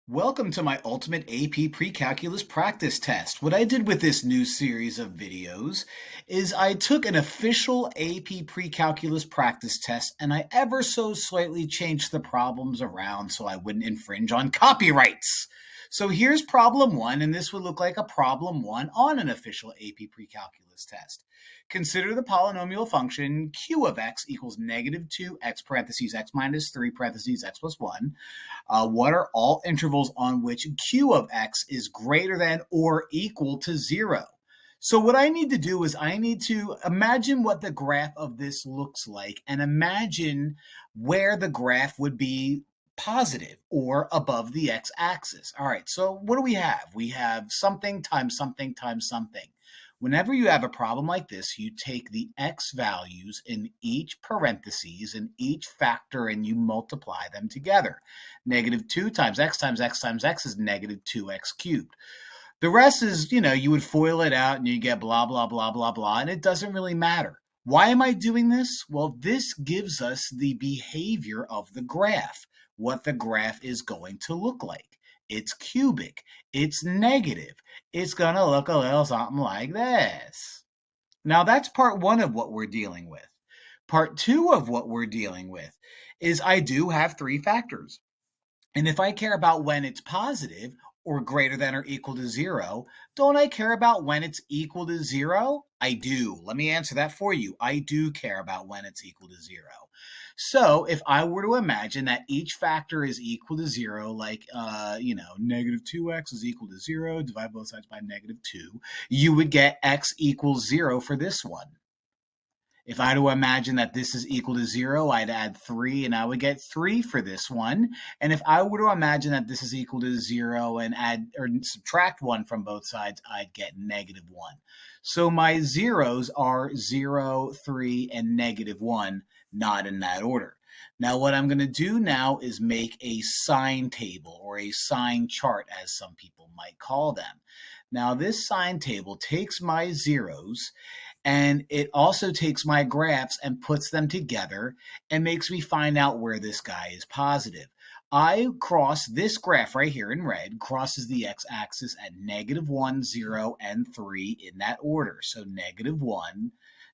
Welcome to my ultimate AP Precalculus Practice Test. What I did with this new series of videos is I took an official AP Precalculus Practice Test and I ever so slightly changed the problems around so I wouldn't infringe on copyrights. So here's problem one, and this would look like a problem one on an official AP Precalculus test. Consider the polynomial function q of x equals negative 2x parentheses x minus 3 parentheses x plus 1. What are all intervals on which q of x is greater than or equal to 0? So what I need to do is I need to imagine what the graph of this looks like and imagine where the graph would be positive or above the x-axis. All right, so what do we have? We have something times something times something. Whenever you have a problem like this, you take the x values in each parentheses and each factor and you multiply them together. Negative 2 times x times x times x is negative 2x cubed. The rest is, you would FOIL it out and you get blah, blah, blah, blah, blah, and it doesn't really matter. Why am I doing this? Well, this gives us the behavior of the graph, what the graph is going to look like. It's cubic. It's negative. It's going to look a little something like this. Now, that's part one of what we're dealing with. Part two of what we're dealing with is I do have three factors. And if I care about when it's positive or greater than or equal to 0, don't I care about when it's equal to 0? I do. Let me answer that for you. I do care about when it's equal to 0. So if I were to imagine that each factor is equal to 0, like, negative 2x is equal to 0, divide both sides by negative 2, you would get x equals 0 for this one. If I were to imagine that this is equal to 0, I'd add 3 and I would get 3 for this one. And if I were to imagine that this is equal to 0 and add or subtract 1 from both sides, I'd get negative 1. So my zeros are 0, 3, and negative 1, not in that order. Now what I'm going to do now is make a sign table or a sign chart, as some people might call them. Now this sign table takes my zeros and it also takes my graphs and puts them together and makes me find out where this guy is positive. I cross this graph right here in red, crosses the x-axis at negative 1, 0, and 3 in that order. So negative 1,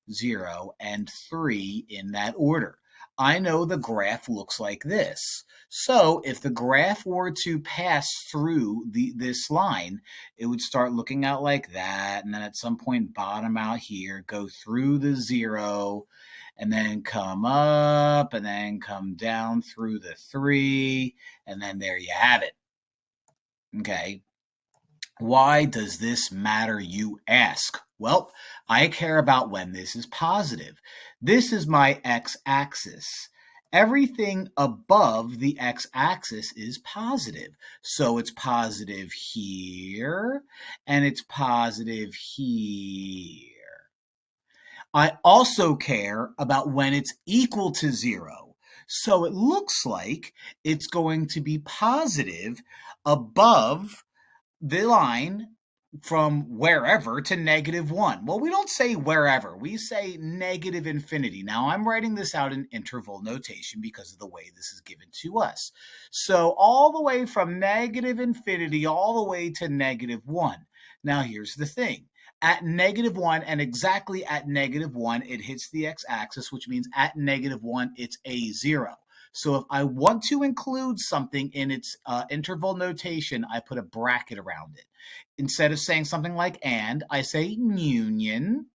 0, and 3 in that order. I know the graph looks like this. So if the graph were to pass through this line, it would start looking out like that, and then at some point bottom out here, go through the 0, and then come up, and then come down through the 3, and then there you have it. Okay. Why does this matter, you ask? Well, I care about when this is positive. This is my x-axis. Everything above the x-axis is positive. So it's positive here, and it's positive here. I also care about when it's equal to 0. So it looks like it's going to be positive above the line from wherever to negative 1. Well, we don't say wherever. We say negative infinity. Now, I'm writing this out in interval notation because of the way this is given to us. So all the way from negative infinity all the way to negative 1. Now, here's the thing. At negative 1 and exactly at negative 1, it hits the x-axis, which means at negative 1, it's a 0. So if I want to include something in its interval notation, I put a bracket around it. Instead of saying something like and, I say union.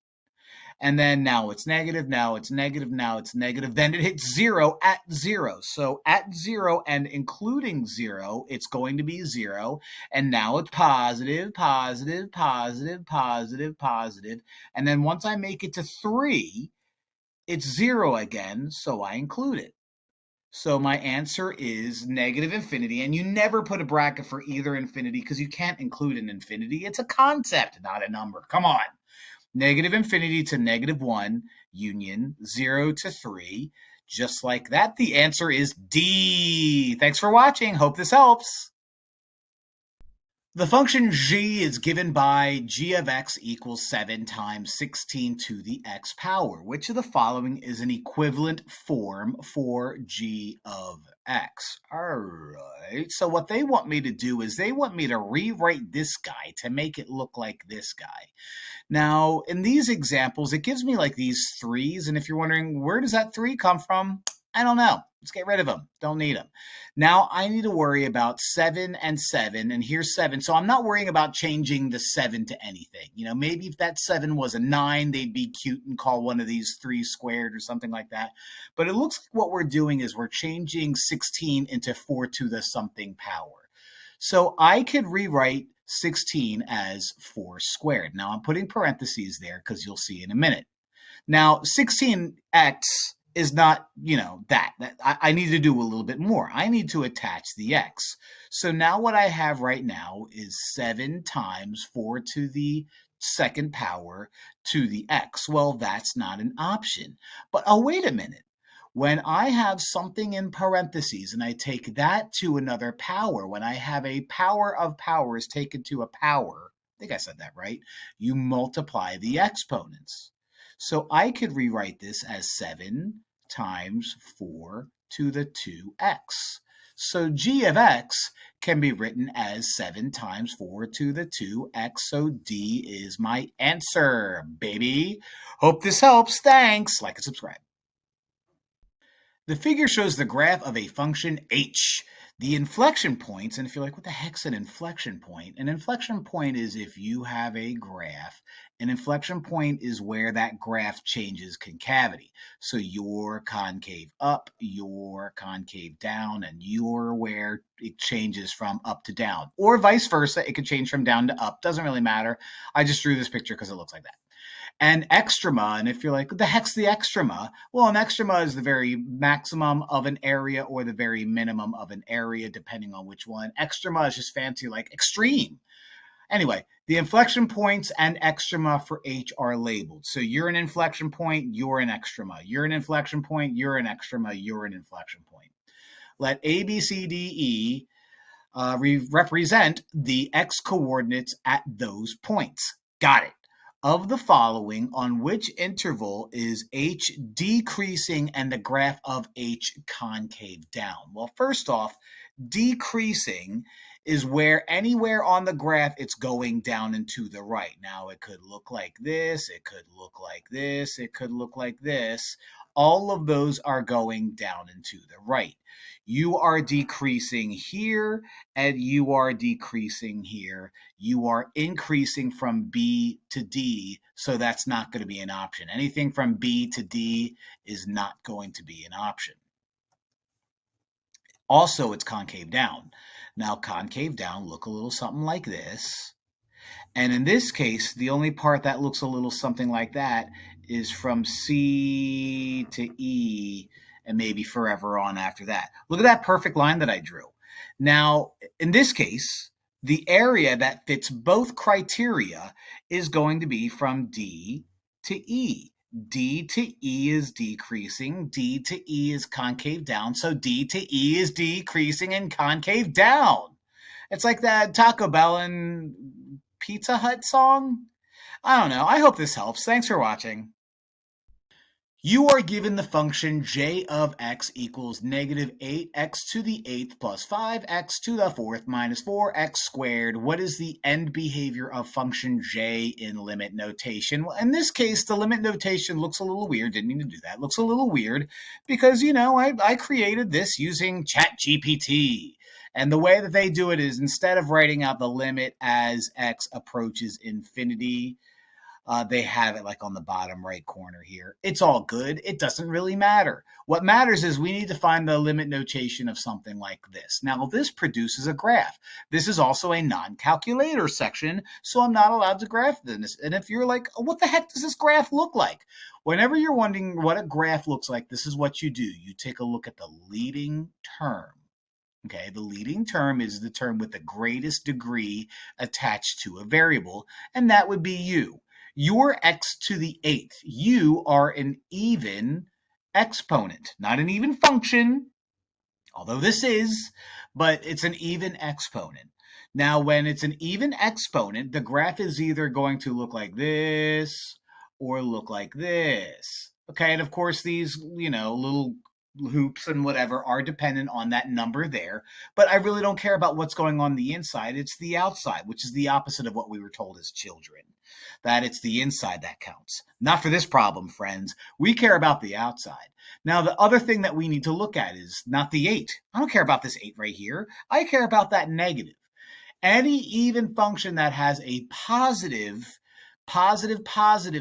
And then now it's negative, now it's negative, now it's negative. Then it hits 0 at 0. So at 0 and including 0, it's going to be 0. And now it's positive, positive, positive, positive, positive. And then once I make it to 3, it's 0 again, so I include it. So my answer is negative infinity, and you never put a bracket for either infinity because you can't include an infinity. It's a concept, not a number. Come on. Negative infinity to negative 1, union 0 to 3. Just like that, the answer is D. Thanks for watching. Hope this helps. The function g is given by g of x equals 7 times 16 to the x power. Which of the following is an equivalent form for g of x? All right, so what they want me to do is they want me to rewrite this guy to make it look like this guy. Now, in these examples, it gives me like these threes, and if you're wondering, where does that 3 come from? I don't know. Let's get rid of them. Don't need them. Now I need to worry about 7 and 7, and here's 7. So I'm not worrying about changing the 7 to anything. You know, maybe if that 7 was a 9, they'd be cute and call one of these 3 squared or something like that. But it looks like what we're doing is we're changing 16 into 4 to the something power. So I could rewrite 16 as 4 squared. Now I'm putting parentheses there because you'll see in a minute. Now 16x is not, that. I need to do a little bit more. I need to attach the x. So now what I have right now is 7 times 4 to the second power to the x. Well, that's not an option. But oh, wait a minute. When I have something in parentheses and I take that to another power, when I have a power of powers taken to a power, I think I said that right, you multiply the exponents. So I could rewrite this as 7 times 4 to the 2x. So g of x can be written as 7 times 4 to the 2x. So D is my answer, baby. Hope this helps. Thanks. Like and subscribe. The figure shows the graph of a function h. The inflection points, and if you're like, what the heck's an inflection point? An inflection point is if you have a graph. An inflection point is where that graph changes concavity. So you're concave up, you're concave down, and you're where it changes from up to down. Or vice versa, it could change from down to up. Doesn't really matter. I just drew this picture because it looks like that. And extrema, and if you're like, what the heck's the extrema? Well, an extrema is the very maximum of an area or the very minimum of an area, depending on which one. Extrema is just fancy like extreme. Anyway, the inflection points and extrema for H are labeled. So you're an inflection point, you're an extrema. You're an inflection point, you're an extrema, you're an inflection point. Let A, B, C, D, E represent the x coordinates at those points. Got it. Of the following, on which interval is h decreasing and the graph of h concave down? Well, first off, decreasing is where anywhere on the graph it's going down and to the right. Now, it could look like this, it could look like this, it could look like this. All of those are going down and to the right. You are decreasing here, and you are decreasing here. You are increasing from B to D, so that's not going to be an option. Anything from B to D is not going to be an option. Also, it's concave down. Now, concave down look a little something like this. And in this case, the only part that looks a little something like that is from C to E, and maybe forever on after that. Look at that perfect line that I drew. Now, in this case, the area that fits both criteria is going to be from D to E. D to E is decreasing, D to E is concave down, so D to E is decreasing and concave down. It's like that Taco Bell and Pizza Hut song. I don't know. I hope this helps. Thanks for watching. You are given the function j of x equals negative 8x to the 8th plus 5x to the 4th minus 4x squared. What is the end behavior of function j in limit notation? Well, in this case, the limit notation looks a little weird. Didn't mean to do that. Looks a little weird because, I created this using ChatGPT. And the way that they do it is instead of writing out the limit as x approaches infinity, they have it like on the bottom right corner here. It's all good. It doesn't really matter. What matters is we need to find the limit notation of something like this. Now, this produces a graph. This is also a non-calculator section, so I'm not allowed to graph this. And if you're like, what the heck does this graph look like? Whenever you're wondering what a graph looks like, this is what you do. You take a look at the leading term. Okay, the leading term is the term with the greatest degree attached to a variable, and that would be u. You're x to the 8th. You are an even exponent, not an even function, although this is, but it's an even exponent. Now, when it's an even exponent, the graph is either going to look like this or look like this. Okay, and of course these, little hoops and whatever are dependent on that number there, but I really don't care about what's going on the inside. It's the outside, which is the opposite of what we were told as children, that it's the inside that counts. Not for this problem, friends. We care about the outside. Now, the other thing that we need to look at is not the 8. I don't care about this 8 right here. I care about that negative. Any even function that has a positive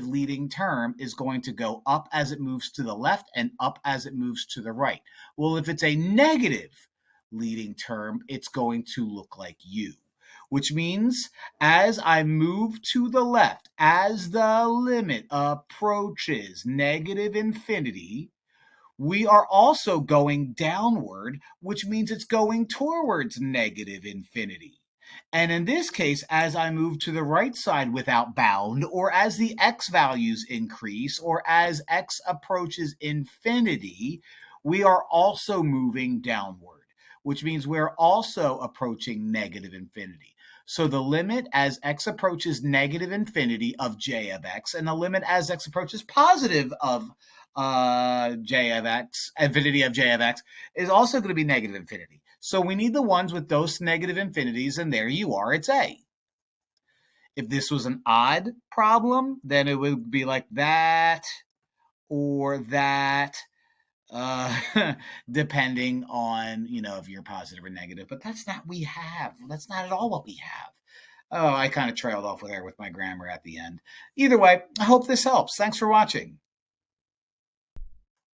leading term is going to go up as it moves to the left and up as it moves to the right. Well, if it's a negative leading term, it's going to look like U, which means as I move to the left, as the limit approaches negative infinity, we are also going downward, which means it's going towards negative infinity. And in this case, as I move to the right side without bound, or as the x values increase, or as x approaches infinity, we are also moving downward, which means we're also approaching negative infinity. So the limit as x approaches negative infinity of j of x, and the limit as x approaches positive of j of x, infinity of j of x, is also going to be negative infinity. So we need the ones with those negative infinities, and there you are, it's A. If this was an odd problem, then it would be like that or that, depending on, if you're positive or negative. But that's not what we have. That's not at all what we have. Oh, I kind of trailed off there with my grammar at the end. Either way, I hope this helps. Thanks for watching.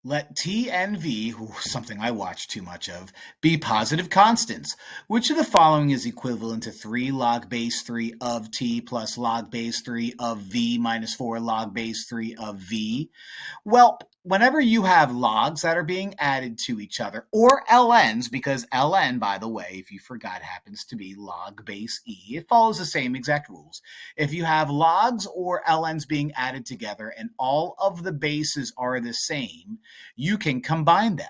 Let T and V, something I watch too much of, be positive constants. Which of the following is equivalent to 3 log base 3 of T plus log base 3 of V minus 4 log base 3 of V? Well, whenever you have logs that are being added to each other, or ln's, because ln, by the way, if you forgot, happens to be log base e, it follows the same exact rules. If you have logs or ln's being added together and all of the bases are the same, you can combine them.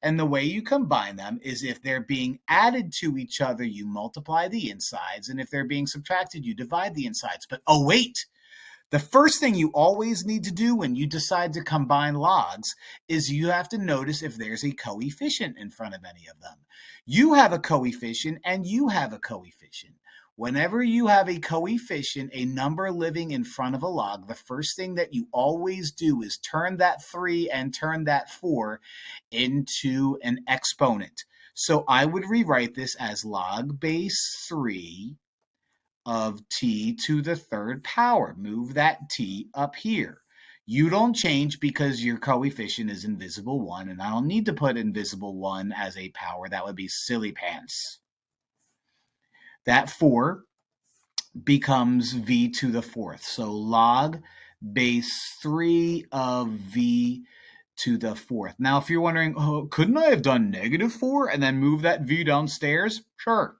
And the way you combine them is if they're being added to each other, you multiply the insides, and if they're being subtracted, you divide the insides. But oh wait! The first thing you always need to do when you decide to combine logs is you have to notice if there's a coefficient in front of any of them. You have a coefficient and you have a coefficient. Whenever you have a coefficient, a number living in front of a log, the first thing that you always do is turn that 3 and turn that 4 into an exponent. So I would rewrite this as log base 3 of t to the third power. Move that t up here. You don't change because your coefficient is invisible 1, and I don't need to put invisible 1 as a power. That would be silly pants. That 4 becomes v to the fourth. So log base 3 of v to the fourth. Now, if you're wondering, couldn't I have done negative 4 and then move that v downstairs? Sure.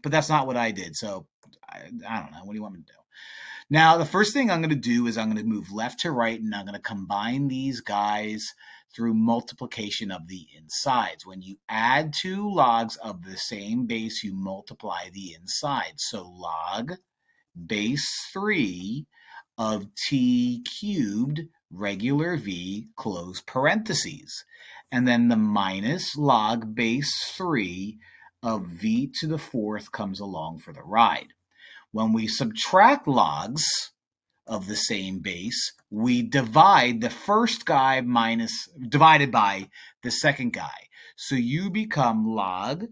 But that's not what I did. So I don't know. What do you want me to do? Now, the first thing I'm going to do is I'm going to move left to right, and I'm going to combine these guys through multiplication of the insides. When you add two logs of the same base, you multiply the insides. So log base 3 of t cubed regular v close parentheses. And then the minus log base 3 of v to the fourth comes along for the ride. When we subtract logs of the same base, we divide the first guy divided by the second guy. So you become log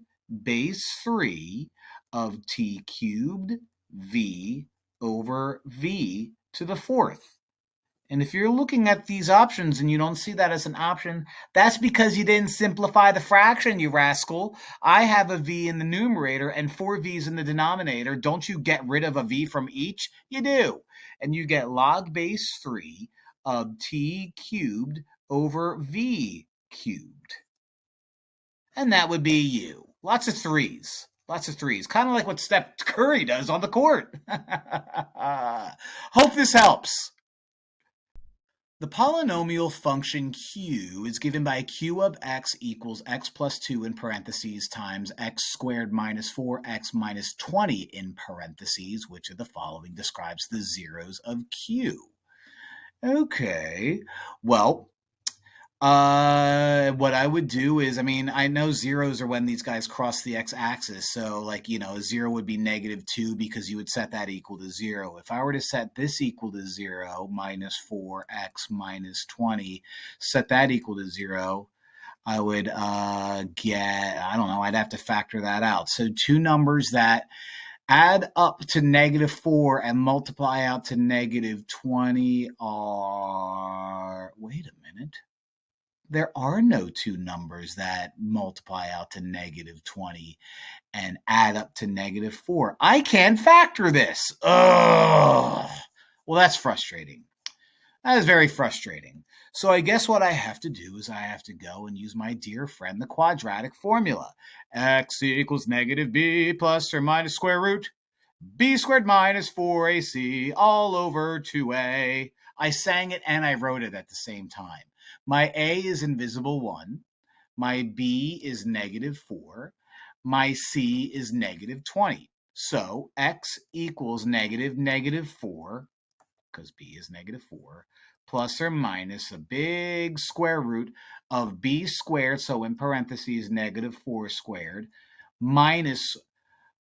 base 3 of t cubed v over v to the fourth. And if you're looking at these options and you don't see that as an option, that's because you didn't simplify the fraction, you rascal. I have a v in the numerator and 4 v's in the denominator. Don't you get rid of a v from each? You do. And you get log base 3 of t cubed over v cubed. And that would be u. Lots of threes. Lots of threes. Kind of like what Steph Curry does on the court. Hope this helps. The polynomial function q is given by q of x equals x plus 2 in parentheses times x squared minus 4x minus 20 in parentheses. Which of the following describes the zeros of q? Okay, well, what I would do is, I know zeros are when these guys cross the x-axis. So, like, a 0 would be -2 because you would set that equal to 0. If I were to set this equal to 0, minus 4x minus 20, set that equal to 0, I would get, I don't know, I'd have to factor that out. So two numbers that add up to -4 and multiply out to -20 are, wait a minute. There are no two numbers that multiply out to -20 and add up to -4. I can't factor this. Ugh. Well, that's frustrating. That is very frustrating. So I guess what I have to do is I have to go and use my dear friend, the quadratic formula. X equals -b plus or minus square root b squared minus 4ac all over 2a. I sang it and I wrote it at the same time. My a is invisible 1. My b is -4. My c is -20. So x equals -4, because b is -4, plus or minus a big square root of b squared, so in parentheses -4 squared, minus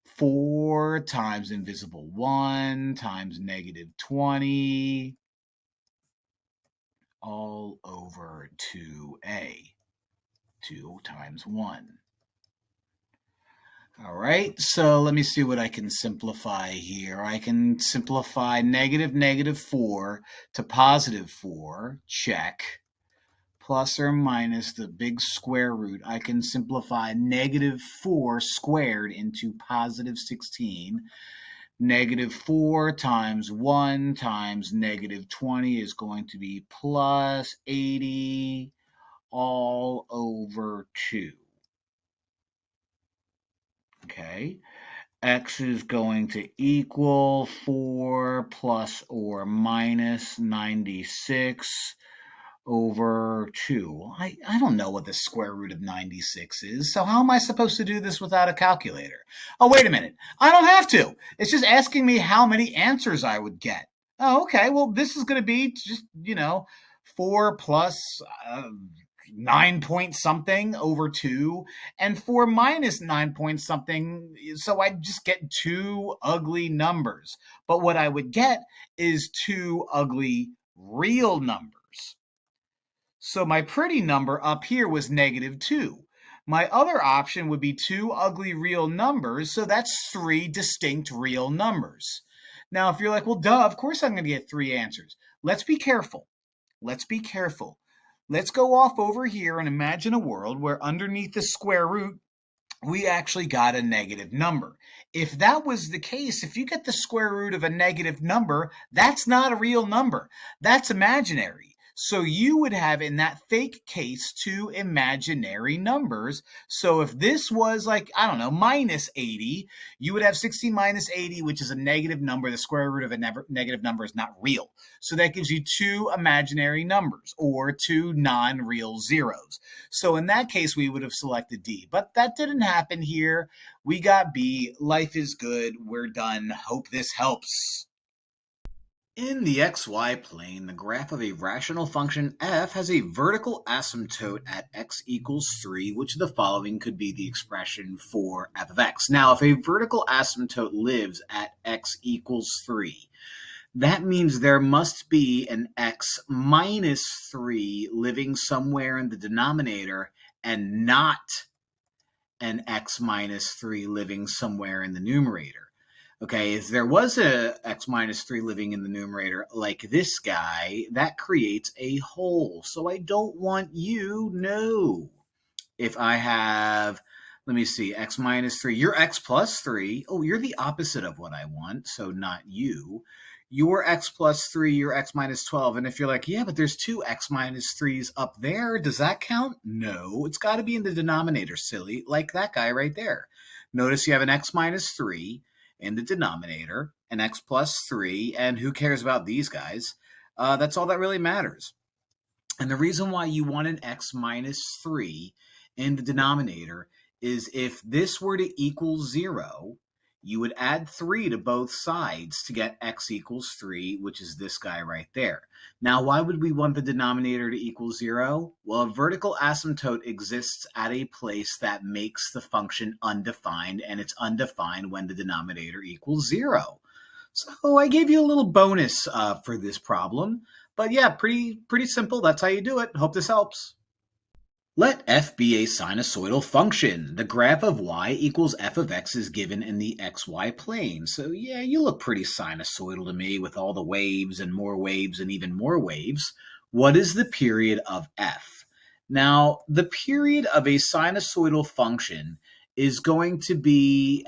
4 times invisible 1 times -20 all over 2a. 2 times 1. All right, so let me see what I can simplify here. I can simplify -4 to +4, check. Plus or minus the big square root. I can simplify -4 squared into +16. -4 times 1 times -20 is going to be plus 80 all over 2. Okay, x is going to equal 4 plus or minus 96 over 2. I don't know what the square root of 96 is, so how am I supposed to do this without a calculator? Oh, wait a minute. I don't have to. It's just asking me how many answers I would get. Oh, okay. Well, this is going to be just, 4 plus 9 point something over 2, and 4 minus 9 point something, so I just get two ugly numbers. But what I would get is two ugly real numbers. So my pretty number up here was -2. My other option would be two ugly real numbers, so that's three distinct real numbers. Now, if you're like, well, duh, of course I'm going to get three answers. Let's be careful. Let's be careful. Let's go off over here and imagine a world where underneath the square root, we actually got a negative number. If that was the case, if you get the square root of a negative number, that's not a real number. That's imaginary. So you would have, in that fake case, two imaginary numbers. So if this was like, I don't know, minus 80, you would have 16 minus 80, which is a negative number. The square root of a negative number is not real. So that gives you two imaginary numbers, or two non-real zeros. So in that case, we would have selected D. But that didn't happen here. We got B. Life is good. We're done. Hope this helps. In the xy plane, the graph of a rational function f has a vertical asymptote at x equals 3, which of the following could be the expression for f of x. Now, if a vertical asymptote lives at x equals 3, that means there must be an x minus 3 living somewhere in the denominator and not an x minus 3 living somewhere in the numerator. Okay, if there was a x minus 3 living in the numerator like this guy, that creates a hole. So I don't want you, no. If I have, let me see, x minus 3, you're x plus 3. Oh, you're the opposite of what I want, so not you. You're x plus 3, you're x minus 12. And if you're like, yeah, but there's two x minus 3s up there, does that count? No, it's got to be in the denominator, silly, like that guy right there. Notice you have an x minus 3 in the denominator, an x plus 3, and who cares about these guys? That's all that really matters. And the reason why you want an x minus 3 in the denominator is if this were to equal 0, you would add 3 to both sides to get x equals 3, which is this guy right there. Now, why would we want the denominator to equal 0? Well, a vertical asymptote exists at a place that makes the function undefined, and it's undefined when the denominator equals 0. So I gave you a little bonus for this problem. But yeah, pretty simple. That's how you do it. Hope this helps. Let f be a sinusoidal function. The graph of y equals f of x is given in the xy plane. So yeah, you look pretty sinusoidal to me with all the waves and even more waves. What is the period of f? Now, the period of a sinusoidal function is going to be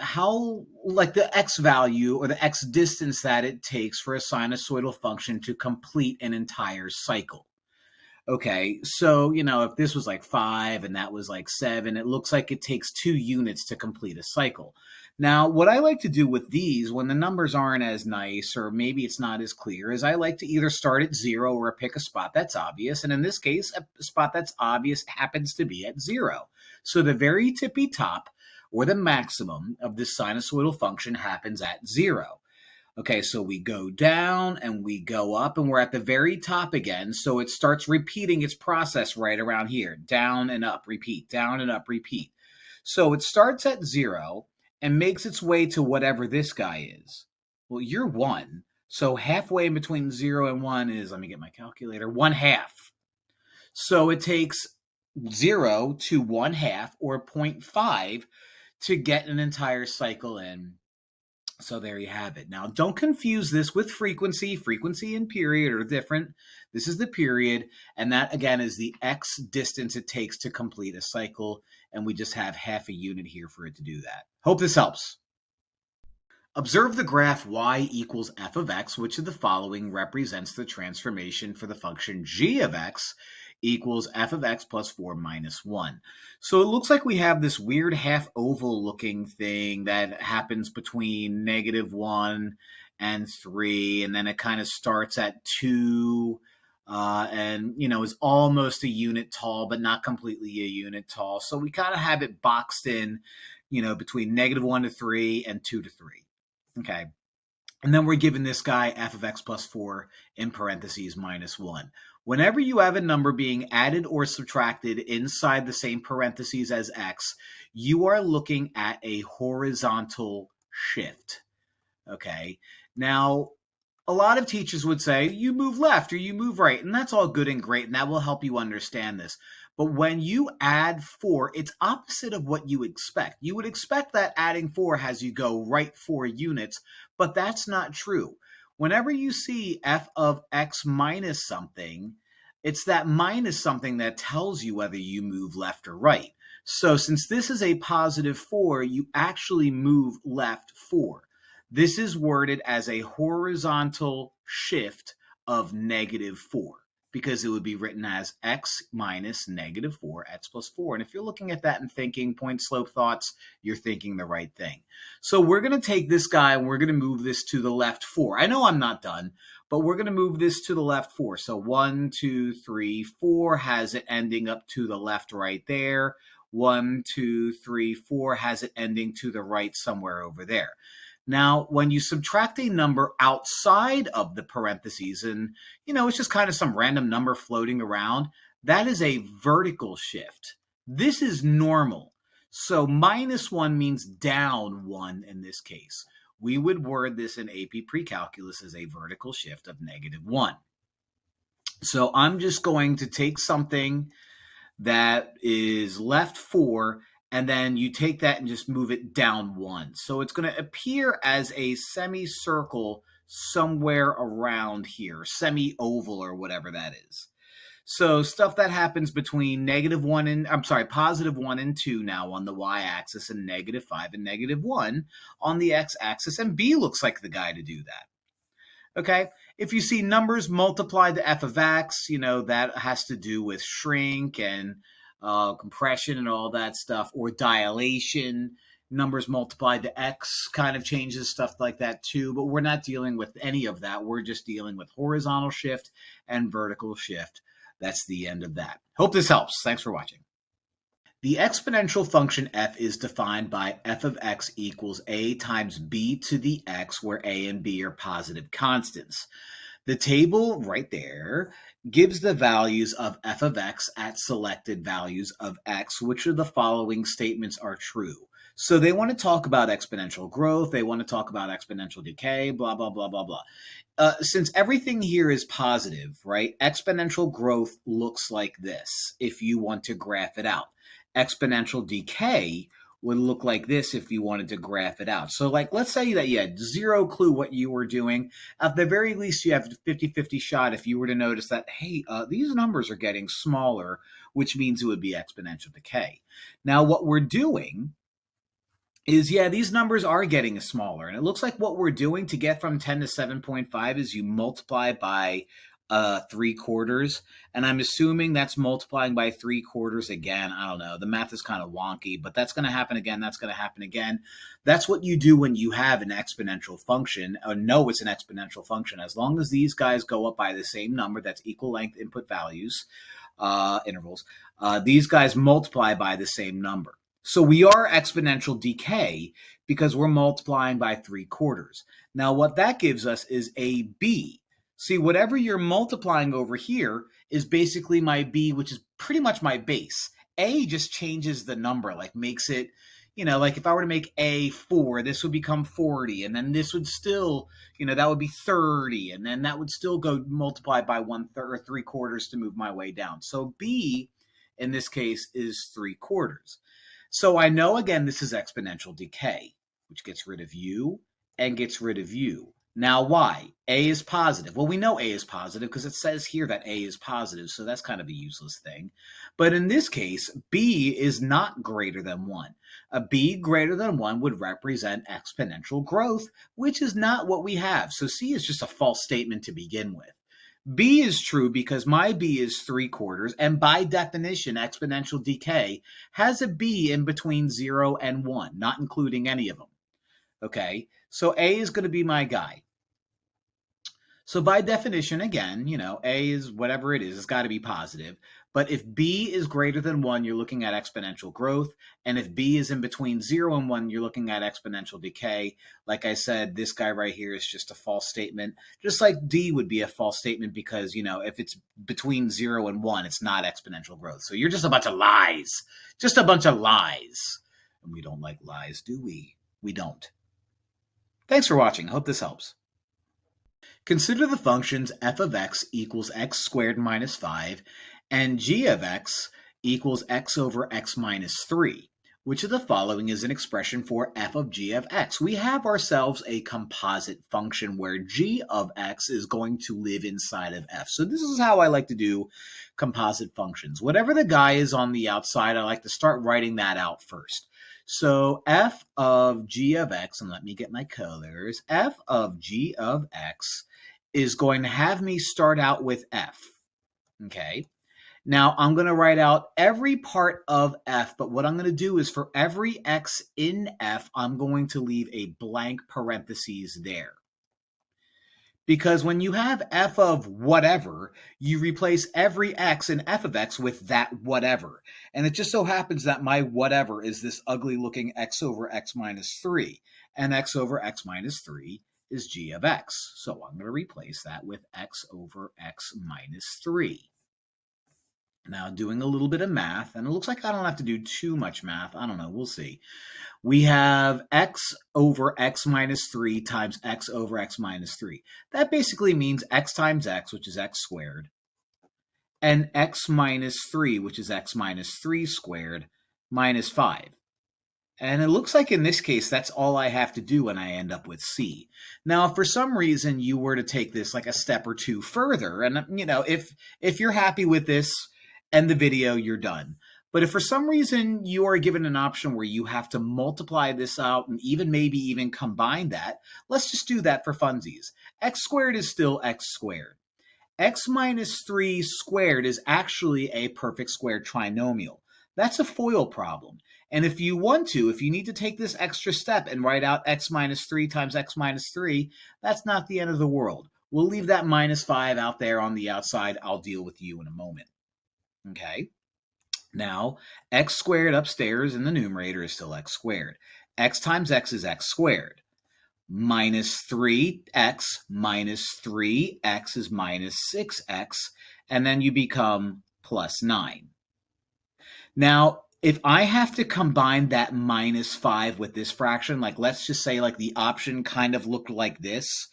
like the x value or the x distance that it takes for a sinusoidal function to complete an entire cycle. Okay, so, if this was like 5 and that was like 7, it looks like it takes 2 units to complete a cycle. Now, what I like to do with these, when the numbers aren't as nice or maybe it's not as clear, is I like to either start at 0 or pick a spot that's obvious. And in this case, a spot that's obvious happens to be at 0. So the very tippy top, or the maximum of this sinusoidal function, happens at 0. Okay, so we go down and we go up and we're at the very top again. So it starts repeating its process right around here. Down and up, repeat, down and up, repeat. So it starts at 0 and makes its way to whatever this guy is. Well, you're 1. So halfway in between 0 and 1 is, let me get my calculator, 1/2. So it takes 0 to 1/2 or 0.5 to get an entire cycle in. So there you have it. Now, don't confuse this with frequency. Frequency and period are different. This is the period, and that, again, is the x distance it takes to complete a cycle, and we just have half a unit here for it to do that. Hope this helps. Observe the graph y equals f of x, which of the following represents the transformation for the function g of x equals f of x plus 4 minus 1. So it looks like we have this weird half oval looking thing that happens between -1 and 3, and then it kind of starts at 2 and is almost a unit tall, but not completely a unit tall. So we kind of have it boxed in, between -1 to 3 and 2 to 3. Okay. And then we're given this guy f of x plus 4 in parentheses minus 1. Whenever you have a number being added or subtracted inside the same parentheses as x, you are looking at a horizontal shift. Okay. Now, a lot of teachers would say you move left or you move right, and that's all good and great, and that will help you understand this. But when you add 4, it's opposite of what you expect. You would expect that adding 4 has you go right 4 units, but that's not true. Whenever you see f of x minus something, it's that minus something that tells you whether you move left or right. So since this is a positive 4, you actually move left 4. This is worded as a horizontal shift of -4 because it would be written as x minus -4, x plus 4. And if you're looking at that and thinking point slope thoughts, you're thinking the right thing. So we're going to take this guy and we're going to move this to the left 4. I know I'm not done, but we're going to move this to the left 4. So 1, 2, 3, 4 has it ending up to the left right there. 1, 2, 3, 4 has it ending to the right somewhere over there. Now, when you subtract a number outside of the parentheses, and, it's just kind of some random number floating around, that is a vertical shift. This is normal. So -1 means down 1 in this case. We would word this in AP Precalculus as a vertical shift of -1. So I'm just going to take something that is left 4, and then you take that and just move it down 1. So it's going to appear as a semicircle somewhere around here, semi-oval or whatever that is. So stuff that happens between positive 1 and 2 now on the y-axis, and -5 and -1 on the x-axis, and B looks like the guy to do that. Okay, if you see numbers multiplied to f of x, that has to do with shrink and compression and all that stuff, or dilation. Numbers multiplied to x kind of changes stuff like that too, but we're not dealing with any of that. We're just dealing with horizontal shift and vertical shift. That's the end of that. Hope this helps. Thanks for watching. The exponential function f is defined by f of x equals a times b to the x, where a and b are positive constants. The table right there gives the values of f of x at selected values of x, which of the following statements are true. So they want to talk about exponential growth, they want to talk about exponential decay, blah, blah, blah, blah, blah. Since everything here is positive, right, exponential growth looks like this if you want to graph it out. Exponential decay would look like this if you wanted to graph it out. So like, let's say that you had zero clue what you were doing. At the very least, you have a 50-50 shot if you were to notice that, hey, these numbers are getting smaller, which means it would be exponential decay. Now, what we're doing is, yeah, these numbers are getting smaller. And it looks like what we're doing to get from 10 to 7.5 is you multiply by 3/4. And I'm assuming that's multiplying by 3/4 again. I don't know. The math is kind of wonky, but that's going to happen again. That's going to happen again. That's what you do when you have an exponential function. No, it's an exponential function. As long as these guys go up by the same number, that's equal length input values, intervals, these guys multiply by the same number. So we are exponential decay because we're multiplying by 3/4. Now, what that gives us is a b. See, whatever you're multiplying over here is basically my b, which is pretty much my base. A just changes the number, like makes it, like if I were to make a 4, this would become 40, and then this would still, that would be 30, and then that would still go multiply by 1/3 or 3/4 to move my way down. So b, in this case, is 3/4. So I know, again, this is exponential decay, which gets rid of u and gets rid of u. Now, why? A is positive. Well, we know A is positive because it says here that A is positive, so that's kind of a useless thing. But in this case, B is not greater than 1. A B greater than 1 would represent exponential growth, which is not what we have. So C is just a false statement to begin with. B is true because my B is 3/4, and by definition, exponential decay has a B in between 0 and 1, not including any of them. Okay, so A is going to be my guy. So by definition, again, A is whatever it is, it's got to be positive. But if B is greater than 1, you're looking at exponential growth. And if B is in between 0 and 1, you're looking at exponential decay. Like I said, this guy right here is just a false statement. Just like D would be a false statement because, if it's between 0 and 1, it's not exponential growth. So you're just a bunch of lies. Just a bunch of lies. And we don't like lies, do we? We don't. Thanks for watching. Hope this helps. Consider the functions f of x equals x squared minus 5 and g of x equals x over x minus 3. Which of the following is an expression for f of g of x? We have ourselves a composite function where g of x is going to live inside of f. So this is how I like to do composite functions. Whatever the guy is on the outside, I like to start writing that out first. So f of g of x, and let me get my colors, f of g of x is going to have me start out with f, okay? Now, I'm going to write out every part of f, but what I'm going to do is for every x in f, I'm going to leave a blank parentheses there. Because when you have f of whatever, you replace every x in f of x with that whatever. And it just so happens that my whatever is this ugly looking x over x minus 3. And x over x minus 3 is g of x. So I'm going to replace that with x over x minus 3. Now, doing a little bit of math, and it looks like I don't have to do too much math. I don't know. We'll see. We have x over x minus 3 times x over x minus 3. That basically means x times x, which is x squared, and x minus 3, which is x minus 3 squared, minus 5. And it looks like in this case, that's all I have to do and I end up with C. Now, if for some reason you were to take this like a step or two further, and if you're happy with this, end the video, you're done. But if for some reason you are given an option where you have to multiply this out and maybe even combine that, let's just do that for funsies. X squared is still x squared. X minus 3 squared is actually a perfect square trinomial. That's a FOIL problem. And if you need to take this extra step and write out x minus 3 times x minus 3, that's not the end of the world. We'll leave that minus 5 out there on the outside. I'll deal with you in a moment. Okay. Now, x squared upstairs in the numerator is still x squared. X times x is x squared. Minus 3x minus 3x is minus 6x, and then you become plus 9. Now, if I have to combine that minus 5 with this fraction, like let's just say like the option kind of looked like this,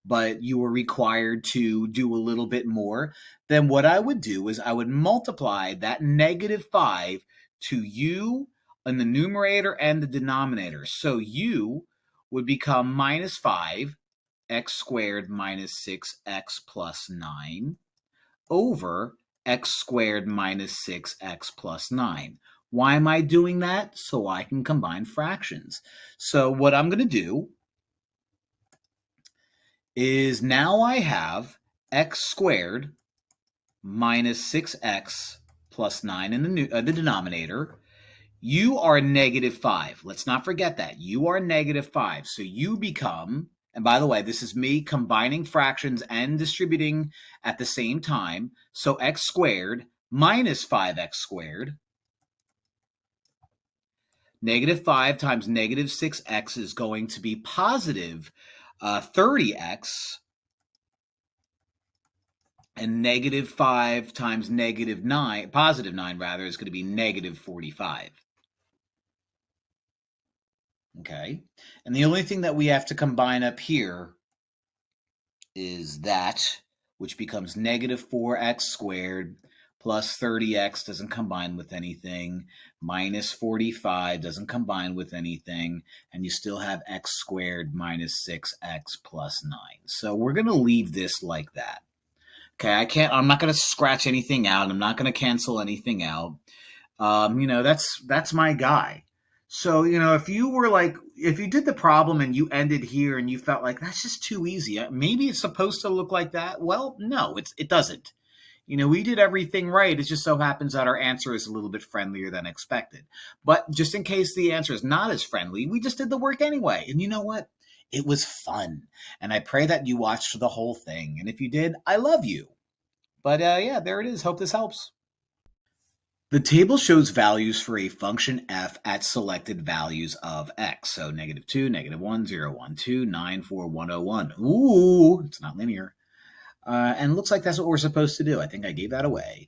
but you were required to do a little bit more, then what I would do is I would multiply that negative 5 to u in the numerator and the denominator. So u would become minus 5, x squared minus 6x plus 9, over x squared minus 6x plus 9. Why am I doing that? So I can combine fractions. So what I'm going to do is now I have x squared minus 6x plus 9 in the denominator. You are negative 5. Let's not forget that. You are negative 5. So you become, and by the way, this is me combining fractions and distributing at the same time. So x squared minus 5x squared. Negative 5 times negative 6x is going to be positive 30x. And negative 5 times negative 9, positive 9 rather, is going to be negative 45. Okay, and the only thing that we have to combine up here is that, which becomes negative 4x squared plus 30x doesn't combine with anything, minus 45 doesn't combine with anything, and you still have x squared minus 6x plus 9. So we're going to leave this like that. Okay, I'm not going to scratch anything out. I'm not going to cancel anything out. That's my guy. So, if you did the problem and you ended here and you felt like that's just too easy, maybe it's supposed to look like that. Well, no, it doesn't. We did everything right. It just so happens that our answer is a little bit friendlier than expected. But just in case the answer is not as friendly, we just did the work anyway. And you know what? It was fun. And I pray that you watched the whole thing. And if you did, I love you. But yeah, there it is. Hope this helps. The table shows values for a function f at selected values of x. So negative 2, negative 1, 0, 1, 2, 9, 4, 1, 0, 1. Ooh, it's not linear. And it looks like that's what we're supposed to do. I think I gave that away.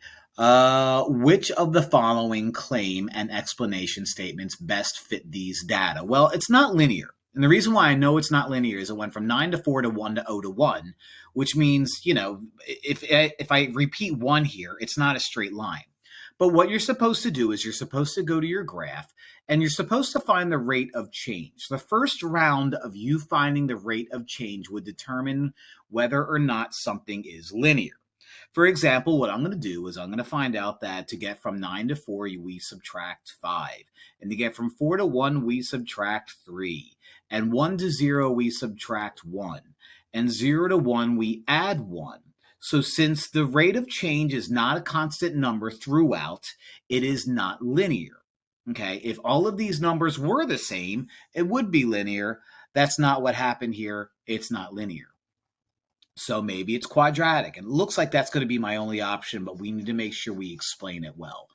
Which of the following claim and explanation statements best fit these data? Well, it's not linear. And the reason why I know it's not linear is it went from 9 to 4 to 1 to 0 to 1, which means, if I repeat 1 here, it's not a straight line. But what you're supposed to do is you're supposed to go to your graph and you're supposed to find the rate of change. The first round of you finding the rate of change would determine whether or not something is linear. For example, what I'm going to do is I'm going to find out that to get from 9 to 4, we subtract 5. And to get from 4 to 1, we subtract 3. And 1 to 0, we subtract 1. And 0 to 1, we add 1. So since the rate of change is not a constant number throughout, it is not linear. Okay, if all of these numbers were the same, it would be linear. That's not what happened here. It's not linear. So maybe it's quadratic. And it looks like that's going to be my only option, but we need to make sure we explain it well.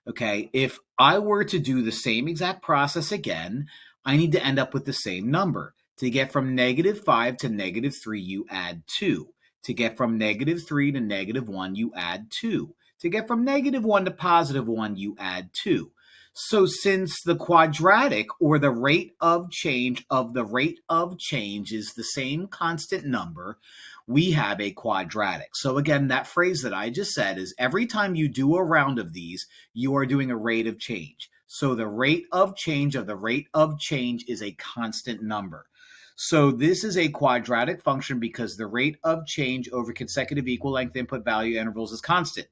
Okay, if I were to do the same exact process again, I need to end up with the same number. To get from negative 5 to negative 3, you add 2. To get from negative 3 to negative 1, you add 2. To get from negative 1 to positive 1, you add 2. So since the quadratic, or the rate of change of the rate of change, is the same constant number, we have a quadratic. So again, that phrase that I just said is every time you do a round of these, you are doing a rate of change. So the rate of change of the rate of change is a constant number. So this is a quadratic function because the rate of change over consecutive equal length input value intervals is constant.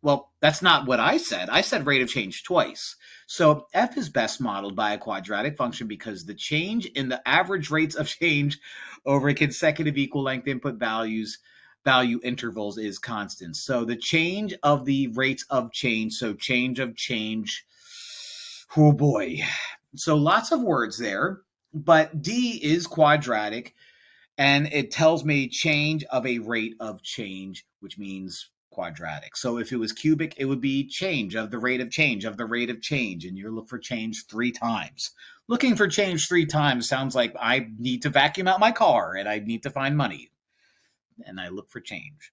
Well, that's not what I said. I said rate of change twice. So f is best modeled by a quadratic function because the change in the average rates of change over consecutive equal length input value intervals is constant. So the change of the rates of change, so change of change, oh boy. So lots of words there. But D is quadratic, And it tells me change of a rate of change, which means quadratic. So if it was cubic, it would be change of the rate of change of the rate of change, and you look for change 3 times. Looking for change 3 times sounds like I need to vacuum out my car and I need to find money. And I look for change.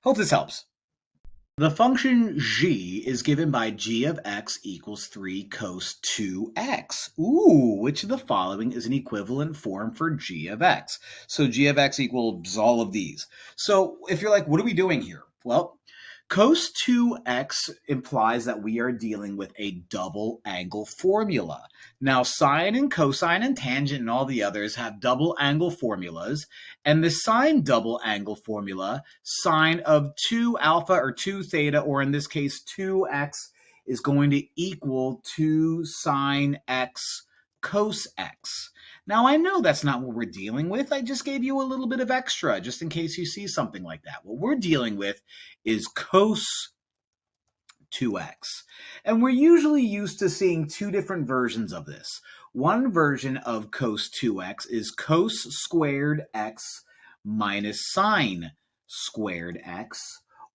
Hope this helps. The function g is given by g of x equals 3 cos 2x. Ooh, which of the following is an equivalent form for g of x? So g of x equals all of these. So if you're like, what are we doing here? Well, cos 2x implies that we are dealing with a double angle formula. Now, sine and cosine and tangent and all the others have double angle formulas, and the sine double angle formula, sine of 2 alpha or 2 theta, or in this case 2x, is going to equal 2 sine x cos x. Now, I know that's not what we're dealing with. I just gave you a little bit of extra just in case you see something like that. What we're dealing with is cos 2x. And we're usually used to seeing 2 different versions of this. One version of cos 2x is cos squared x minus sine squared x.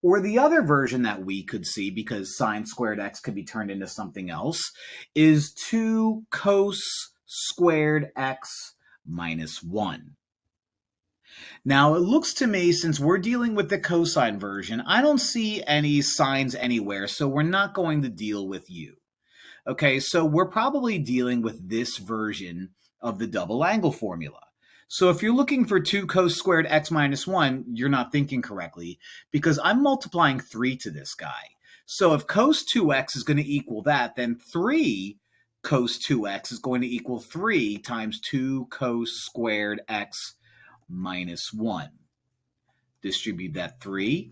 Or the other version that we could see, because sine squared x could be turned into something else, is 2 cos squared x minus 1. Now, it looks to me, since we're dealing with the cosine version, I don't see any sines anywhere, so we're not going to deal with you. Okay, so we're probably dealing with this version of the double angle formula. So if you're looking for 2 cos squared x minus 1, you're not thinking correctly, because I'm multiplying 3 to this guy. So if cos 2x is going to equal that, then 3 cos 2x is going to equal 3 times 2 cos squared x minus 1. Distribute that 3,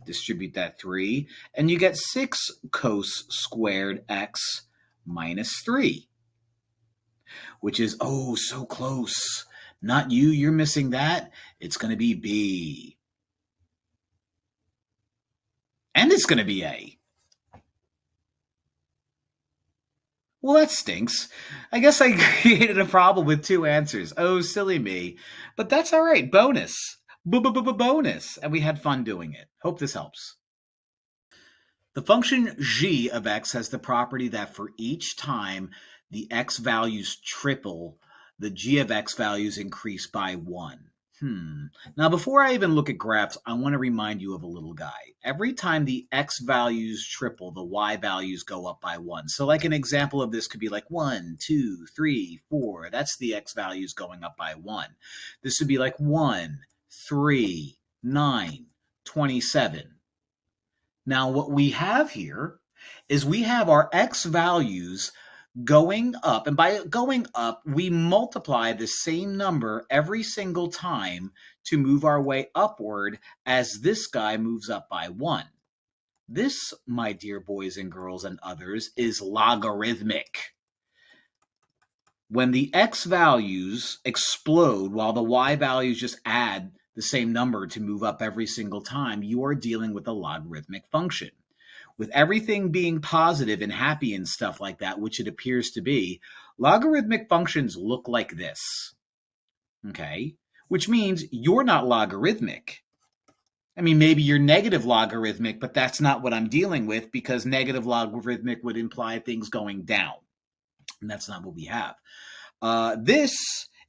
and you get 6 cos squared x minus 3, which is, oh, so close. Not you, you're missing that. It's going to be B. And it's going to be A. Well, that stinks. I guess I created a problem with 2 answers. Oh, silly me. But that's all right. Bonus. Bonus. And we had fun doing it. Hope this helps. The function g of x has the property that for each time the x values triple, the g of x values increase by 1. Now, before I even look at graphs, I want to remind you of a little guy. Every time the x values triple, the y values go up by 1. So like an example of this could be like 1, 2, 3, 4. That's the x values going up by 1. This would be like 1, 3, 9, 27. Now, what we have here is we have our x values going up, and by going up, we multiply the same number every single time to move our way upward as this guy moves up by 1. This, my dear boys and girls and others, is logarithmic. When the x values explode while the y values just add the same number to move up every single time, you are dealing with a logarithmic function. With everything being positive and happy and stuff like that, which it appears to be, logarithmic functions look like this, okay? Which means you're not logarithmic. I mean, maybe you're negative logarithmic, but that's not what I'm dealing with, because negative logarithmic would imply things going down, and that's not what we have. This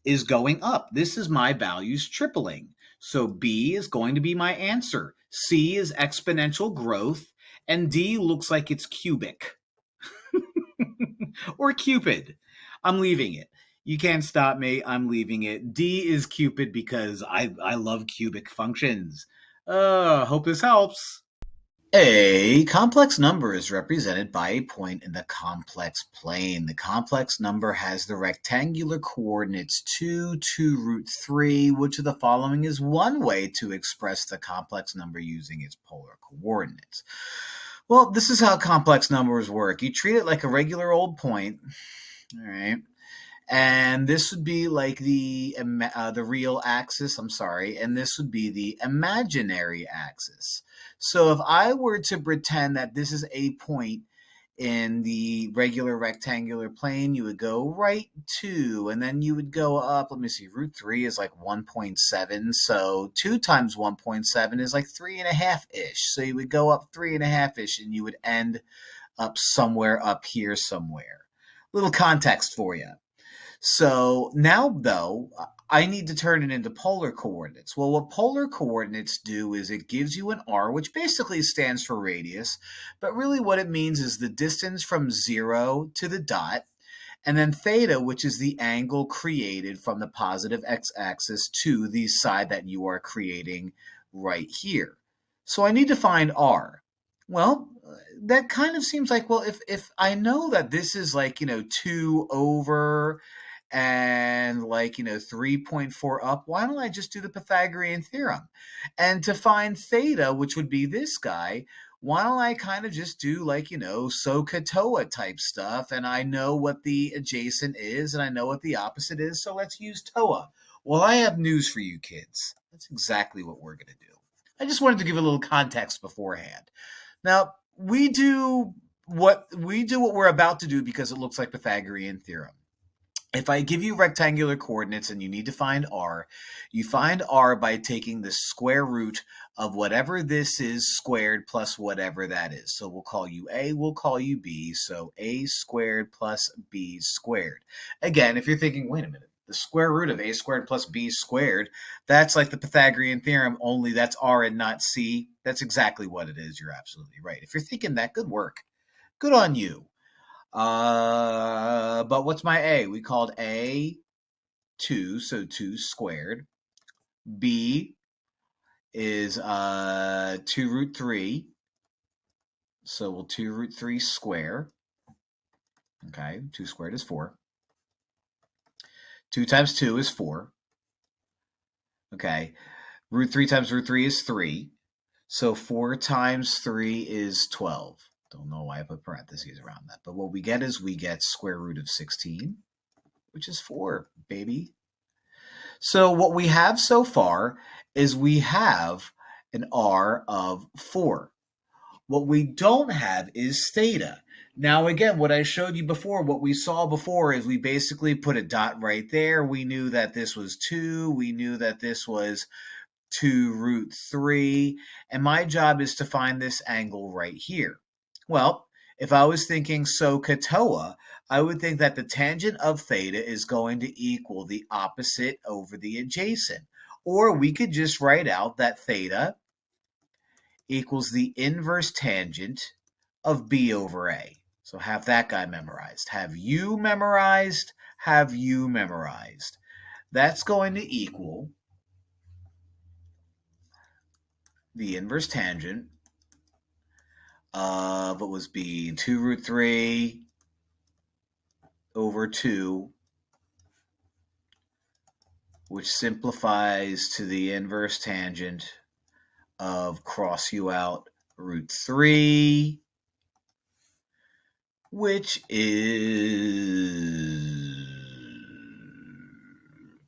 is going up. This is my values tripling. So B is going to be my answer. C is exponential growth. And D looks like it's cubic. Or Cupid. I'm leaving it. You can't stop me. I'm leaving it. D is Cupid because I love cubic functions. Hope this helps. A complex number is represented by a point in the complex plane. The complex number has the rectangular coordinates 2 root 3. Which of the following is one way to express the complex number using its polar coordinates? Well, this is how complex numbers work. You treat it like a regular old point, all right? And this would be like the real axis, and this would be the imaginary axis. So if I were to pretend that this is a point in the regular rectangular plane, you would go right 2, and then you would go up. Let me see, root 3 is like 1.7, so 2 times 1.7 is like 3.5-ish. So you would go up 3.5-ish, and you would end up somewhere up here somewhere. Little context for you. So now, though, I need to turn it into polar coordinates. Well, what polar coordinates do is it gives you an r, which basically stands for radius, but really what it means is the distance from 0 to the dot, and then theta, which is the angle created from the positive x-axis to the side that you are creating right here. So I need to find r. Well, that kind of seems like, well, if I know that this is like, 2 over and like, 3.4 up, why don't I just do the Pythagorean theorem? And to find theta, which would be this guy, why don't I kind of just do like, SOHCAHTOA type stuff, and I know what the adjacent is and I know what the opposite is, so let's use TOA. Well, I have news for you kids. That's exactly what we're going to do. I just wanted to give a little context beforehand. Now, we do what we're about to do because it looks like Pythagorean theorem. If I give you rectangular coordinates and you need to find r, you find r by taking the square root of whatever this is squared plus whatever that is. So we'll call you a, we'll call you b, so a squared plus b squared. Again, if you're thinking, wait a minute, the square root of a squared plus b squared, that's like the Pythagorean theorem, only that's r and not c. That's exactly what it is. You're absolutely right. If you're thinking that, good work. Good on you. But what's my a? We called a 2, so 2 squared. B is 2 root 3, so we'll 2 root 3 square. Okay, 2 squared is 4. 2 times 2 is 4. Okay, root 3 times root 3 is 3. So 4 times 3 is 12. Don't know why I put parentheses around that. But what we get is we get square root of 16, which is 4, baby. So what we have so far is we have an r of 4. What we don't have is theta. Now, again, what I showed you before, what we saw before is we basically put a dot right there. We knew that this was 2. We knew that this was 2 root 3. And my job is to find this angle right here. Well, if I was thinking SOHCAHTOA, I would think that the tangent of theta is going to equal the opposite over the adjacent. Or we could just write out that theta equals the inverse tangent of b over a. So have that guy memorized. Have you memorized? Have you memorized? That's going to equal the inverse tangent of what was b, 2 root 3 over 2, which simplifies to the inverse tangent of cross you out root 3, which is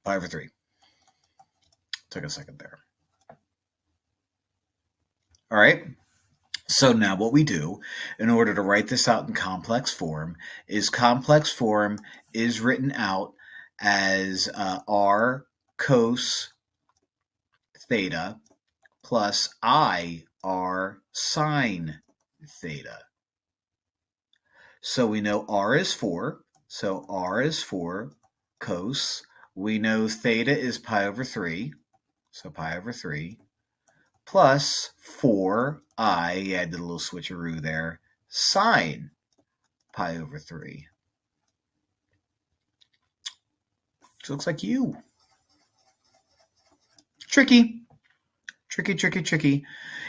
pi over 3. Took a second there. All right. So now what we do in order to write this out in complex form is written out as r cos theta plus I r sine theta. So we know r is 4. So r is 4 cos. We know theta is pi over 3. So pi over 3. Plus 4i, I did a little switcheroo there, sine pi over 3. Which looks like you. Tricky.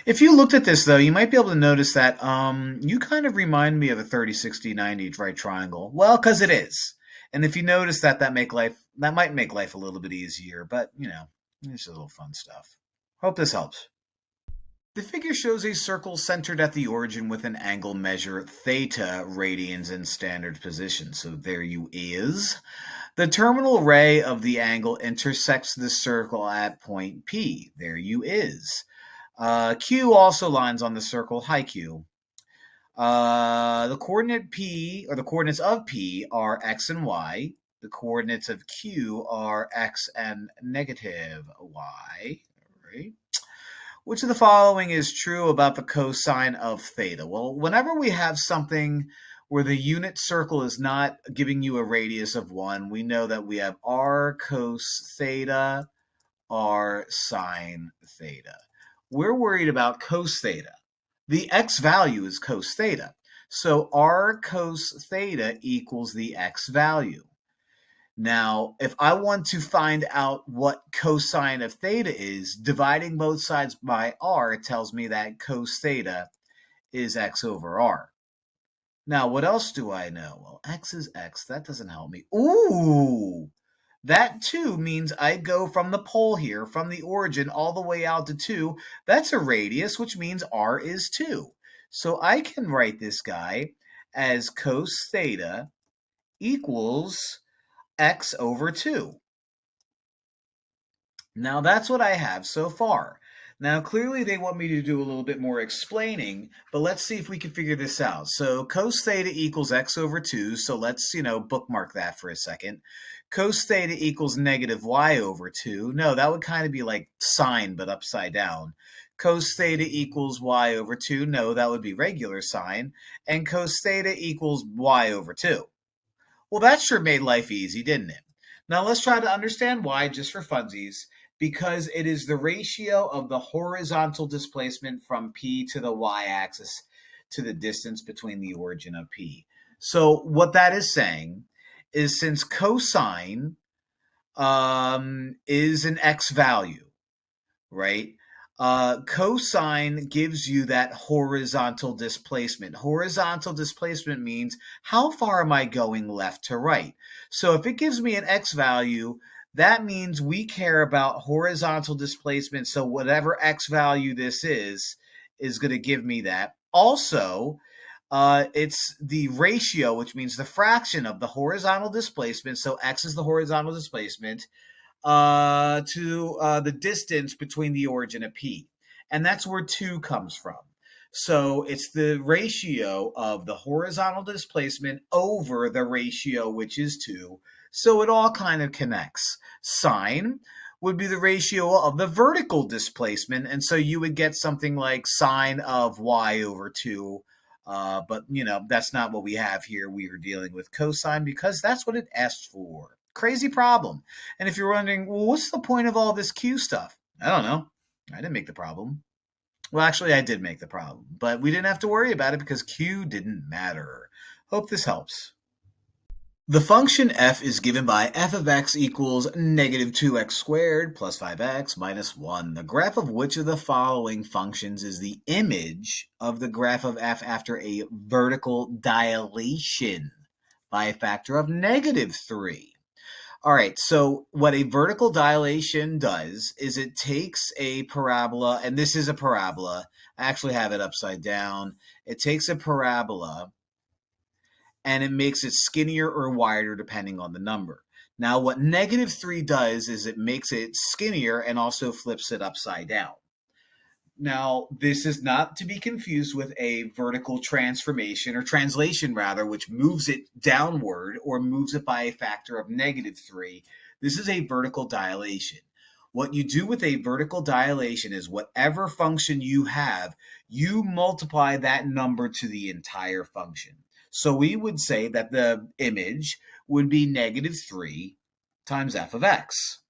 If you looked at this, though, you might be able to notice that you kind of remind me of a 30, 60, 90 right triangle. Well, because it is. And if you notice that, that might make life a little bit easier. But, it's just a little fun stuff. Hope this helps. The figure shows a circle centered at the origin with an angle measure theta, radians, and standard position. So there you is. The terminal ray of the angle intersects the circle at point P. There you is. Q also lines on the circle. Hi, Q. The coordinate P, or the coordinates of P, are x and y. The coordinates of Q are x and negative y. All right. Which of the following is true about the cosine of theta? Well, whenever we have something where the unit circle is not giving you a radius of 1, we know that we have r cos theta, r sine theta. We're worried about cos theta. The x value is cos theta. So r cos theta equals the x value. Now, if I want to find out what cosine of theta is, dividing both sides by r tells me that cos theta is x over r. Now, what else do I know? Well, x is x. That doesn't help me. Ooh! That 2 means I go from the pole here, from the origin, all the way out to 2. That's a radius, which means r is 2. So I can write this guy as cos theta equals x over 2. Now that's what I have so far. Now clearly they want me to do a little bit more explaining, but let's see if we can figure this out. So cos theta equals x over 2, so let's, bookmark that for a second. Cos theta equals negative y over 2. No, that would kind of be like sine, but upside down. Cos theta equals y over 2. No, that would be regular sine. And cos theta equals y over 2. Well, that sure made life easy, didn't it? Now let's try to understand why, just for funsies, because it is the ratio of the horizontal displacement from P to the y-axis to the distance between the origin of P. So what that is saying is, since cosine is an x value, right? Cosine gives you that horizontal displacement. Horizontal displacement means how far am I going left to right? So if it gives me an x value, that means we care about horizontal displacement. So whatever x value this is going to give me that. Also, it's the ratio, which means the fraction of the horizontal displacement. So x is the horizontal displacement to the distance between the origin of P. And that's where 2 comes from. So it's the ratio of the horizontal displacement over the ratio, which is 2. So it all kind of connects. Sine would be the ratio of the vertical displacement. And so you would get something like sine of y over 2. But, that's not what we have here. We are dealing with cosine because that's what it asked for. Crazy problem. And if you're wondering, well, what's the point of all this Q stuff? I don't know. I didn't make the problem. Well, actually, I did make the problem, but we didn't have to worry about it because Q didn't matter. Hope this helps. The function f is given by f of x equals negative 2x squared plus 5x minus 1. The graph of which of the following functions is the image of the graph of f after a vertical dilation by a factor of negative 3? All right, so what a vertical dilation does is it takes a parabola, and this is a parabola. I actually have it upside down. It takes a parabola and it makes it skinnier or wider depending on the number. Now, what negative 3 does is it makes it skinnier and also flips it upside down. Now, this is not to be confused with a vertical transformation, or translation rather, which moves it downward or moves it by a factor of negative 3. This is a vertical dilation. What you do with a vertical dilation is whatever function you have, you multiply that number to the entire function. So we would say that the image would be negative 3 times f of x.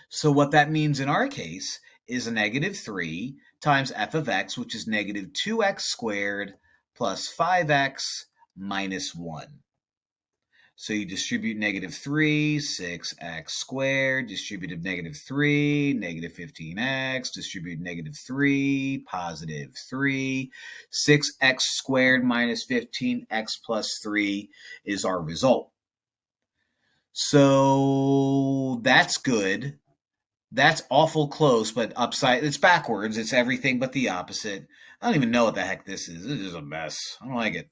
So what that means in our case is a negative 3 times f of x, which is negative 2x squared plus 5x minus 1. So you distribute negative 3, 6x squared, distributive negative 3, negative 15x, distribute negative 3, positive 3. 6x squared minus 15x plus 3 is our result. So that's good. That's awful close, but upside, it's backwards. It's everything but the opposite. I don't even know what the heck this is. This is a mess. I don't like it.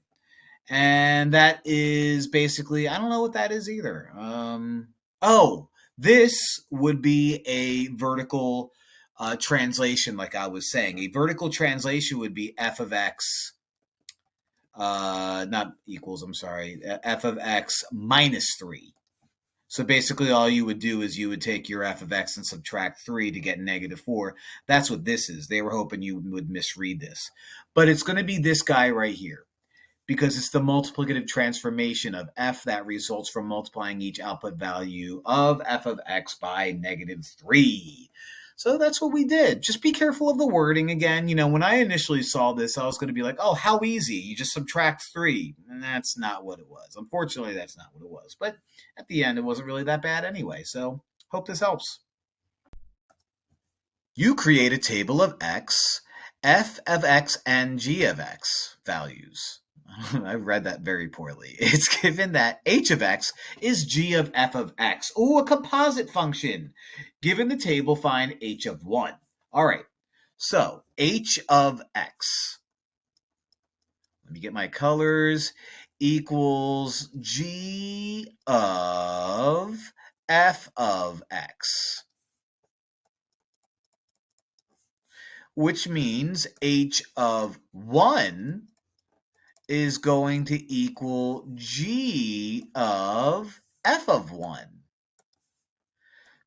And that is basically, I don't know what that is either. This would be a vertical translation, like I was saying. A vertical translation would be f of x not equals, I'm sorry, f of x minus 3. So basically all you would do is you would take your f of x and subtract 3 to get negative 4. That's what this is. They were hoping you would misread this. But it's going to be this guy right here, because it's the multiplicative transformation of f that results from multiplying each output value of f of x by negative 3. So that's what we did. Just be careful of the wording again. When I initially saw this, I was going to be like, oh, how easy. You just subtract 3. And that's not what it was. Unfortunately, that's not what it was. But at the end, it wasn't really that bad anyway. So hope this helps. You create a table of x, f of x, and g of x values. I read that very poorly. It's given that h of x is g of f of x. Oh, a composite function. Given the table, find h of 1. All right, so h of x. Let me get my colors. Equals g of f of x. Which means h of 1 is going to equal g of f of 1.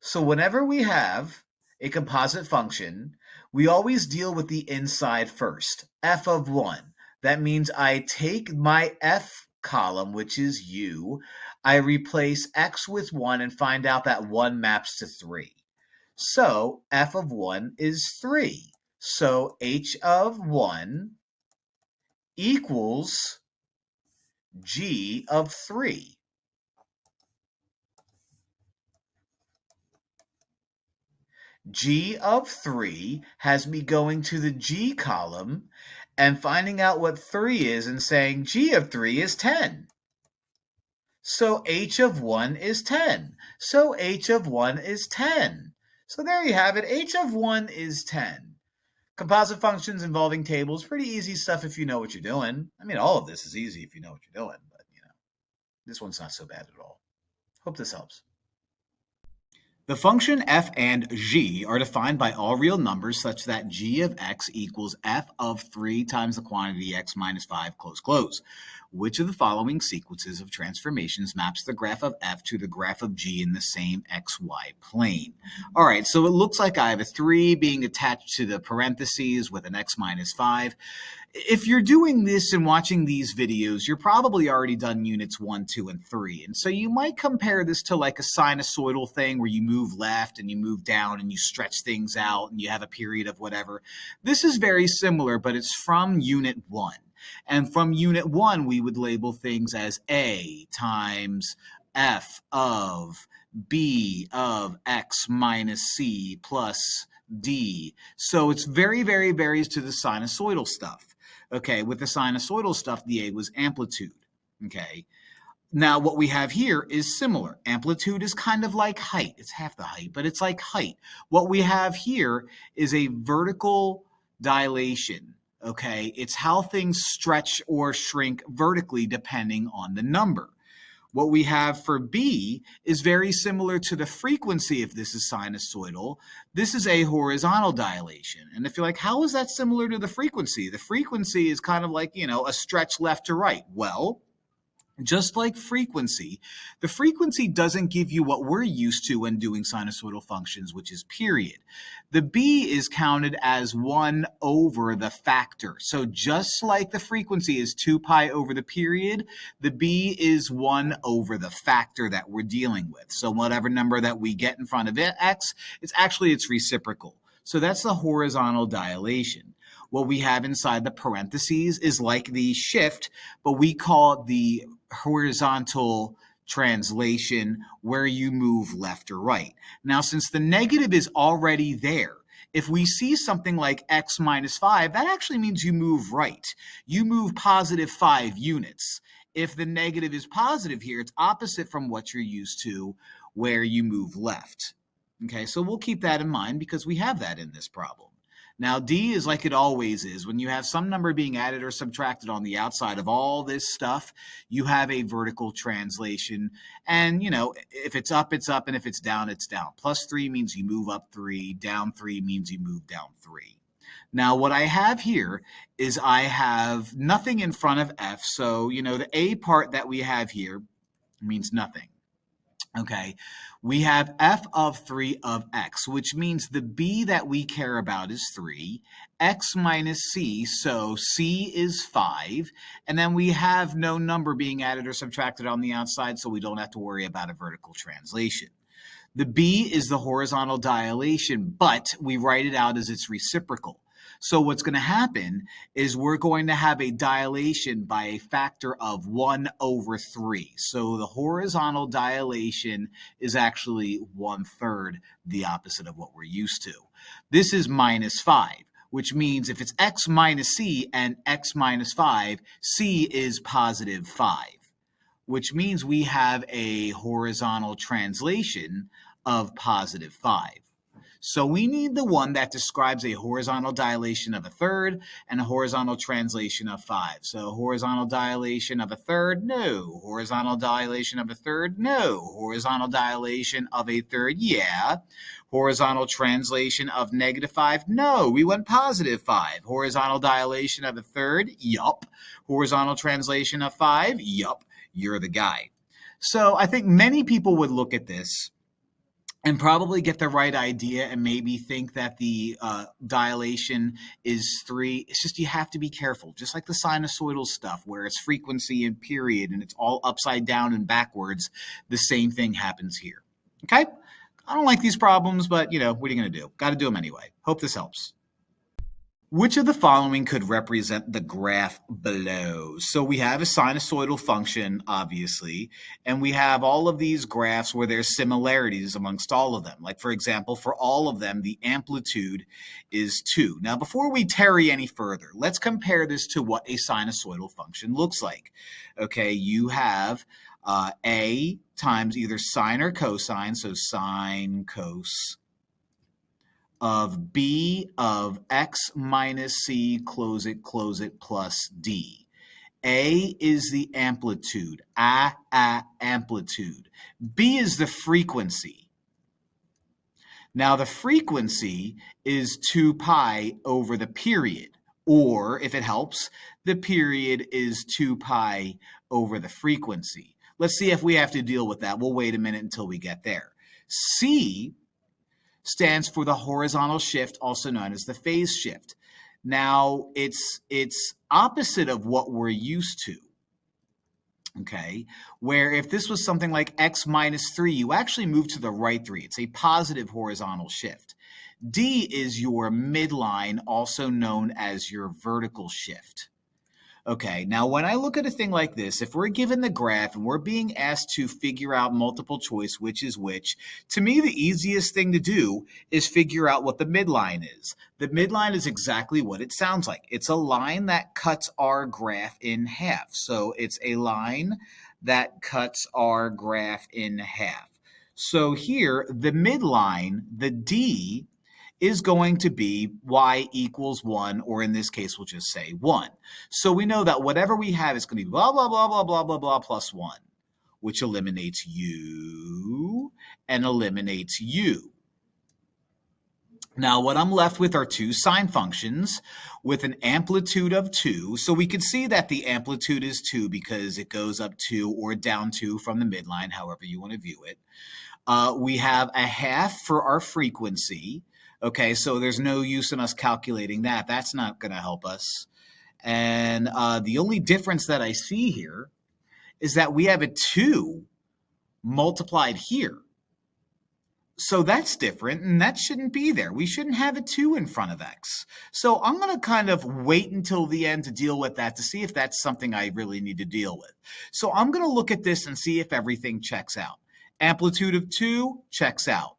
So whenever we have a composite function, we always deal with the inside first, f of 1. That means I take my f column, which is u, I replace x with 1 and find out that 1 maps to 3. So f of 1 is 3. So h of 1 equals g of 3. G of 3 has me going to the g column and finding out what 3 is and saying g of 3 is 10. So h of 1 is 10. So h of 1 is 10. So there you have it. H of 1 is 10. Composite functions involving tables, pretty easy stuff if you know what you're doing. I mean, all of this is easy if you know what you're doing, but this one's not so bad at all. Hope this helps. The function f and g are defined by all real numbers such that g of x equals f of 3 times the quantity x minus 5, close, close. Which of the following sequences of transformations maps the graph of f to the graph of g in the same xy plane? All right, so it looks like I have a 3 being attached to the parentheses with an x minus 5. If you're doing this and watching these videos, you're probably already done units 1, 2, and 3. And so you might compare this to like a sinusoidal thing where you move left and you move down and you stretch things out and you have a period of whatever. This is very similar, but it's from unit 1. And from unit 1, we would label things as a times f of b of x minus c plus d. So it's very, very varies to the sinusoidal stuff. Okay, with the sinusoidal stuff, the a was amplitude. Okay, now what we have here is similar. Amplitude is kind of like height. It's half the height, but it's like height. What we have here is a vertical dilation. Okay, it's how things stretch or shrink vertically depending on the number. What we have for b is very similar to the frequency if this is sinusoidal. This is a horizontal dilation. And if you're like, how is that similar to the frequency? The frequency is kind of like, a stretch left to right. Well, just like frequency, the frequency doesn't give you what we're used to when doing sinusoidal functions, which is period. The b is counted as 1 over the factor. So just like the frequency is 2 pi over the period, the b is 1 over the factor that we're dealing with. So whatever number that we get in front of it, x, it's actually its reciprocal. So that's the horizontal dilation. What we have inside the parentheses is like the shift, but we call it the horizontal translation where you move left or right. Now, since the negative is already there, if we see something like x minus 5, that actually means you move right. You move positive 5 units. If the negative is positive here, it's opposite from what you're used to where you move left. Okay, so we'll keep that in mind because we have that in this problem. Now, D is like it always is. When you have some number being added or subtracted on the outside of all this stuff, you have a vertical translation. And, if it's up, it's up. And if it's down, it's down. Plus 3 means you move up 3. Down 3 means you move down 3. Now, what I have here is I have nothing in front of f. So, the a part that we have here means nothing. Okay, we have f of 3 of x, which means the b that we care about is 3, x minus c, so c is 5, and then we have no number being added or subtracted on the outside, so we don't have to worry about a vertical translation. The b is the horizontal dilation, but we write it out as its reciprocal. So what's going to happen is we're going to have a dilation by a factor of 1/3. So the horizontal dilation is actually 1/3, the opposite of what we're used to. This is minus 5, which means if it's x minus c and x minus 5, c is positive 5, which means we have a horizontal translation of positive 5. So we need the one that describes a horizontal dilation of 1/3 and a horizontal translation of 5. So horizontal dilation of 1/3, no. Horizontal dilation of 1/3, no. Horizontal dilation of 1/3, yeah. Horizontal translation of -5, no. We went positive 5. Horizontal dilation of 1/3, yup. Horizontal translation of 5, yup. You're the guy. So I think many people would look at this and probably get the right idea and maybe think that the dilation is 3. It's just you have to be careful. Just like the sinusoidal stuff where it's frequency and period and it's all upside down and backwards, the same thing happens here. Okay? I don't like these problems, but, what are you going to do? Got to do them anyway. Hope this helps. Which of the following could represent the graph below? So we have a sinusoidal function, obviously, and we have all of these graphs where there's similarities amongst all of them. Like, for example, for all of them, the amplitude is 2. Now, before we tarry any further, let's compare this to what a sinusoidal function looks like. Okay, you have a times either sine or cosine, so sine, cos, of b of x minus c, close it, plus d. A is the amplitude, amplitude. B is the frequency. Now the frequency is 2 pi over the period, or if it helps, the period is 2 pi over the frequency. Let's see if we have to deal with that. We'll wait a minute until we get there. C stands for the horizontal shift, also known as the phase shift. Now, it's opposite of what we're used to, okay? Where if this was something like x minus 3, you actually move to the right 3. It's a positive horizontal shift. D is your midline, also known as your vertical shift. Okay, now when I look at a thing like this, if we're given the graph and we're being asked to figure out multiple choice which is which, to me the easiest thing to do is figure out what the midline is. The midline is exactly what it sounds like. It's a line that cuts our graph in half. So it's a line that cuts our graph in half. So here, the midline, the D, is going to be y equals 1, or in this case, we'll just say 1. So we know that whatever we have is going to be blah, blah, blah, blah, blah, blah, blah, plus 1, which eliminates u and eliminates u. Now, what I'm left with are two sine functions with an amplitude of 2. So we can see that the amplitude is 2 because it goes up 2 or down 2 from the midline, however you want to view it. We have a half for our frequency. Okay, so there's no use in us calculating that. That's not going to help us. And the only difference that I see here is that we have a 2 multiplied here. So that's different, and that shouldn't be there. We shouldn't have a 2 in front of x. So I'm going to kind of wait until the end to deal with that to see if that's something I really need to deal with. So I'm going to look at this and see if everything checks out. Amplitude of 2 checks out.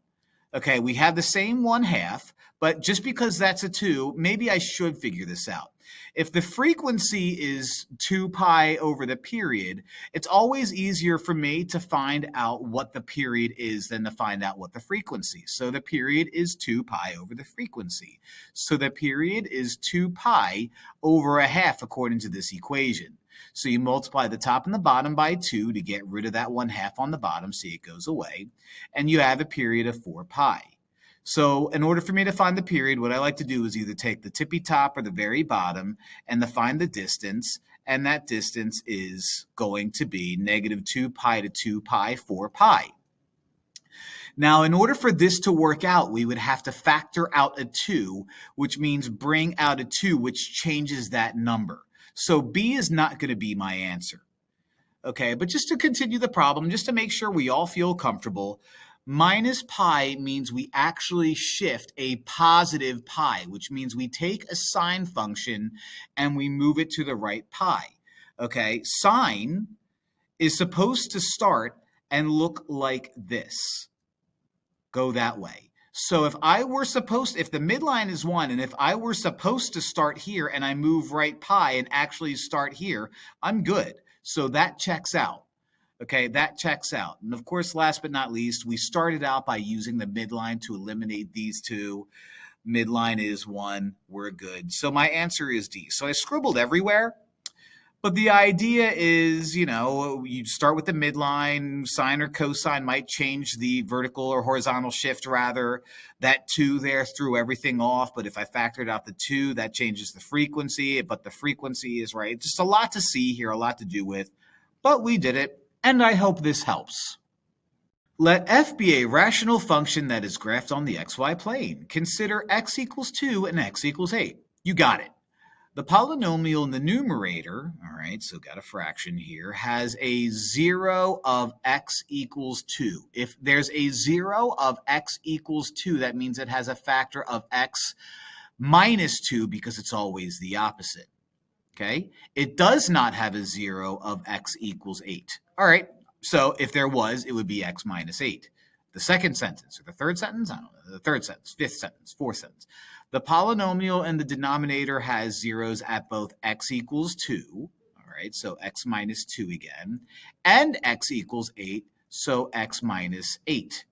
Okay, we have the same 1/2, but just because that's a 2, maybe I should figure this out. If the frequency is 2 pi over the period, it's always easier for me to find out what the period is than to find out what the frequency is. So the period is 2 pi over the frequency. So the period is 2 pi over 1/2 according to this equation. So you multiply the top and the bottom by 2 to get rid of that 1/2 on the bottom, see it goes away, and you have a period of 4 pi. So in order for me to find the period, what I like to do is either take the tippy top or the very bottom and to find the distance, and that distance is going to be negative 2 pi to 2 pi 4 pi. Now, in order for this to work out, we would have to factor out a 2, which means bring out a 2, which changes that number. So B is not going to be my answer. Okay, but just to continue the problem, just to make sure we all feel comfortable, minus pi means we actually shift a positive pi, which means we take a sine function and we move it to the right pi. Okay, sine is supposed to start and look like this. Go that way. So if the midline is 1, and if I were supposed to start here and I move right pi and actually start here, I'm good. So that checks out. Okay, that checks out. And of course, last but not least, we started out by using the midline to eliminate these two. Midline is 1. We're good. So my answer is D. So I scribbled everywhere. But the idea is, you start with the midline. Sine or cosine might change the vertical or horizontal shift, rather. That 2 there threw everything off. But if I factored out the 2, that changes the frequency. But the frequency is right. Just a lot to see here, a lot to do with. But we did it. And I hope this helps. Let f be a rational function that is graphed on the xy plane. Consider x equals 2 and x equals 8. You got it. The polynomial in the numerator, all right, so got a fraction here, has a 0 of x equals 2. If there's a 0 of x equals 2, that means it has a factor of x minus 2 because it's always the opposite. Okay? It does not have a 0 of x equals 8. All right, so if there was, it would be x minus 8. The second sentence, or the third sentence? I don't know. The third sentence, fifth sentence, fourth sentence. The polynomial in the denominator has zeros at both x equals 2, all right, so x minus 2 again, and x equals 8, so x minus 8.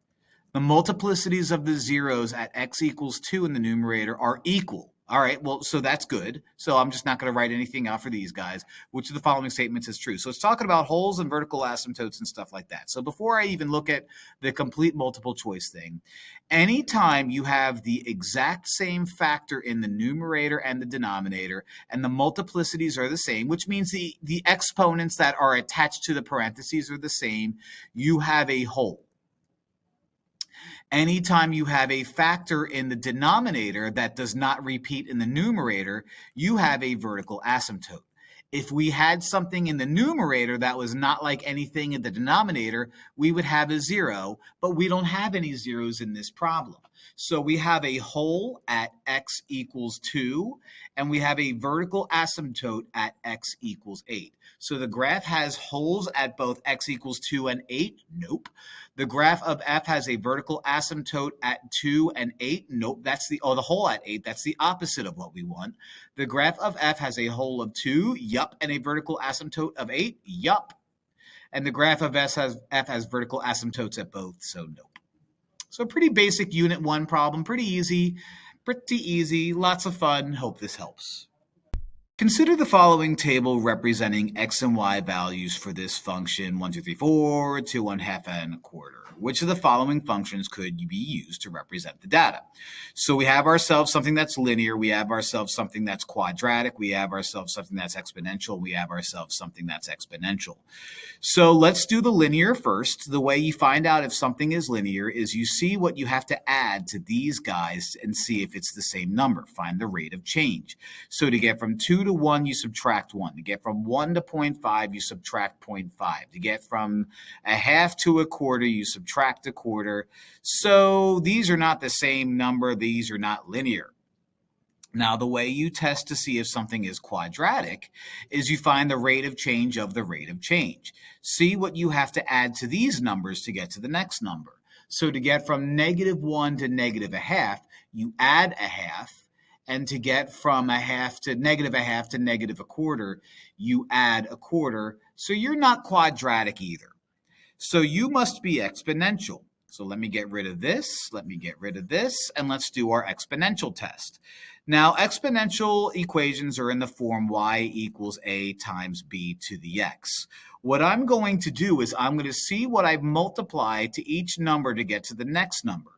The multiplicities of the zeros at x equals 2 in the numerator are equal. All right, well, so that's good. So I'm just not going to write anything out for these guys. Which of the following statements is true? So it's talking about holes and vertical asymptotes and stuff like that. So before I even look at the complete multiple choice thing, anytime you have the exact same factor in the numerator and the denominator, and the multiplicities are the same, which means the exponents that are attached to the parentheses are the same, you have a hole. Anytime you have a factor in the denominator that does not repeat in the numerator, you have a vertical asymptote. If we had something in the numerator that was not like anything in the denominator, we would have a 0, but we don't have any zeros in this problem. So we have a hole at x equals 2, and we have a vertical asymptote at x equals 8. So the graph has holes at both x equals 2 and 8? Nope. The graph of f has a vertical asymptote at 2 and 8? Nope. That's the hole at 8. That's the opposite of what we want. The graph of f has a hole of 2? Yup. And a vertical asymptote of 8? Yup. And the graph of f has vertical asymptotes at both, so nope. So pretty basic Unit 1 problem. Pretty easy, lots of fun. Hope this helps. Consider the following table representing x and y values for this function 1, 2, 3, 4, 2, 1/2, and 1/4. Which of the following functions could be used to represent the data? So we have ourselves something that's linear, we have ourselves something that's quadratic, we have ourselves something that's exponential, we have ourselves something that's exponential. So let's do the linear first. The way you find out if something is linear is you see what you have to add to these guys and see if it's the same number. Find the rate of change. So to get from 2 to 1, you subtract 1. To get from 1 to 0.5, you subtract 0.5. To get from 1/2 to 1/4, you subtract 1/4. So these are not the same number. These are not linear. Now, the way you test to see if something is quadratic is you find the rate of change of the rate of change. See what you have to add to these numbers to get to the next number. So to get from -1 to -1/2, you add 1/2. And to get from 1/2 to -1/2 to -1/4, you add 1/4. So you're not quadratic either. So you must be exponential. So let me get rid of this, and let's do our exponential test. Now, exponential equations are in the form y equals a times b to the x. What I'm going to do is I'm going to see what I've multiplied to each number to get to the next number.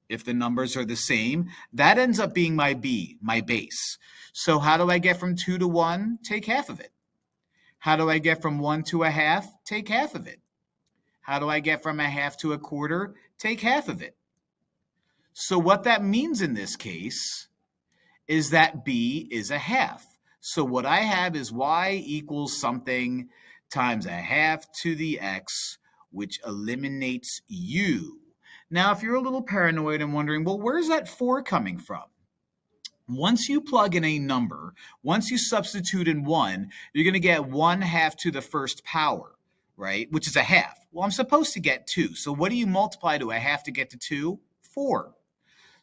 If the numbers are the same, that ends up being my b, my base. So how do I get from 2 to 1? Take half of it. How do I get from 1 to a half? Take half of it. How do I get from a half to a quarter? Take half of it. So what that means in this case is that b is a half. So what I have is y equals something times a half to the x, which eliminates u. Now, if you're a little paranoid and wondering, well, where's that 4 coming from? Once you plug in a number, once you substitute in 1, you're going to get 1 half to the first power, right? Which is a half. Well, I'm supposed to get 2. So what do you multiply to a half to get to 2? 4.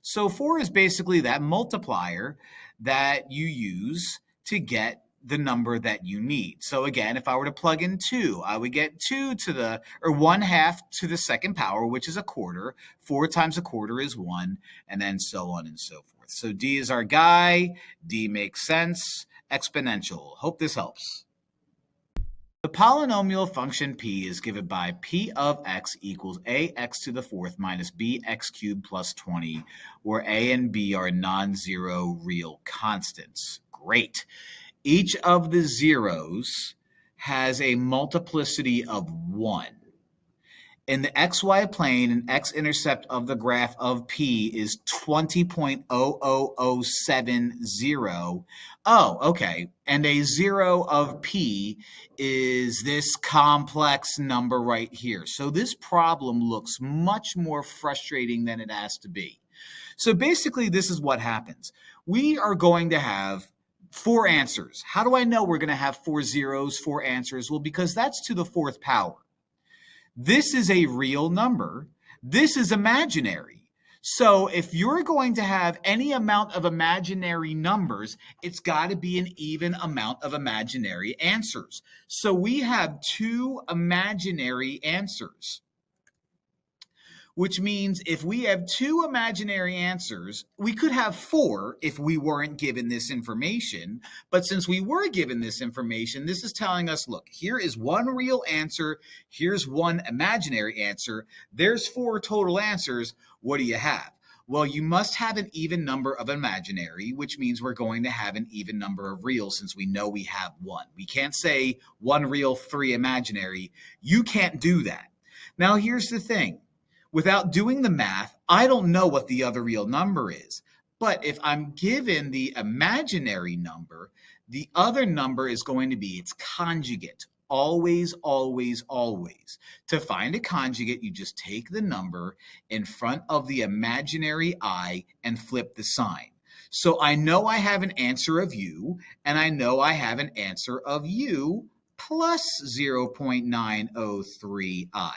So 4 is basically that multiplier that you use to get the number that you need. So again, if I were to plug in 2, I would get 2 to the, or 1 half to the second power, which is a quarter. 4 times a quarter is 1, and then so on and so forth. So D is our guy. D makes sense. Exponential. Hope this helps. The polynomial function p is given by p of x equals ax to the fourth minus bx cubed plus 20, where a and b are non-zero real constants. Great. Each of the zeros has a multiplicity of 1. In the xy plane, an x-intercept of the graph of p is 20.00070. Oh, okay. And a 0 of p is this complex number right here. So this problem looks much more frustrating than it has to be. So basically, this is what happens. We are going to have 4 answers. How do I know we're going to have 4 zeros, 4 answers? Well, because that's to the 4th power. This is a real number. This is imaginary. So if you're going to have any amount of imaginary numbers, it's got to be an even amount of imaginary answers. So we have 2 imaginary answers, which means if we have 2 imaginary answers, we could have 4 if we weren't given this information. But since we were given this information, this is telling us, look, here is 1 real answer. Here's 1 imaginary answer. There's 4 total answers. What do you have? Well, you must have an even number of imaginary, which means we're going to have an even number of real since we know we have 1. We can't say 1 real, 3 imaginary. You can't do that. Now, here's the thing. Without doing the math, I don't know what the other real number is. But if I'm given the imaginary number, the other number is going to be its conjugate. Always, always, always. To find a conjugate, you just take the number in front of the imaginary I and flip the sign. So I know I have an answer of u, and I know I have an answer of u plus 0.903i.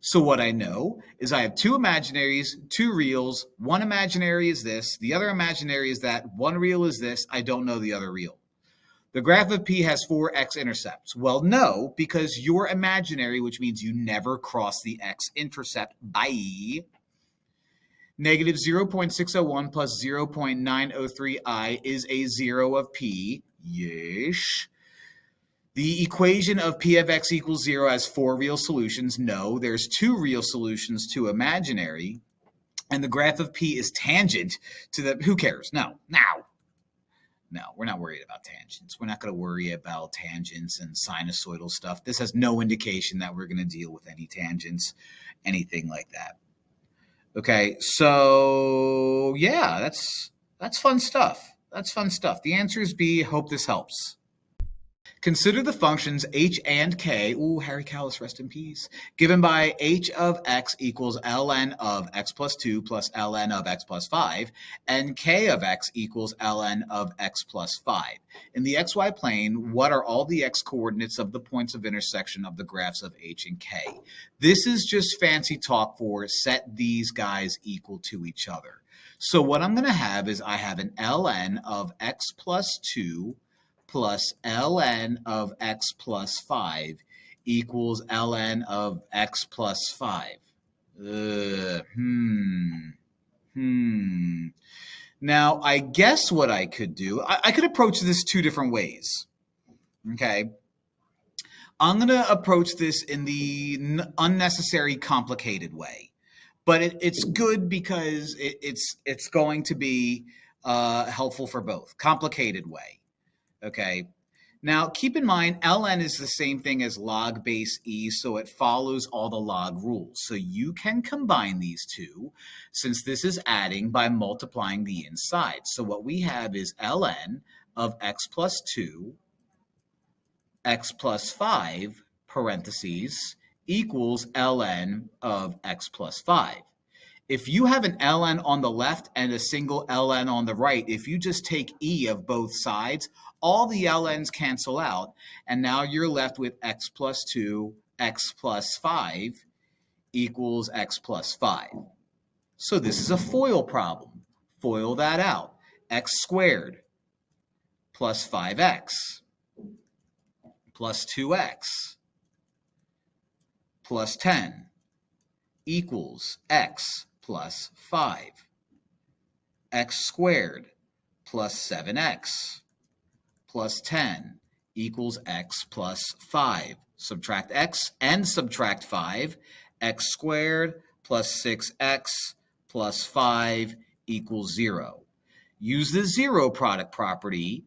So what I know is I have 2 imaginaries, 2 reals. 1 imaginary is this. The other imaginary is that. 1 real is this. I don't know the other real. The graph of p has 4 x-intercepts. Well, no, because you're imaginary, which means you never cross the x-intercept. Bye. Negative 0.601 plus 0.903i is a 0 of p. Yeesh. The equation of p of x equals 0 has 4 real solutions. No, there's 2 real solutions to imaginary. And the graph of p is tangent to the, who cares? No, we're not worried about tangents. We're not going to worry about tangents and sinusoidal stuff. This has no indication that we're going to deal with any tangents, anything like that. Okay, so yeah, that's fun stuff. That's fun stuff. The answer is B. Hope this helps. Consider the functions h and k, ooh, Harry Callis, rest in peace, given by h of x equals ln of x plus 2 plus ln of x plus 5, and k of x equals ln of x plus 5. In the xy plane, what are all the x coordinates of the points of intersection of the graphs of h and k? This is just fancy talk for set these guys equal to each other. So what I'm going to have is I have an ln of x plus 2 plus ln of x plus 5 equals ln of x plus 5. Now, I guess what I could do, I could approach this 2 different ways, okay? I'm going to approach this in the unnecessary complicated way. but it's good because it's going to be helpful for both. Complicated way, okay? Now, keep in mind, ln is the same thing as log base e, so it follows all the log rules. So you can combine these two, since this is adding, by multiplying the inside. So what we have is ln of x plus 2, x plus 5, parentheses, equals ln of x plus 5. If you have an ln on the left and a single ln on the right, if you just take e of both sides, all the ln's cancel out, and now you're left with x plus 2, x plus 5 equals x plus 5. So this is a FOIL problem. FOIL that out. X squared plus 5x plus 2x plus 10 equals x plus 5. X squared plus 7x plus 10 equals x plus 5. Subtract x and subtract 5. X squared plus 6x plus 5 equals 0. Use the zero product property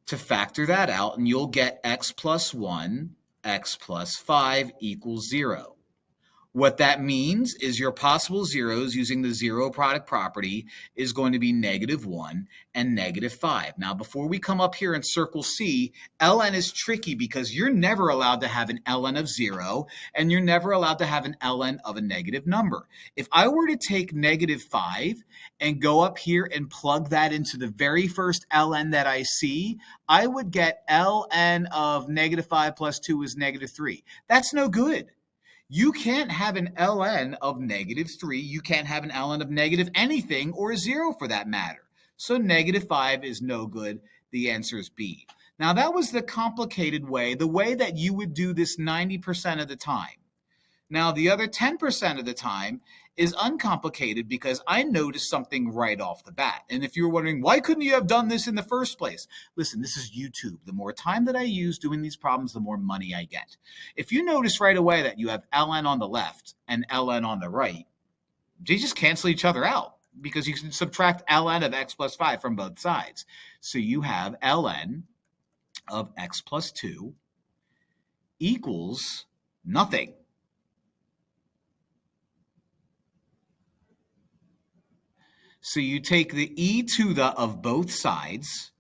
to factor that out, and you'll get x plus 1, x plus 5 equals 0. What that means is your possible zeros using the zero product property is going to be -1 and -5. Now, before we come up here and circle C, ln is tricky because you're never allowed to have an ln of 0, and you're never allowed to have an ln of a negative number. If I were to take -5 and go up here and plug that into the very first ln that I see, I would get ln of -5 plus 2 is -3. That's no good. You can't have an ln of -3. You can't have an ln of negative anything or 0 for that matter. So -5 is no good. The answer is B. Now, that was the complicated way, the way that you would do this 90% of the time. Now, the other 10% of the time is uncomplicated because I noticed something right off the bat. And if you're wondering, why couldn't you have done this in the first place? Listen, this is YouTube. The more time that I use doing these problems, the more money I get. If you notice right away that you have ln on the left and ln on the right, they just cancel each other out because you can subtract ln of x plus 5 from both sides. So you have ln of x plus 2 equals nothing. So you take the e to the of both sides.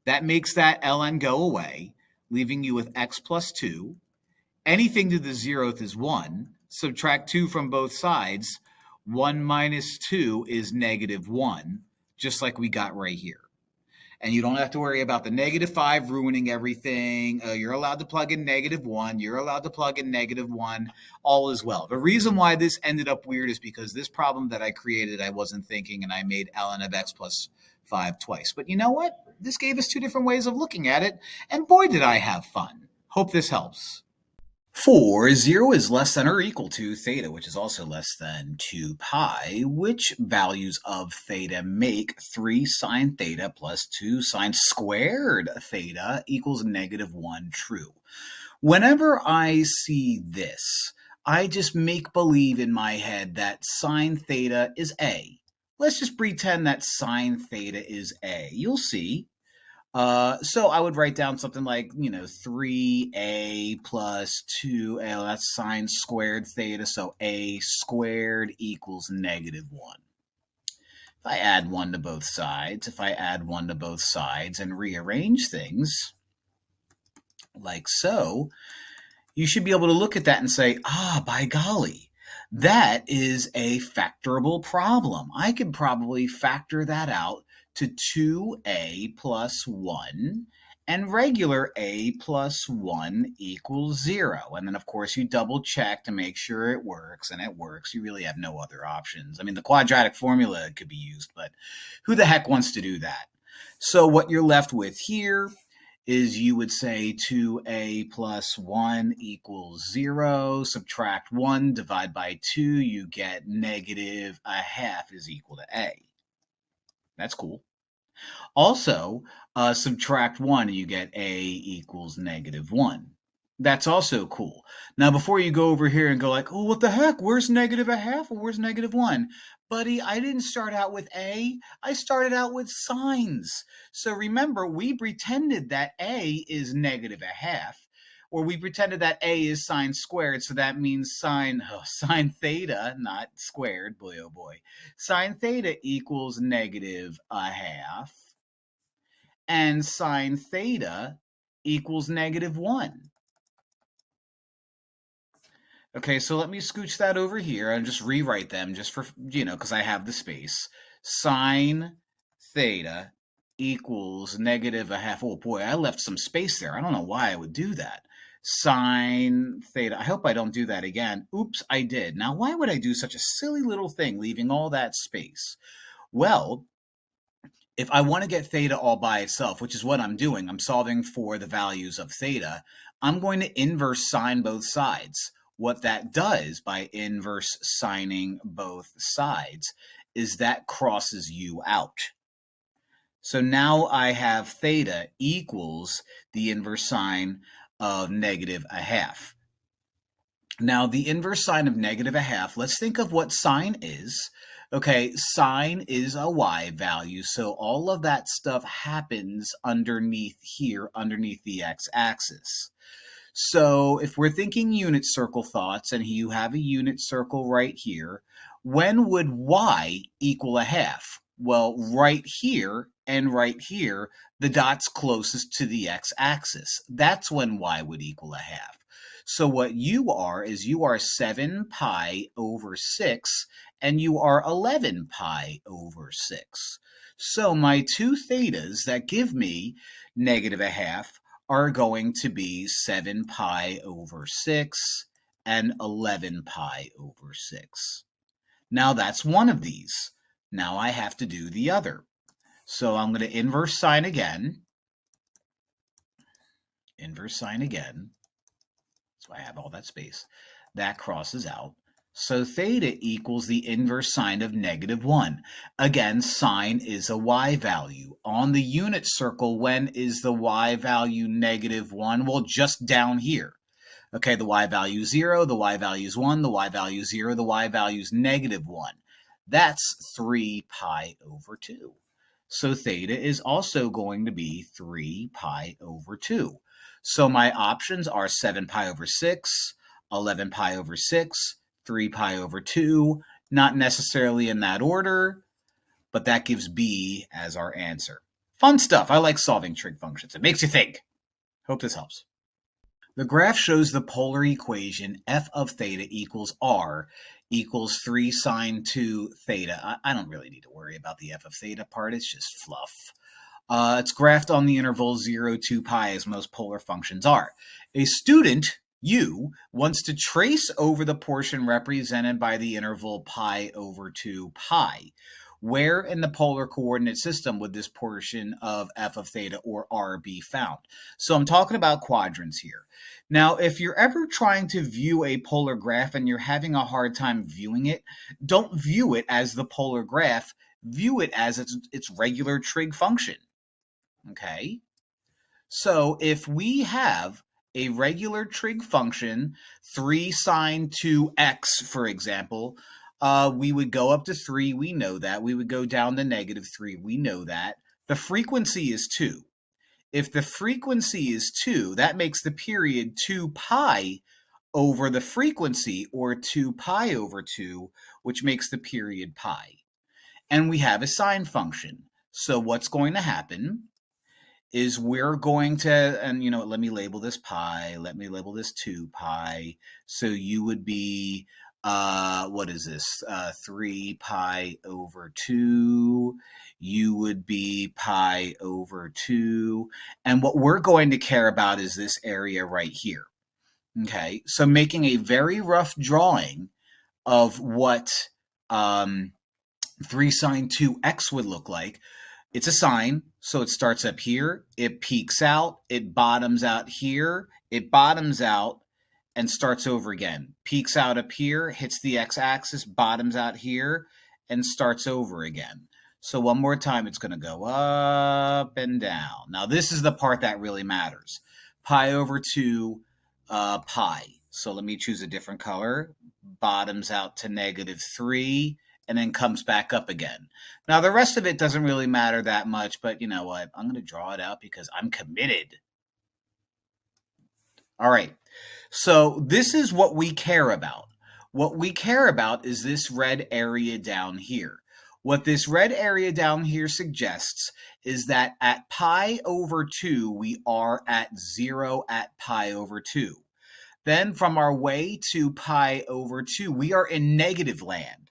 That makes that ln go away, leaving you with x plus 2. Anything to the 0th is 1. Subtract 2 from both sides. 1 minus 2 is -1, just like we got right here. And you don't have to worry about the -5 ruining everything. You're allowed to plug in -1. You're allowed to plug in -1. All is well. The reason why this ended up weird is because this problem that I created, I wasn't thinking, and I made ln of x plus 5 twice. But you know what? This gave us two different ways of looking at it, and boy, did I have fun. Hope this helps. For 0 is less than or equal to theta, which is also less than 2 pi, which values of theta make 3 sine theta plus 2 sine squared theta equals -1 true? Whenever I see this, I just make believe in my head that sine theta is A. Let's just pretend that sine theta is A. You'll see. So I would write down something like, 3a plus 2a, that's sine squared theta, so a squared equals -1. If I add 1 to both sides, and rearrange things like so, you should be able to look at that and say, by golly, that is a factorable problem. I could probably factor that out to 2a plus 1, and regular a plus 1 equals 0. And then, of course, you double check to make sure it works, and it works. You really have no other options. I mean, the quadratic formula could be used, but who the heck wants to do that? So what you're left with here is you would say 2a plus 1 equals 0. Subtract 1, divide by 2, you get -1/2 is equal to a. That's cool. Also, subtract 1, you get a equals -1. That's also cool. Now, before you go over here and go like, oh, what the heck? Where's negative a half or where's negative one? Buddy, I didn't start out with A. I started out with signs. So remember, we pretended that A is negative a half, or we pretended that A is sine squared. So that means sine theta, not squared, boy, oh boy. Sine theta equals negative a half, and sine theta equals negative 1. Okay, so let me scooch that over here and just rewrite them just for, because I have the space. Sine theta equals negative a half. Oh boy, I left some space there. I don't know why I would do that. Sine theta. I hope I don't do that again. Oops, I did. Now, why would I do such a silly little thing, leaving all that space? Well, if I want to get theta all by itself, which is what I'm doing, I'm solving for the values of theta, I'm going to inverse sine both sides. What that does by inverse signing both sides is that crosses u out. So now I have theta equals the inverse sine of negative a half. Now, the inverse sine of negative a half, let's think of what sine is. Okay, sine is a y value, so all of that stuff happens underneath here, underneath the x-axis. So if we're thinking unit circle thoughts, and you have a unit circle right here, when would y equal a half? Well, right here and right here, the dot's closest to the x-axis. That's when y would equal a half. So what you are is you are 7 pi over 6, and you are 11 pi over 6. So my two thetas that give me negative a half are going to be 7 pi over 6 and 11 pi over 6. Now that's one of these. Now I have to do the other. So I'm going to inverse sine again. Inverse sine again. So I have all that space. That crosses out. So theta equals the inverse sine of negative 1. Again, sine is a y value. On the unit circle, when is the y value negative 1? Well, just down here. Okay, the y value is 0, the y value is 1, the y value is 0, the y value is negative 1. That's 3 pi over 2. So theta is also going to be 3 pi over 2. So my options are 7 pi over 6, 11 pi over 6, 3 pi over 2, not necessarily in that order, but that gives B as our answer. Fun stuff. I like solving trig functions. It makes you think. Hope this helps. The graph shows the polar equation f of theta equals r equals 3 sine 2 theta. I don't really need to worry about the f of theta part. It's just fluff. It's graphed on the interval 0, 2 pi, as most polar functions are. A student, U, wants to trace over the portion represented by the interval pi over 2 pi. Where in the polar coordinate system would this portion of f of theta or r be found? So I'm talking about quadrants here. Now, if you're ever trying to view a polar graph and you're having a hard time viewing it, don't view it as the polar graph. View it as its regular trig function. Okay? So if we have a regular trig function, 3 sine 2x, for example, we would go up to 3, we know that. We would go down to negative 3, we know that. The frequency is 2. If the frequency is 2, that makes the period 2 pi over the frequency, or 2 pi over 2, which makes the period pi. And we have a sine function. So what's going to happen is we're going to, and let me label this pi, let me label this 2 pi. So you would be, what is this? 3 pi over 2. You would be pi over 2. And what we're going to care about is this area right here. Okay, so making a very rough drawing of what 3 sine 2x would look like. It's a sine, so it starts up here, it peaks out, it bottoms out here, it bottoms out, and starts over again. Peaks out up here, hits the x-axis, bottoms out here, and starts over again. So one more time, it's going to go up and down. Now, this is the part that really matters. Pi over 2 pi. So let me choose a different color. Bottoms out to -3 and then comes back up again. Now, the rest of it doesn't really matter that much, but you know what? I'm going to draw it out because I'm committed. All right. So this is what we care about. What we care about is this red area down here. What this red area down here suggests is that at pi over 2, we are at 0 at pi over 2. Then from our way to pi over 2, we are in negative land.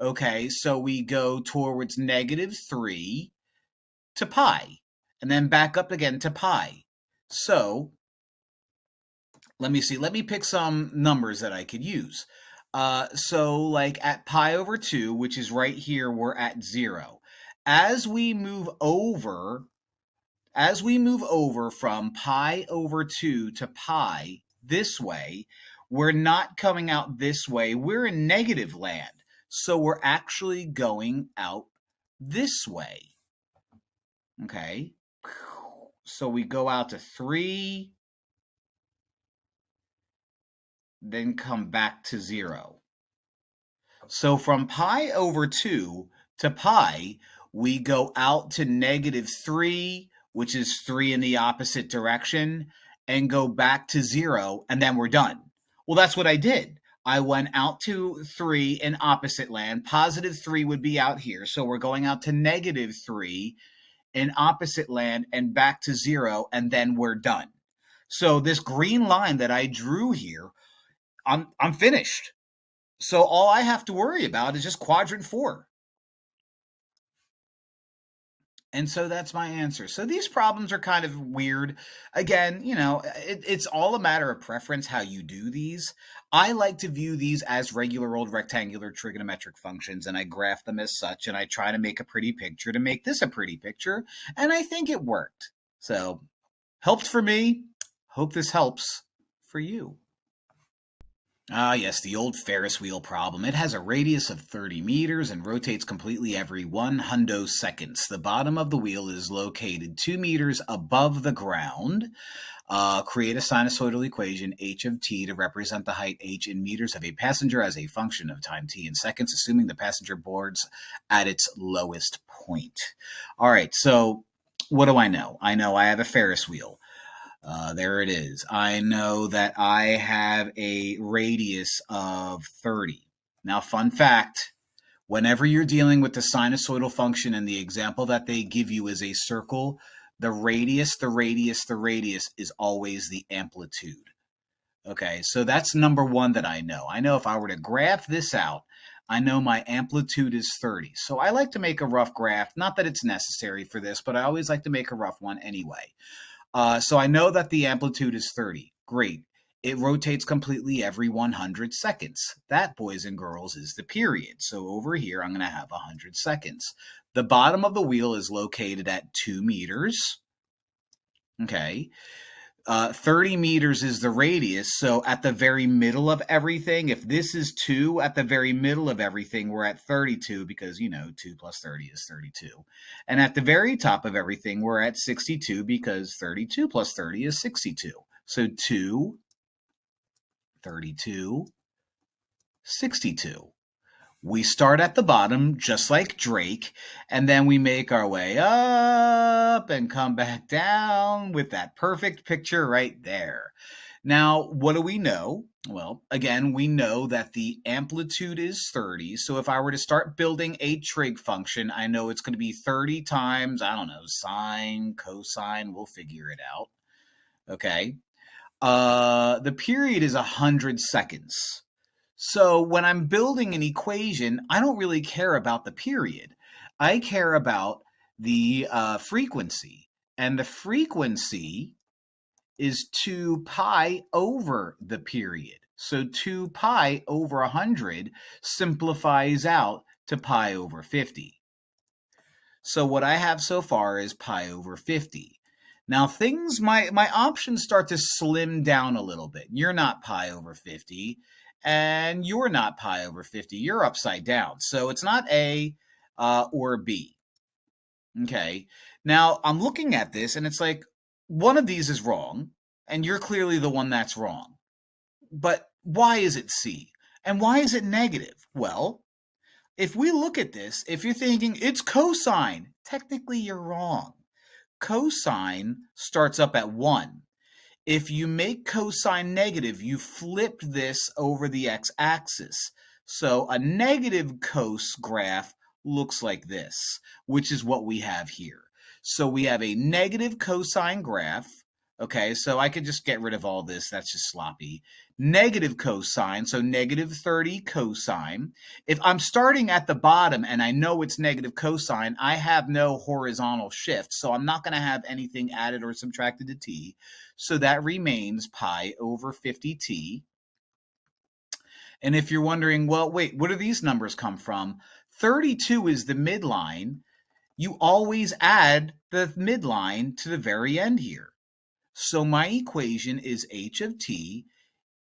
Okay, so we go towards -3 to pi, and then back up again to pi. So let me see. Let me pick some numbers that I could use. So like at pi over 2, which is right here, we're at 0. As we move over from pi over 2 to pi this way, we're not coming out this way. We're in negative land. So we're actually going out this way. Okay. So we go out to 3, then come back to 0. So from pi over 2 to pi, we go out to -3, which is 3 in the opposite direction, and go back to 0, and then we're done. Well, that's what I did. I went out to 3 in opposite land. +3 would be out here, so we're going out to -3 in opposite land and back to 0, and then we're done. So this green line that I drew here, I'm finished. So all I have to worry about is just quadrant 4. And so that's my answer. So these problems are kind of weird. Again, you know, it's all a matter of preference how you do these. I like to view these as regular old rectangular trigonometric functions, and I graph them as such, and I try to make a pretty picture to make this a pretty picture, and I think it worked. So, helped for me. Hope this helps for you. Ah, yes, the old Ferris wheel problem. It has a radius of 30 meters and rotates completely every 100 seconds. The bottom of the wheel is located 2 meters above the ground. Create a sinusoidal equation, h of t, to represent the height h in meters of a passenger as a function of time t in seconds, assuming the passenger boards at its lowest point. All right, so what do I know? I know I have a Ferris wheel. There it is. I know that I have a radius of 30. Now, fun fact, whenever you're dealing with the sinusoidal function and the example that they give you is a circle, the radius is always the amplitude. Okay, so that's number one that I know. I know if I were to graph this out, I know my amplitude is 30. So I like to make a rough graph. Not that it's necessary for this, but I always like to make a rough one anyway. So I know that the amplitude is 30. Great. It rotates completely every 100 seconds. That, boys and girls, is the period. So over here, I'm going to have 100 seconds. The bottom of the wheel is located at 2 meters. Okay. 30 meters is the radius. So at the very middle of everything, if this is 2, at the very middle of everything, we're at 32 because, you know, 2 plus 30 is 32. And at the very top of everything, we're at 62 because 32 plus 30 is 62. So 2, 32, 62. We start at the bottom, just like Drake, and then we make our way up and come back down with that perfect picture right there. Now, what do we know? Well, again, we know that the amplitude is 30. So if I were to start building a trig function, I know it's going to be 30 times, I don't know, sine, cosine, we'll figure it out. Okay. The period is 100 seconds. So when I'm building an equation, I don't really care about the period. I care about the frequency. And the frequency is 2 pi over the period. So 2 pi over 100 simplifies out to pi over 50. So what I have so far is pi over 50. Now my options start to slim down a little bit. You're not pi over 50. And you're not pi over 50. You're upside down. So it's not A or B. Okay. Now, I'm looking at this, and it's like, one of these is wrong. And you're clearly the one that's wrong. But why is it C? And why is it negative? Well, if we look at this, if you're thinking it's cosine, technically you're wrong. Cosine starts up at 1. If you make cosine negative, you flip this over the x-axis. So a negative cos graph looks like this, which is what we have here. So we have a negative cosine graph. Okay, so I could just get rid of all this. That's just sloppy. Negative cosine, so negative 30 cosine. If I'm starting at the bottom and I know it's negative cosine, I have no horizontal shift, so I'm not going to have anything added or subtracted to t. So that remains pi over 50t. And if you're wondering, well, wait, where do these numbers come from? 32 is the midline. You always add the midline to the very end here. So my equation is h of t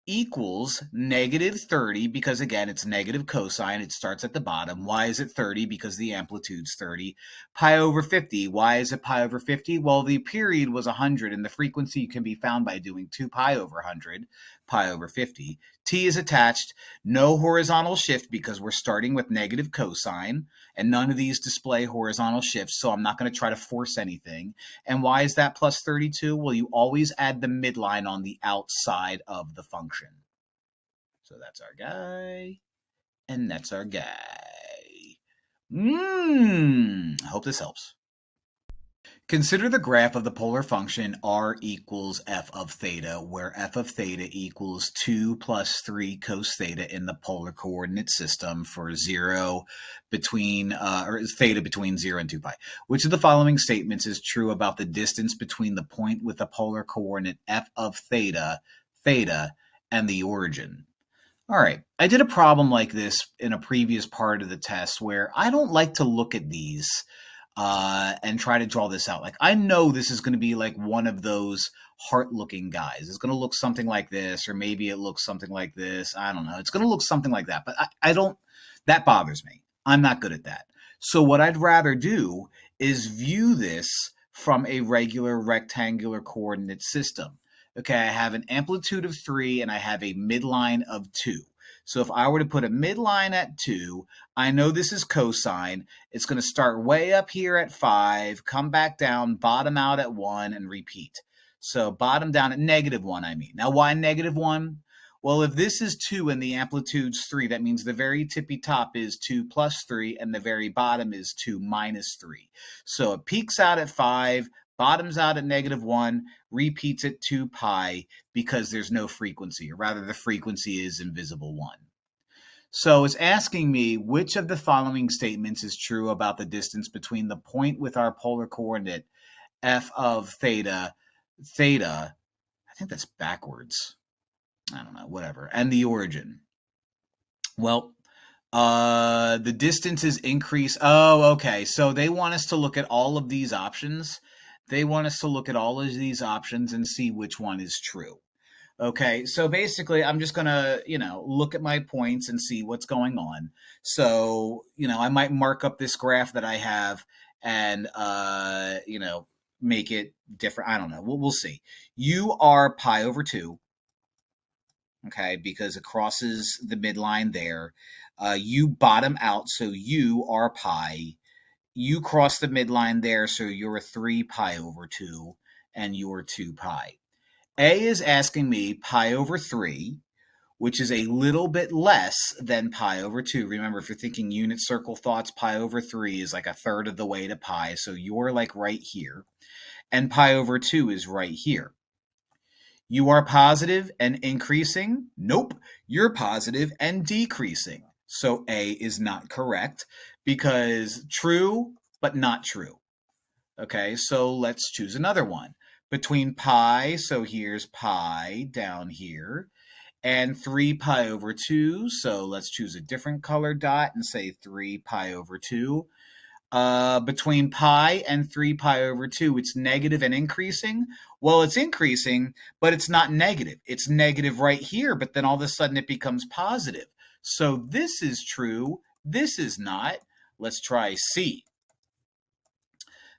equals negative 30, because again, it's negative cosine. It starts at the bottom. Why is it 30? Because the amplitude's 30. Pi over 50. Why is it pi over 50? Well, the period was 100, and the frequency can be found by doing 2 pi over 100, pi over 50. T is attached. No horizontal shift because we're starting with negative cosine, and none of these display horizontal shifts, so I'm not going to try to force anything. And why is that plus 32? Well, you always add the midline on the outside of the function. So that's our guy, and that's our guy. I hope this helps. Consider the graph of the polar function r equals f of theta, where f of theta equals 2 plus 3 cos theta in the polar coordinate system for 0 between, or theta between 0 and 2 pi. Which of the following statements is true about the distance between the point with the polar coordinate f of theta, and the origin? All right, I did a problem like this in a previous part of the test where I don't like to look at these and try to draw this out. Like, I know this is going to be like one of those heart-looking guys. It's going to look something like this, or maybe it looks something like this. I don't know. It's going to look something like that, but I don't, that bothers me. I'm not good at that. So what I'd rather do is view this from a regular rectangular coordinate system. Okay, I have an amplitude of 3 and I have a midline of 2. So if I were to put a midline at 2, I know this is cosine. It's going to start way up here at 5, come back down, bottom out at 1, and repeat. So bottom down at -1, I mean. Now, why -1? Well, if this is 2 and the amplitude's 3, that means the very tippy top is 2 plus 3, and the very bottom is 2 minus 3. So it peaks out at 5, bottoms out at -1, repeats at 2 pi because there's no frequency, or rather the frequency is invisible 1. So it's asking me which of the following statements is true about the distance between the point with our polar coordinate f of theta, I think that's backwards, I don't know, whatever, and the origin. Well, the distance is increased. Oh, okay, so they want us to look at all of these options. They want us to look at all of these options and see which one is true. Okay, so basically I'm just going to, look at my points and see what's going on. So, I might mark up this graph that I have and, make it different. I don't know. We'll see. You are pi over 2, okay, because it crosses the midline there. You bottom out, so you are pi. You cross the midline there, so you're a 3 pi over 2, and you're 2 pi. A is asking me pi over 3, which is a little bit less than pi over 2. Remember, if you're thinking unit circle thoughts, pi over 3 is like a third of the way to pi, so you're like right here. And pi over 2 is right here. You are positive and increasing? Nope, you're positive and decreasing. So A is not correct because true, but not true. Okay, so let's choose another one. Between pi, so here's pi down here, and 3 pi over 2, so let's choose a different color dot and say 3 pi over 2. Between pi and 3 pi over 2, it's negative and increasing. Well, it's increasing, but it's not negative. It's negative right here, but then all of a sudden it becomes positive. So this is true, this is not. Let's try C.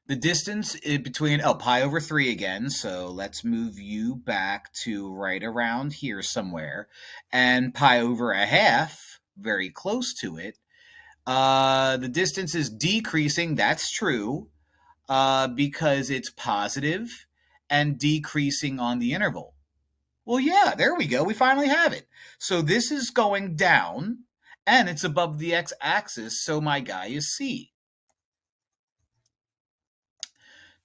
The distance between, pi over 3 again, so let's move you back to right around here somewhere. And pi over a half, very close to it. The distance is decreasing, that's true, because it's positive and decreasing on the interval. Well, yeah, there we go. We finally have it. So this is going down, and it's above the x-axis, so my guy is C.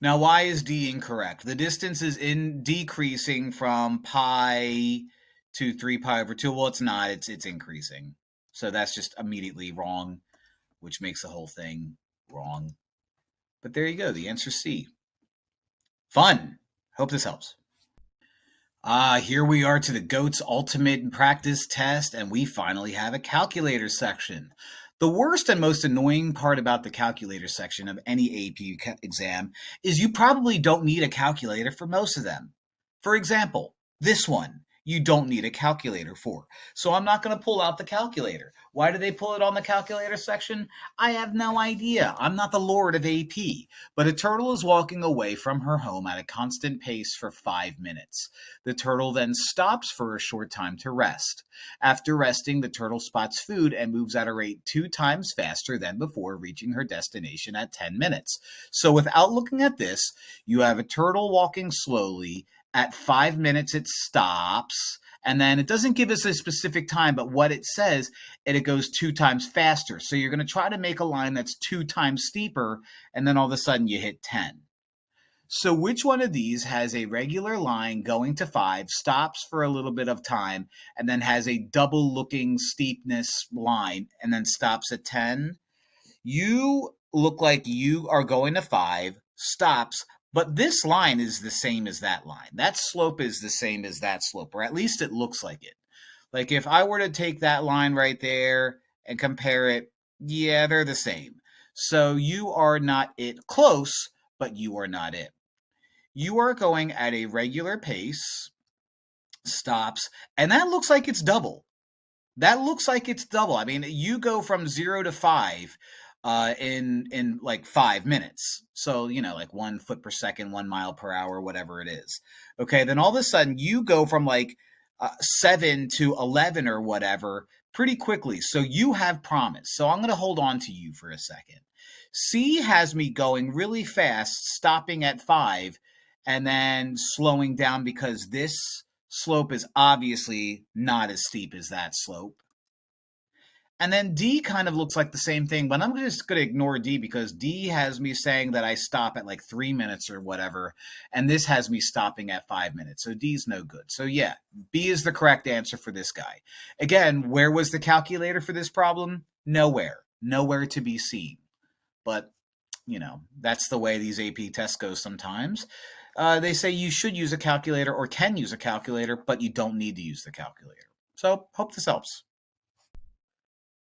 Now, why is D incorrect? The distance is decreasing from pi to 3 pi over 2. Well, it's not. It's increasing. So that's just immediately wrong, which makes the whole thing wrong. But there you go. The answer is C. Fun. Hope this helps. Here we are to the GOAT's ultimate practice test, and we finally have a calculator section. The worst and most annoying part about the calculator section of any AP exam is you probably don't need a calculator for most of them. For example, this one, you don't need a calculator for. So I'm not going to pull out the calculator. Why do they pull it on the calculator section? I have no idea. I'm not the Lord of AP. But a turtle is walking away from her home at a constant pace for 5 minutes. The turtle then stops for a short time to rest. After resting, the turtle spots food and moves at a rate 2 times faster than before, reaching her destination at 10 minutes. So without looking at this, you have a turtle walking slowly. At 5 minutes, it stops, and then it doesn't give us a specific time, but what it says, it goes 2 times faster. So you're going to try to make a line that's 2 times steeper, and then all of a sudden you hit 10. So which one of these has a regular line going to 5, stops for a little bit of time, and then has a double-looking steepness line, and then stops at 10? You look like you are going to 5, stops, but this line is the same as that line. That slope is the same as that slope, or at least it looks like it. Like if I were to take that line right there and compare it, yeah, they're the same. So you are not it close, but you are not it. You are going at a regular pace, stops, and that looks like it's double. That looks like it's double. I mean, you go from 0 to 5 in like 5 minutes. So, like 1 foot per second, 1 mile per hour, whatever it is. Okay, then all of a sudden you go from like 7 to 11 or whatever pretty quickly. So you have promise. So I'm going to hold on to you for a second. C has me going really fast, stopping at 5, and then slowing down because this slope is obviously not as steep as that slope. And then D kind of looks like the same thing, but I'm just going to ignore D because D has me saying that I stop at like 3 minutes or whatever, and this has me stopping at 5 minutes. So D's no good. So yeah, B is the correct answer for this guy. Again, where was the calculator for this problem? Nowhere. Nowhere to be seen. But, that's the way these AP tests go sometimes. They say you should use a calculator or can use a calculator, but you don't need to use the calculator. So hope this helps.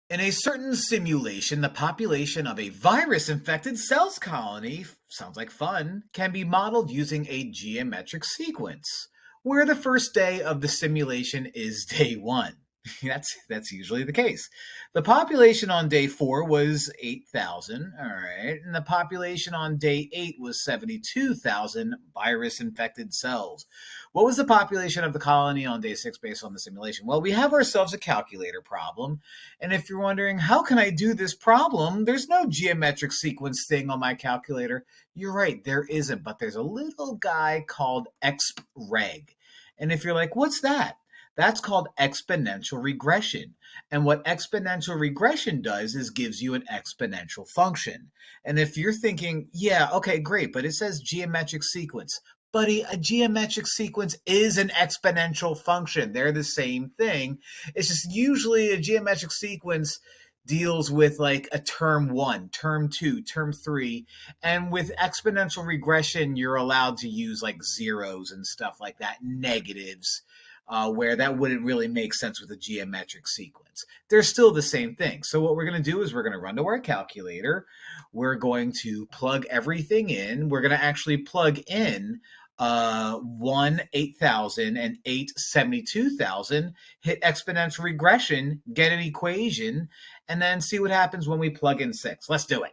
In a certain simulation, the population of a virus-infected cells colony, sounds like fun, can be modeled using a geometric sequence, where the first day of the simulation is day 1. That's usually the case. The population on day 4 was 8,000, all right, and the population on day 8 was 72,000 virus-infected cells. What was the population of the colony on day 6 based on the simulation? Well, we have ourselves a calculator problem, and if you're wondering, how can I do this problem? There's no geometric sequence thing on my calculator. You're right, there isn't, but there's a little guy called expreg. And if you're like, what's that? That's called exponential regression. And what exponential regression does is gives you an exponential function. And if you're thinking, yeah, okay, great, but it says geometric sequence. Buddy, a geometric sequence is an exponential function. They're the same thing. It's just usually a geometric sequence deals with like a term 1, term 2, term 3. And with exponential regression, you're allowed to use like zeros and stuff like that, negatives. Where that wouldn't really make sense with a geometric sequence. They're still the same thing. So what we're going to do is we're going to run to our calculator. We're going to plug everything in. We're going to actually plug in 1, 8,000 and 8, 72,000, hit exponential regression, get an equation, and then see what happens when we plug in 6. Let's do it.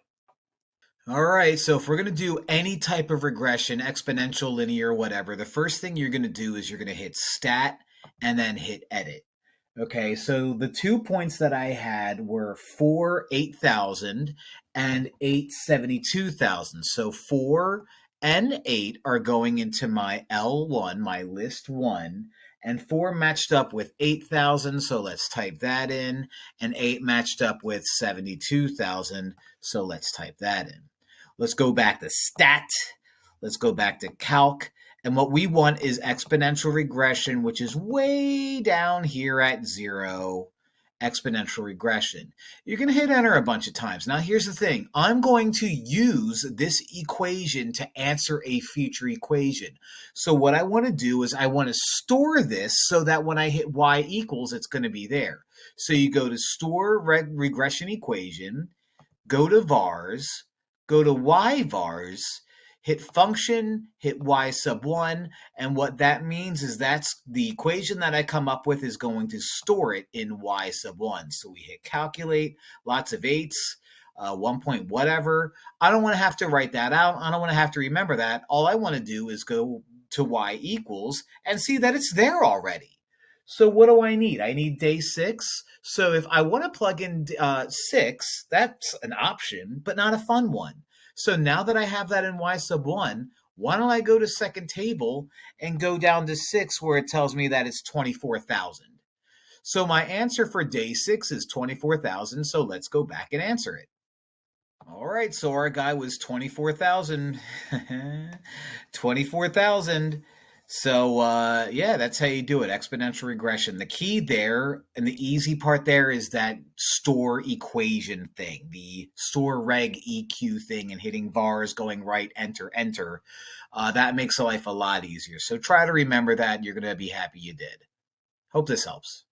All right, so if we're going to do any type of regression, exponential, linear, whatever, the first thing you're going to do is you're going to hit stat and then hit edit. Okay, so the 2 points that I had were 4, 8,000 and 8, 72,000. So 4 and 8 are going into my L1, my list 1, and 4 matched up with 8,000, so let's type that in, and 8 matched up with 72,000, so let's type that in. Let's go back to stat. Let's go back to calc. And what we want is exponential regression, which is way down here at 0, exponential regression. You're going to hit enter a bunch of times. Now, here's the thing. I'm going to use this equation to answer a future equation. So what I want to do is I want to store this so that when I hit y equals, it's going to be there. So you go to store regression equation, go to vars, go to y vars, hit function, hit y sub 1, and what that means is that's the equation that I come up with is going to store it in y sub 1. So we hit calculate, lots of 8s, 1 point whatever. I don't want to have to write that out. I don't want to have to remember that. All I want to do is go to y equals and see that it's there already. So what do I need? I need day 6. So if I want to plug in 6, that's an option, but not a fun one. So now that I have that in y sub 1, why don't I go to second table and go down to 6 where it tells me that it's 24,000. So my answer for day 6 is 24,000, so let's go back and answer it. All right, so our guy was 24,000. 24,000. So yeah, that's how you do it, exponential regression. The key there and the easy part there is that store equation thing, the store reg EQ thing, and hitting vars, going right, enter, enter. That makes life a lot easier. So try to remember that. You're going to be happy you did. Hope this helps.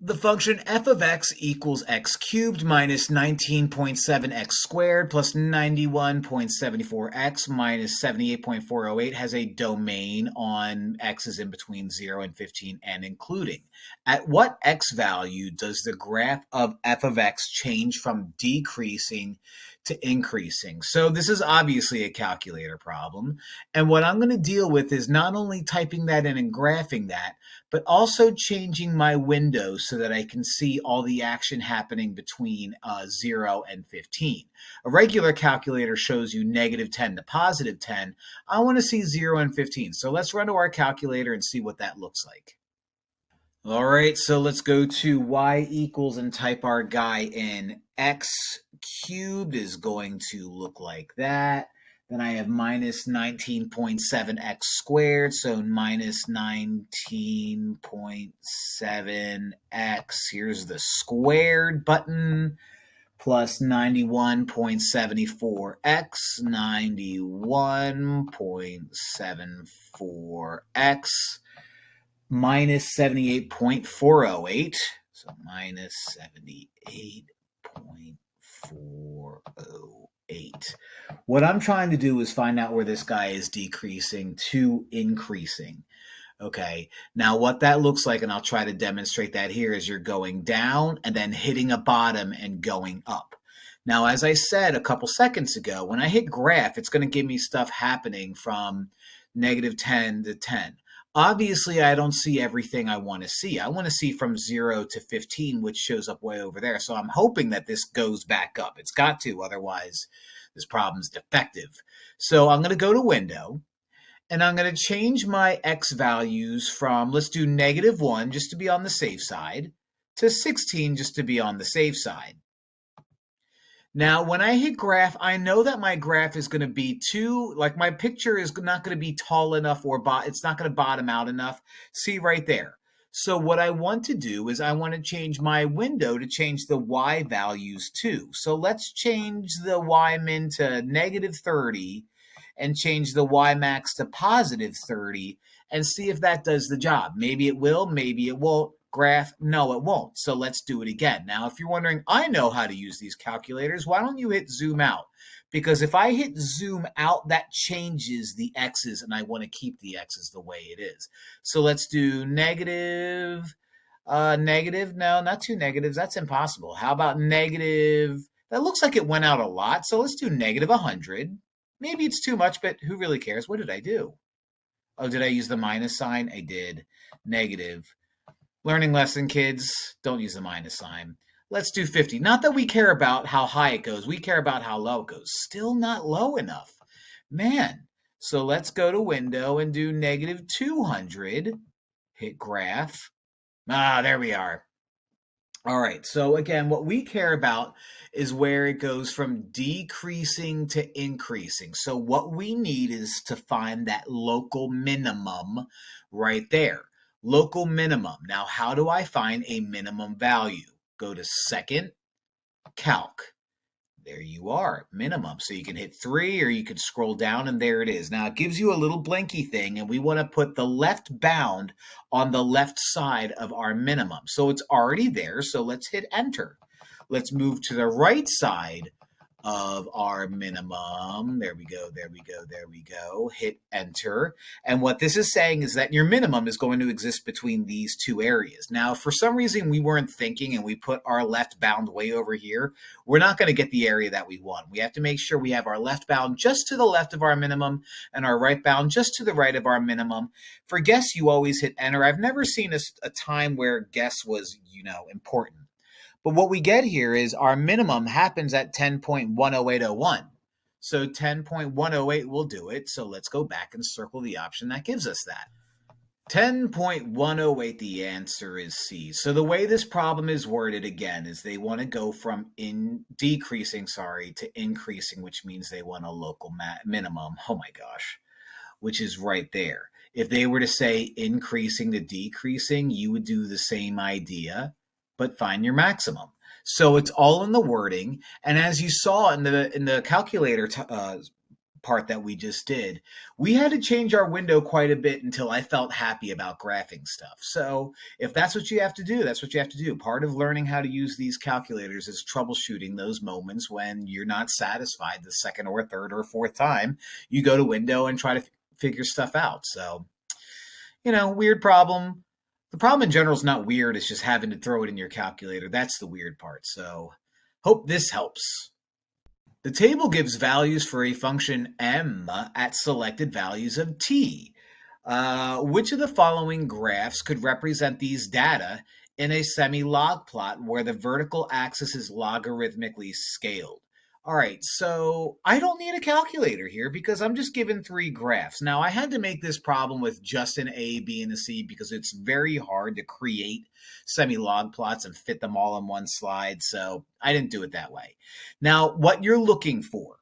The function f of x equals x cubed minus 19.7x squared plus 91.74x minus 78.408 has a domain on x's in between 0 and 15 and including. At what x value does the graph of f of x change from decreasing to increasing? So this is obviously a calculator problem. And what I'm going to deal with is not only typing that in and graphing that, but also changing my window so that I can see all the action happening between 0 and 15. A regular calculator shows you -10 to +10. I want to see 0 and 15. So let's run to our calculator and see what that looks like. All right, so let's go to y equals and type our guy in. X cubed is going to look like that. Then I have minus 19.7x squared, so minus 19.7x. Here's the squared button, plus 91.74x, 91.74x, minus 78.408, so minus 78.408. What I'm trying to do is find out where this guy is decreasing to increasing. Okay, now what that looks like, and I'll try to demonstrate that here, is you're going down and then hitting a bottom and going up. Now, as I said a couple seconds ago, when I hit graph, it's going to give me stuff happening from -10 to 10. Obviously, I don't see everything I want to see. I want to see from 0 to 15, which shows up way over there. So I'm hoping that this goes back up. It's got to, otherwise this problem's defective. So I'm going to go to Window, and I'm going to change my x values from, let's do -1 just to be on the safe side, to 16 just to be on the safe side. Now, when I hit graph, I know that my graph is going to be like my picture is not going to be tall enough or it's not going to bottom out enough. See right there. So what I want to do is I want to change my window to change the y values too. So let's change the y min to -30 and change the y max to +30 and see if that does the job. Maybe it will, maybe it won't. Graph, no, it won't. So let's do it again. Now, if you're wondering, I know how to use these calculators. Why don't you hit zoom out? Because if I hit zoom out, that changes the x's, and I want to keep the x's the way it is. So let's do negative. No, not two negatives. That's impossible. How about negative? That looks like it went out a lot, so let's do negative 100. Maybe it's too much, but who really cares? What did I do? Oh, did I use the minus sign? I did. Negative. Learning lesson, kids, don't use the minus sign. Let's do 50. Not that we care about how high it goes. We care about how low it goes. Still not low enough. Man. So let's go to window and do negative 200. Hit graph. There we are. All right, so again, what we care about is where it goes from decreasing to increasing. So what we need is to find that local minimum right there. Local minimum. Now, how do I find a minimum value? Go to second, calc. There you are, minimum. So you can hit 3 or you can scroll down and there it is. Now it gives you a little blinky thing and we want to put the left bound on the left side of our minimum. So it's already there, so let's hit enter. Let's move to the right side of our minimum. There we go, there we go, there we go. Hit enter. And what this is saying is that your minimum is going to exist between these two areas. Now, if for some reason we weren't thinking and we put our left bound way over here, we're not going to get the area that we want. We have to make sure we have our left bound just to the left of our minimum and our right bound just to the right of our minimum. For guess, you always hit enter. I've never seen a time where guess was, important. But what we get here is our minimum happens at 10.10801. So 10.108 will do it. So let's go back and circle the option that gives us that. 10.108, the answer is C. So the way this problem is worded again is they want to go from decreasing to increasing, which means they want a local minimum. Oh my gosh, which is right there. If they were to say increasing to decreasing, you would do the same idea, but find your maximum. So it's all in the wording. And as you saw in the calculator part that we just did, we had to change our window quite a bit until I felt happy about graphing stuff. So if that's what you have to do, that's what you have to do. Part of learning how to use these calculators is troubleshooting those moments when you're not satisfied the second or third or fourth time. You go to window and try to figure stuff out. So, weird problem. The problem in general is not weird. It's just having to throw it in your calculator. That's the weird part. So hope this helps. The table gives values for a function m at selected values of t. Which of the following graphs could represent these data in a semi-log plot where the vertical axis is logarithmically scaled? All right, so I don't need a calculator here because I'm just given 3 graphs. Now, I had to make this problem with just an A, B, and a C because it's very hard to create semi-log plots and fit them all in one slide, so I didn't do it that way. Now, what you're looking for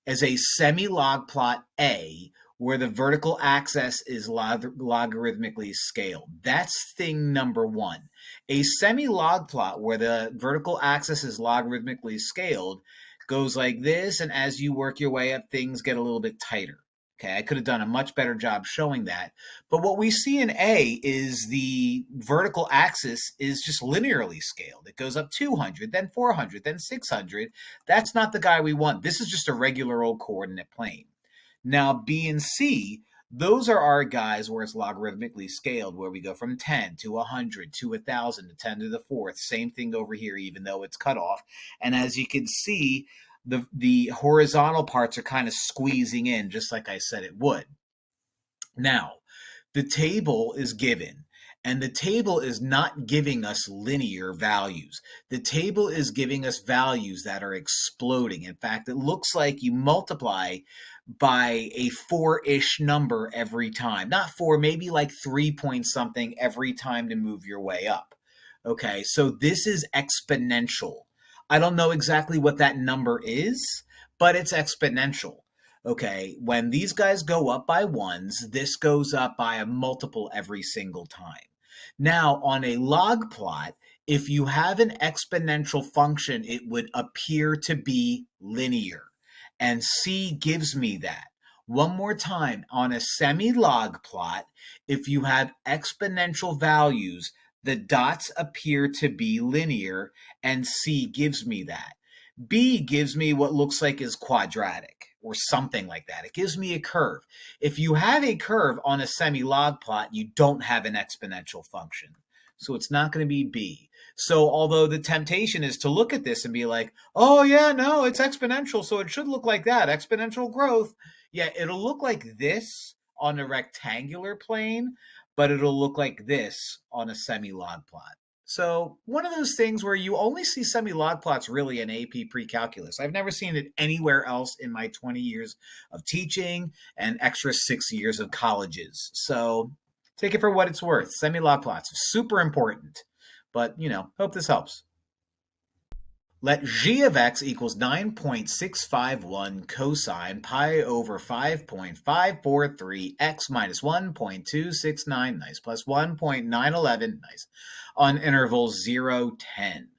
is a semi-log plot A where the vertical axis is logarithmically scaled. That's thing number 1. A semi-log plot where the vertical axis is logarithmically scaled goes like this, and as you work your way up, things get a little bit tighter. Okay, I could have done a much better job showing that. But what we see in A is the vertical axis is just linearly scaled. It goes up 200, then 400, then 600. That's not the guy we want. This is just a regular old coordinate plane. Now, B and C, those are our guys where it's logarithmically scaled, where we go from 10 to 100 to 1,000 to 10 to the 4th. Same thing over here, even though it's cut off. And as you can see, the horizontal parts are kind of squeezing in, just like I said it would. Now, the table is given, and the table is not giving us linear values. The table is giving us values that are exploding. In fact, it looks like you multiply by a 4-ish number every time. Not 4, maybe like 3 point something every time to move your way up. Okay, so this is exponential. I don't know exactly what that number is, but it's exponential. Okay, when these guys go up by 1s, this goes up by a multiple every single time. Now, on a log plot, if you have an exponential function, it would appear to be linear. And C gives me that. One more time, on a semi-log plot, if you have exponential values, the dots appear to be linear, and C gives me that. B gives me what looks like is quadratic or something like that. It gives me a curve. If you have a curve on a semi-log plot, you don't have an exponential function. So it's not going to be B. So although the temptation is to look at this and be like, oh yeah, no, it's exponential, so it should look like that, exponential growth. Yeah, it'll look like this on a rectangular plane, but it'll look like this on a semi-log plot. So one of those things where you only see semi-log plots really in AP Precalculus. I've never seen it anywhere else in my 20 years of teaching and extra 6 years of colleges. So take it for what it's worth. Semi-log plots, super important. But, hope this helps. Let g of x equals 9.651 cosine pi over 5.543 x minus 1.269, nice, plus 1.911, nice, on intervals 0, 10.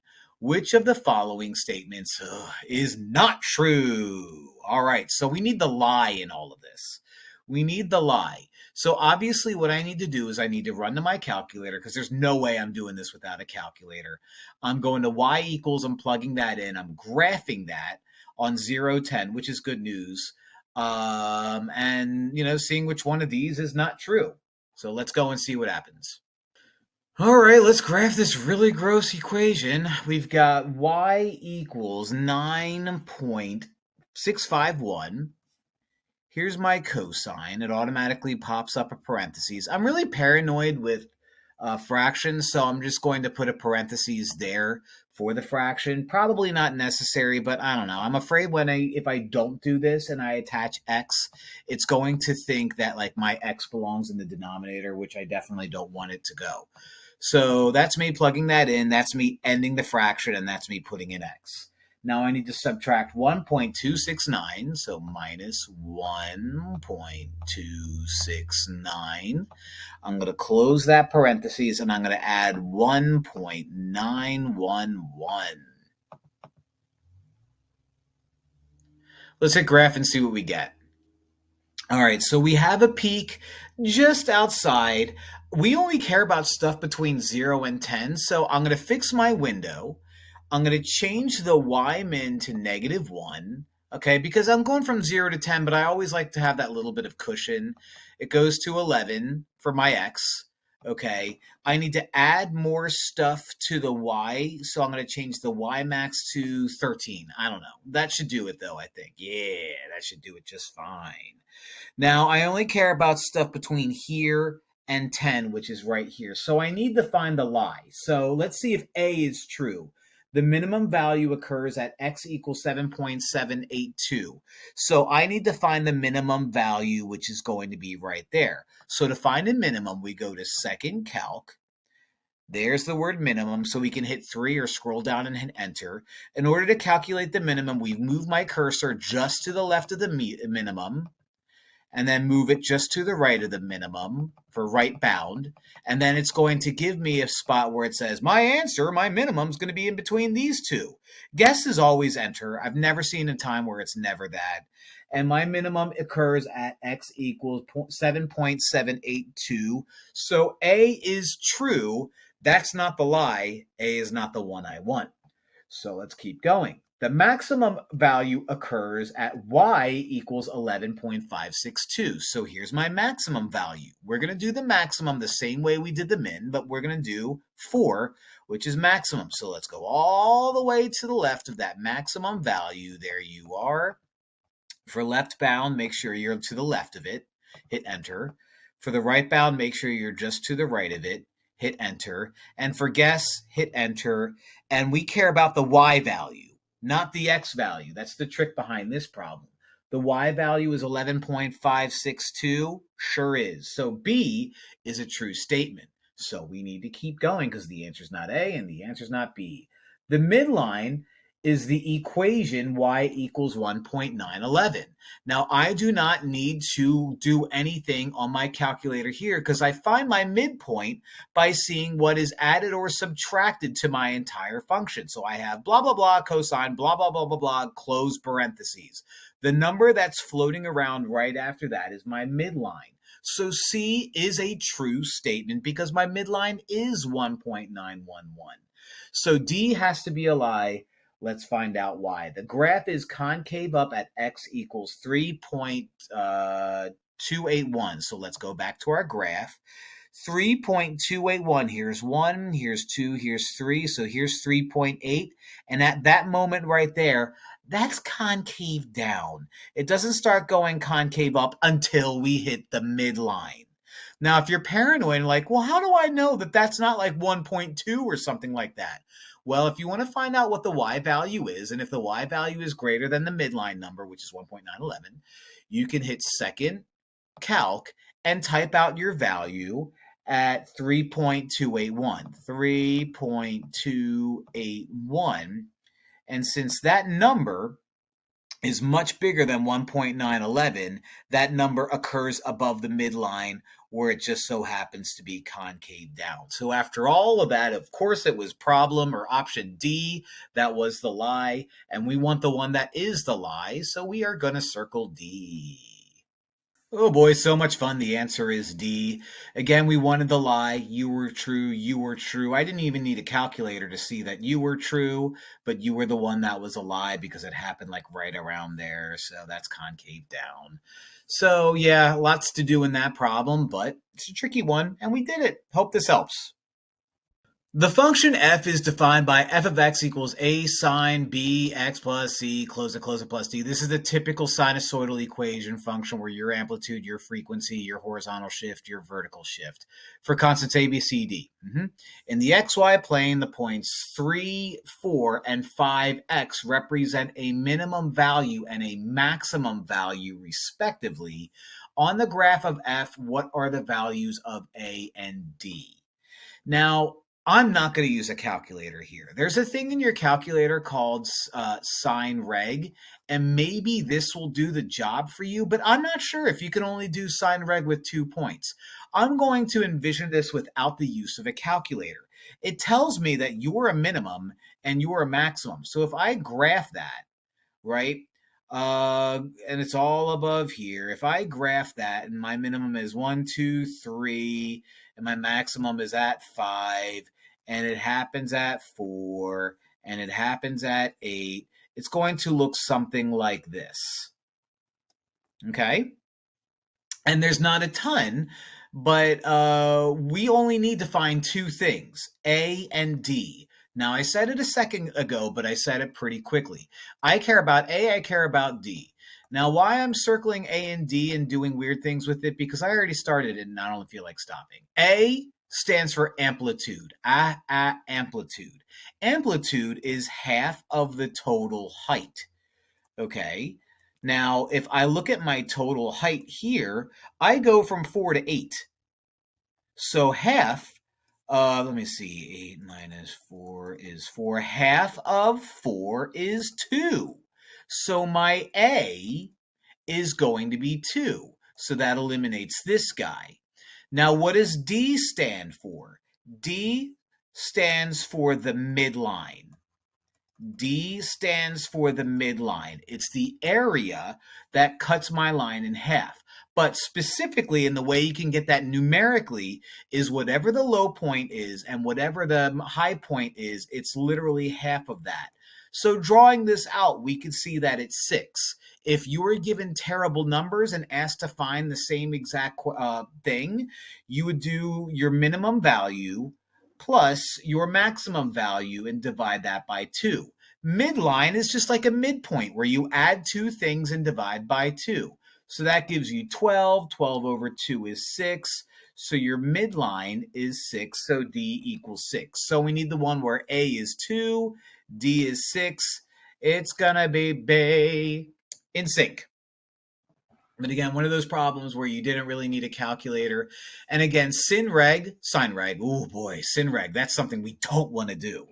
Which of the following statements is not true? All right, so we need the lie in all of this. We need the lie. So obviously what I need to do is I need to run to my calculator because there's no way I'm doing this without a calculator. I'm going to y equals, I'm plugging that in. I'm graphing that on 0, 10, which is good news. And, seeing which one of these is not true. So let's go and see what happens. All right, let's graph this really gross equation. We've got y equals 9.651. Here's my cosine. It automatically pops up a parentheses. I'm really paranoid with fractions, so I'm just going to put a parentheses there for the fraction. Probably not necessary, but I don't know. I'm afraid if I don't do this and I attach x, it's going to think that like my x belongs in the denominator, which I definitely don't want it to go. So that's me plugging that in. That's me ending the fraction, and that's me putting in x. Now I need to subtract 1.269, so minus 1.269. I'm going to close that parentheses, and I'm going to add 1.911. Let's hit graph and see what we get. All right, so we have a peak just outside. We only care about stuff between 0 and 10, so I'm going to fix my window. I'm going to change the y min to -1, okay, because I'm going from 0 to 10, but I always like to have that little bit of cushion. It goes to 11 for my x, okay. I need to add more stuff to the y, so I'm going to change the y max to 13. I don't know. That should do it, though, I think. Yeah, that should do it just fine. Now, I only care about stuff between here and 10, which is right here. So I need to find the lie. So let's see if A is true. The minimum value occurs at x equals 7.782. So I need to find the minimum value, which is going to be right there. So to find a minimum, we go to second calc. There's the word minimum, so we can hit 3 or scroll down and hit enter. In order to calculate the minimum, we've moved my cursor just to the left of the minimum, and then move it just to the right of the minimum for right bound. And then it's going to give me a spot where it says, my answer, my minimum, is going to be in between these two. Guess is always enter. I've never seen a time where it's never that. And my minimum occurs at x equals 7.782. So A is true. That's not the lie. A is not the one I want. So let's keep going. The maximum value occurs at y equals 11.562. So here's my maximum value. We're going to do the maximum the same way we did the min, but we're going to do 4, which is maximum. So let's go all the way to the left of that maximum value. There you are. For left bound, make sure you're to the left of it. Hit enter. For the right bound, make sure you're just to the right of it. Hit enter. And for guess, hit enter. And we care about the y value, not the x value. That's the trick behind this problem. The y value is 11.562. Sure is. So B is a true statement. So we need to keep going because the answer is not A and the answer is not B. The midline is the equation y equals 1.911. Now, I do not need to do anything on my calculator here because I find my midpoint by seeing what is added or subtracted to my entire function. So I have blah, blah, blah, cosine, blah, blah, blah, blah, blah, close parentheses. The number that's floating around right after that is my midline. So C is a true statement because my midline is 1.911. So D has to be a lie. Let's find out why. The graph is concave up at x equals 3.281. So let's go back to our graph. 3.281. Here's 1, here's 2, here's 3. So here's 3.8. And at that moment right there, that's concave down. It doesn't start going concave up until we hit the midline. Now, if you're paranoid and like, well, how do I know that that's not like 1.2 or something like that? Well, if you want to find out what the y value is, and if the y value is greater than the midline number, which is 1.911, you can hit second calc and type out your value at 3.281. 3.281. And since that number is much bigger than 1.911, that number occurs above the midline where it just so happens to be concave down. So after all of that, of course, it was problem or option D that was the lie, and we want the one that is the lie, so we are going to circle D. Oh boy, so much fun. The answer is D. Again, we wanted the lie. You were true. You were true. I didn't even need a calculator to see that you were true, but you were the one that was a lie because it happened like right around there. So that's concave down. So yeah, lots to do in that problem, but it's a tricky one, and we did it. Hope this helps. The function f is defined by f of x equals a sine b x plus c close it plus d. This is the typical sinusoidal equation function where your amplitude, your frequency, your horizontal shift, your vertical shift for constants a, b, c, d. In the xy plane, the points 3, 4, and 5x represent a minimum value and a maximum value respectively. On the graph of f, what are the values of a and d? Now, I'm not going to use a calculator here. There's a thing in your calculator called sine reg, and maybe this will do the job for you, but I'm not sure if you can only do sine reg with 2 points. I'm going to envision this without the use of a calculator. It tells me that you're a minimum and you're a maximum. So if I graph that, right, and it's all above here. If I graph that and my minimum is 1, 2, 3, and my maximum is at 5, and it happens at 4, and it happens at 8, it's going to look something like this. Okay? And there's not a ton, but we only need to find 2 things, A and D. Now, I said it a second ago, but I said it pretty quickly. I care about A, I care about D. Now, why I'm circling A and D and doing weird things with it, because I already started it and I don't feel like stopping. A stands for amplitude. Amplitude. Amplitude is half of the total height. Okay? Now, if I look at my total height here, I go from 4 to 8. So half, let me see, 8 minus 4 is 4. Half of 4 is 2. So my A is going to be 2. So that eliminates this guy. Now, what does D stand for? D stands for the midline. D stands for the midline. It's the area that cuts my line in half. But specifically, in the way you can get that numerically is whatever the low point is and whatever the high point is, it's literally half of that. So drawing this out, we can see that it's 6. If you were given terrible numbers and asked to find the same exact thing, you would do your minimum value plus your maximum value and divide that by 2. Midline is just like a midpoint where you add 2 things and divide by 2. So that gives you 12. 12 over 2 is 6. So your midline is 6. So D equals 6. So we need the one where A is 2, D is 6. It's going to be in sync. But again, one of those problems where you didn't really need a calculator. And again, sine reg, oh boy, sine reg, that's something we don't want to do.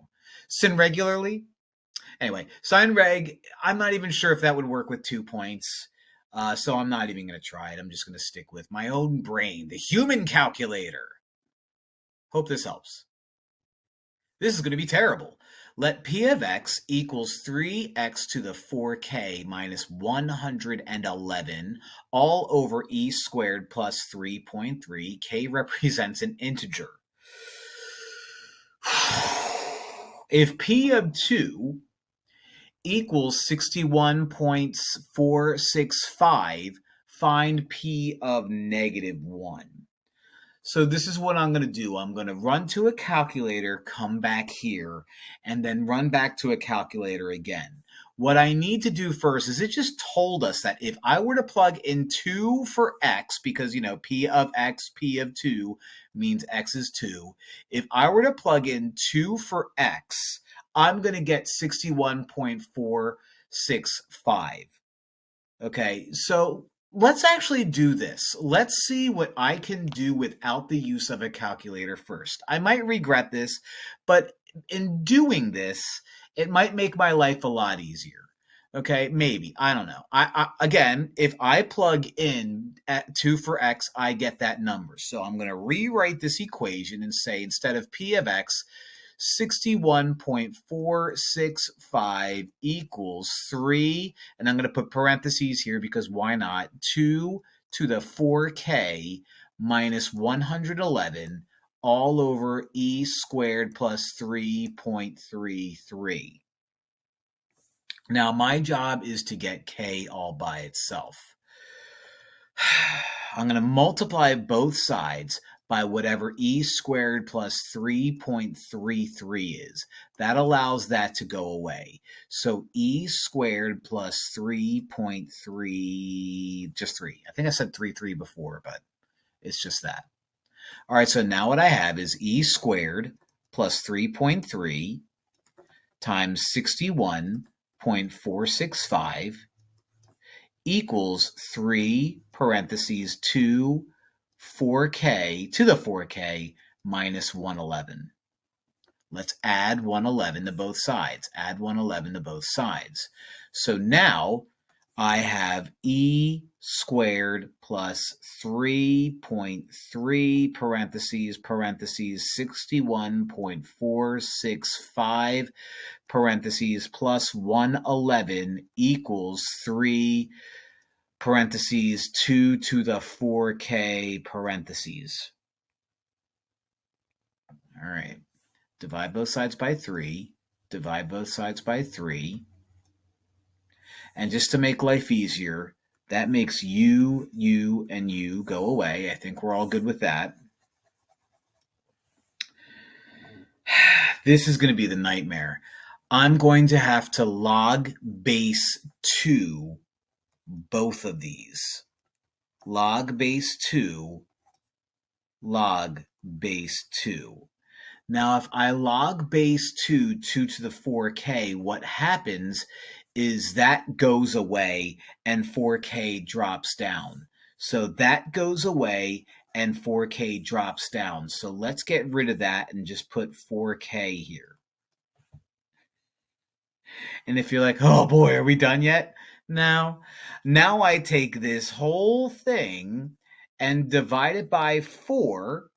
Sin regularly? Anyway, sine reg, I'm not even sure if that would work with 2 points. So I'm not even going to try it. I'm just going to stick with my own brain, the human calculator. Hope this helps. This is going to be terrible. Let P of x equals 3x to the 4k minus 111 all over e squared plus 3.3. K represents an integer. If P of 2 equals 61.465, find P of negative 1. So this is what I'm going to do. I'm going to run to a calculator, come back here, and then run back to a calculator again. What I need to do first is it just told us that if I were to plug in 2 for x, because, P of x, P of 2 means x is 2. If I were to plug in 2 for x, I'm going to get 61.465. Okay, so let's actually do this. Let's see what I can do without the use of a calculator first. I might regret this, but in doing this, it might make my life a lot easier. Okay, maybe. I don't know. Again, if I plug in at 2 for x, I get that number. So I'm going to rewrite this equation and say instead of p of x, 61.465 equals 3, and I'm going to put parentheses here because why not, 2 to the 4k minus 111 all over e squared plus 3.33. Now my job is to get k all by itself. I'm going to multiply both sides by whatever e squared plus 3.33 is. That allows that to go away. So e squared plus 3.3, just 3. I think I said 3 before, but it's just that. All right, so now what I have is e squared plus 3.3 times 61.465 equals 3 parentheses 2 4k to the 4k minus 111. Let's add 111 to both sides. Add 111 to both sides. So now I have e squared plus 3.3 parentheses 61.465 parentheses plus 111 equals 3 parentheses 2 to the 4k parentheses. All right. Divide both sides by 3. Divide both sides by 3. And just to make life easier, that makes u, and u go away. I think we're all good with that. This is going to be the nightmare. I'm going to have to log base 2 both of these. Log base 2, log base 2. Now, if I log base 2 to the 4k, what happens is that goes away and 4k drops down. So that goes away and 4k drops down. So let's get rid of that and just put 4k here. And if you're like, oh boy, are we done yet? Now I take this whole thing and divide it by 4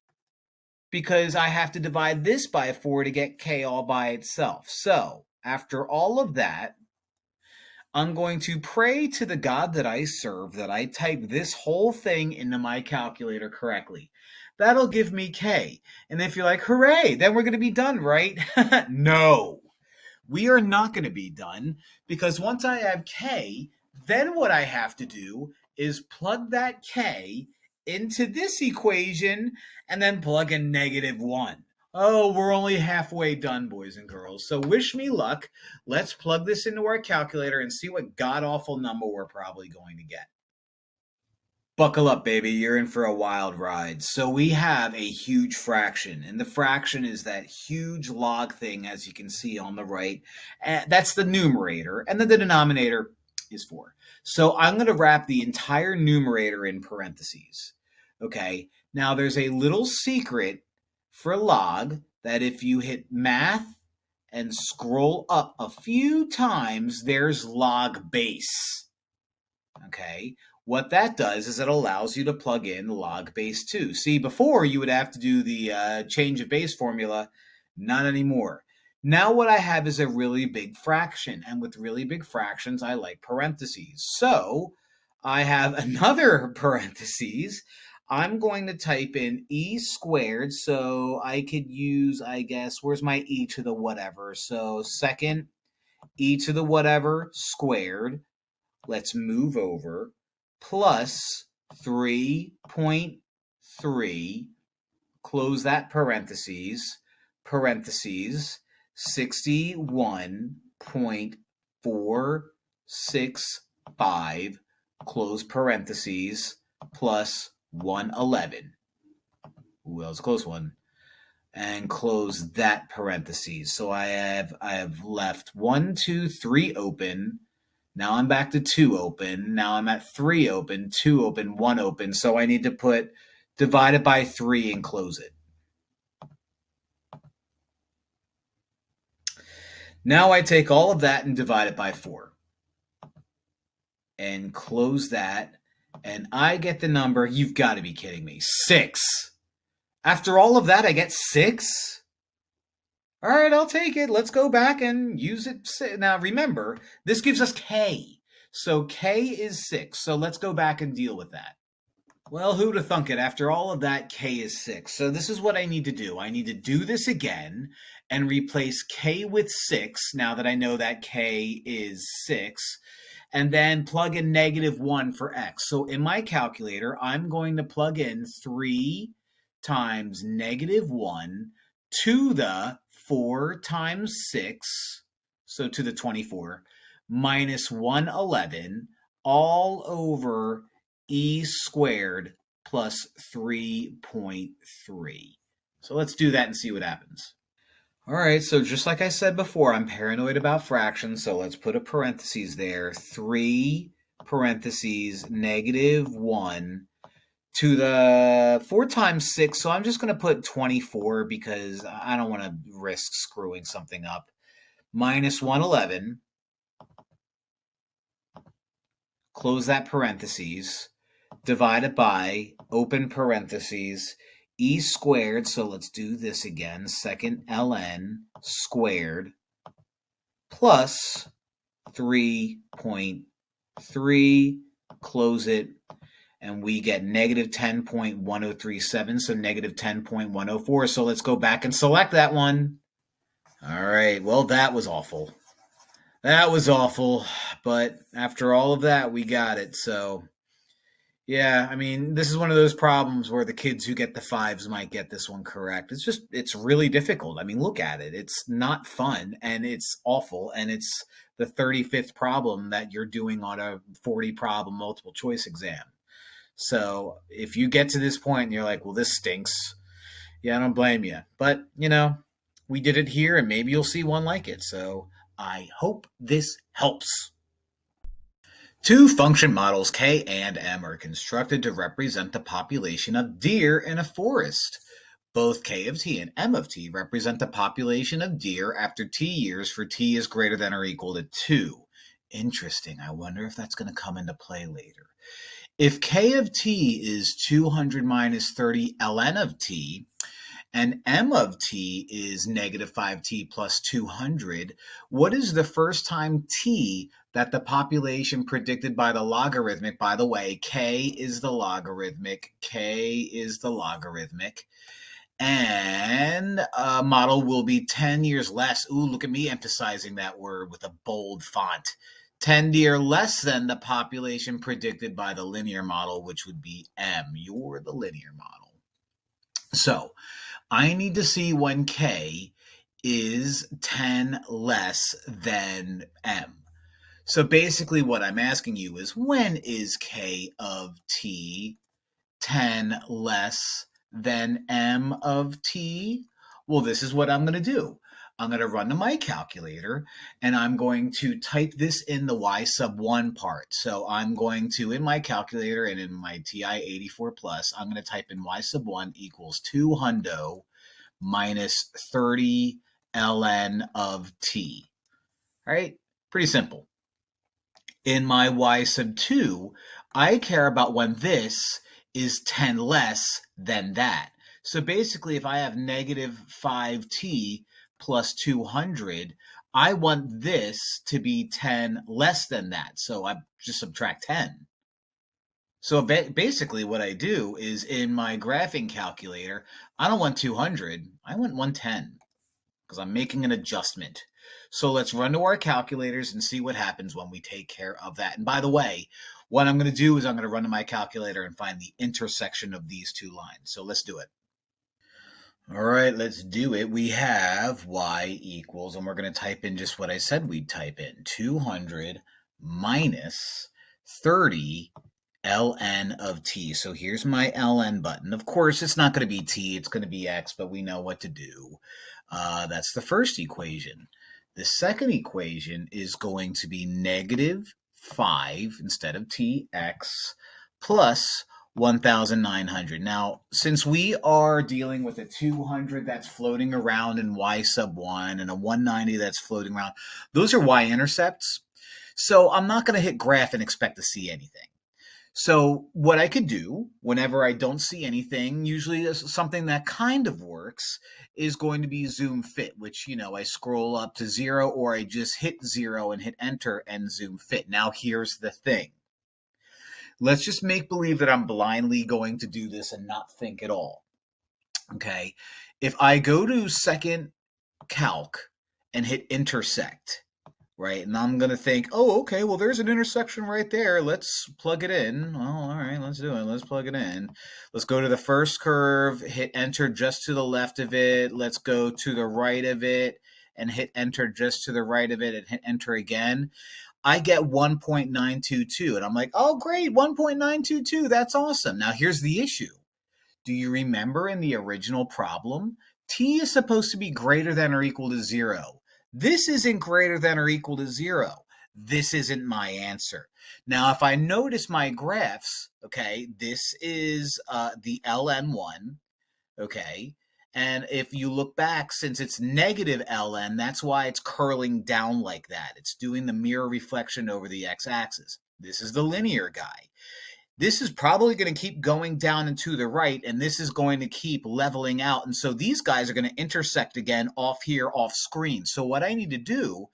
because I have to divide this by 4 to get k all by itself. So after all of that, I'm going to pray to the God that I serve that I type this whole thing into my calculator correctly. That'll give me k. And if you're like, hooray, then we're going to be done, right? No. We are not going to be done because once I have k, then what I have to do is plug that k into this equation and then plug in -1. Oh, we're only halfway done, boys and girls. So wish me luck. Let's plug this into our calculator and see what god-awful number we're probably going to get. Buckle up, baby. You're in for a wild ride. So we have a huge fraction, and the fraction is that huge log thing, as you can see on the right. That's the numerator, and then the denominator is 4. So I'm going to wrap the entire numerator in parentheses. Okay, now there's a little secret for log that if you hit math and scroll up a few times, there's log base. Okay, what that does is it allows you to plug in log base 2. See, before you would have to do the change of base formula. Not anymore. Now what I have is a really big fraction, and with really big fractions, I like parentheses. So I have another parentheses. I'm going to type in e squared, so I could use, I guess, where's my e to the whatever? So second e to the whatever squared. Let's move over. Plus 3.3 close that parentheses, 61.465, close parentheses, plus 111. Ooh, that was a close one. And close that parentheses. So I have left 1, 2, 3 open. Now I'm back to 2 open. Now I'm at 3 open, 2 open, 1 open. So I need to put divided by 3 and close it. Now I take all of that and divide it by 4. And close that. And I get the number, you've got to be kidding me, 6. After all of that, I get 6? All right, I'll take it. Let's go back and use it. Now, remember, this gives us k. So k is 6. So let's go back and deal with that. Well, who'd have thunk it? After all of that, k is 6. So this is what I need to do. I need to do this again and replace k with 6, now that I know that k is 6, and then plug in -1 for x. So in my calculator, I'm going to plug in 3 times -1 to the 4 times 6, so to the 24, minus 111, all over e squared plus 3.3. So let's do that and see what happens. All right, so just like I said before, I'm paranoid about fractions, so let's put a parentheses there. 3 parentheses -1 to the 4 times 6, so I'm just going to put 24 because I don't want to risk screwing something up. Minus 111. Close that parentheses. Divided by, open parentheses, e squared, so let's do this again, second ln squared, plus 3.3, close it, and we get -10.1037, so -10.104. So let's go back and select that one. All right, well, that was awful. That was awful, but after all of that, we got it. So, yeah, I mean, this is one of those problems where the kids who get the 5s might get this one correct. It's really difficult. I mean, look at it. It's not fun, and it's awful, and it's the 35th problem that you're doing on a 40-problem multiple choice exam. So if you get to this point and you're like, well, this stinks, yeah, I don't blame you. But, we did it here, and maybe you'll see one like it. So I hope this helps. Two function models, k and m, are constructed to represent the population of deer in a forest. Both k of t and m of t represent the population of deer after t years for t is greater than or equal to 2. Interesting. I wonder if that's going to come into play later. If k of t is 200 minus 30 ln of t, and m of t is -5t plus 200, what is the first time t that the population predicted by the logarithmic? By the way, k is the logarithmic, and a model will be 10 years less. Ooh, look at me emphasizing that word with a bold font. 10 years less than the population predicted by the linear model, which would be m. You're the linear model. So I need to see when k is 10 less than m. So basically what I'm asking you is, when is k of t 10 less than m of t? Well, this is what I'm going to do. I'm going to run to my calculator, and I'm going to type this in the y sub 1 part. So I'm going to, in my calculator and in my TI-84 Plus, I'm going to type in y sub 1 equals 2 hundo minus 30 ln of t. All right, pretty simple. In my y sub 2, I care about when this is 10 less than that. So basically, if I have -5t plus 200, I want this to be 10 less than that. So I just subtract 10. So basically what I do is, in my graphing calculator, I don't want 200, I want 110, because I'm making an adjustment. So let's run to our calculators and see what happens when we take care of that. And by the way, what I'm going to do is I'm going to run to my calculator and find the intersection of these two lines. So let's do it. All right, let's do it. We have y equals, and we're going to type in just what I said we'd type in, 200 minus 30 ln of t. So here's my ln button. Of course, it's not going to be t, it's going to be x, but we know what to do. That's the first equation. The second equation is going to be negative 5 instead of tx plus 1,900. Now, since we are dealing with a 200 that's floating around in y sub 1 and a 190 that's floating around, those are y-intercepts. So I'm not going to hit graph and expect to see anything. So what I could do whenever I don't see anything, usually something that kind of works, is going to be zoom fit, which, I scroll up to 0 or I just hit 0 and hit enter and zoom fit. Now here's the thing. Let's just make believe that I'm blindly going to do this and not think at all. Okay. If I go to second calc and hit intersect, right? And I'm going to think, oh, okay, well, there's an intersection right there. Let's plug it in. Well, all right, let's do it. Let's plug it in. Let's go to the first curve, hit enter just to the left of it. Let's go to the right of it and hit enter just to the right of it and hit enter again. I get 1.922. And I'm like, oh, great, 1.922. That's awesome. Now, here's the issue. Do you remember in the original problem, t is supposed to be greater than or equal to 0. This isn't greater than or equal to 0. This isn't my answer. Now, if I notice my graphs, okay, this is the ln1, okay? And if you look back, since it's negative ln, that's why it's curling down like that. It's doing the mirror reflection over the x-axis. This is the linear guy. This is probably going to keep going down and to the right, and this is going to keep leveling out. And so these guys are going to intersect again off here, off screen. So what I need to do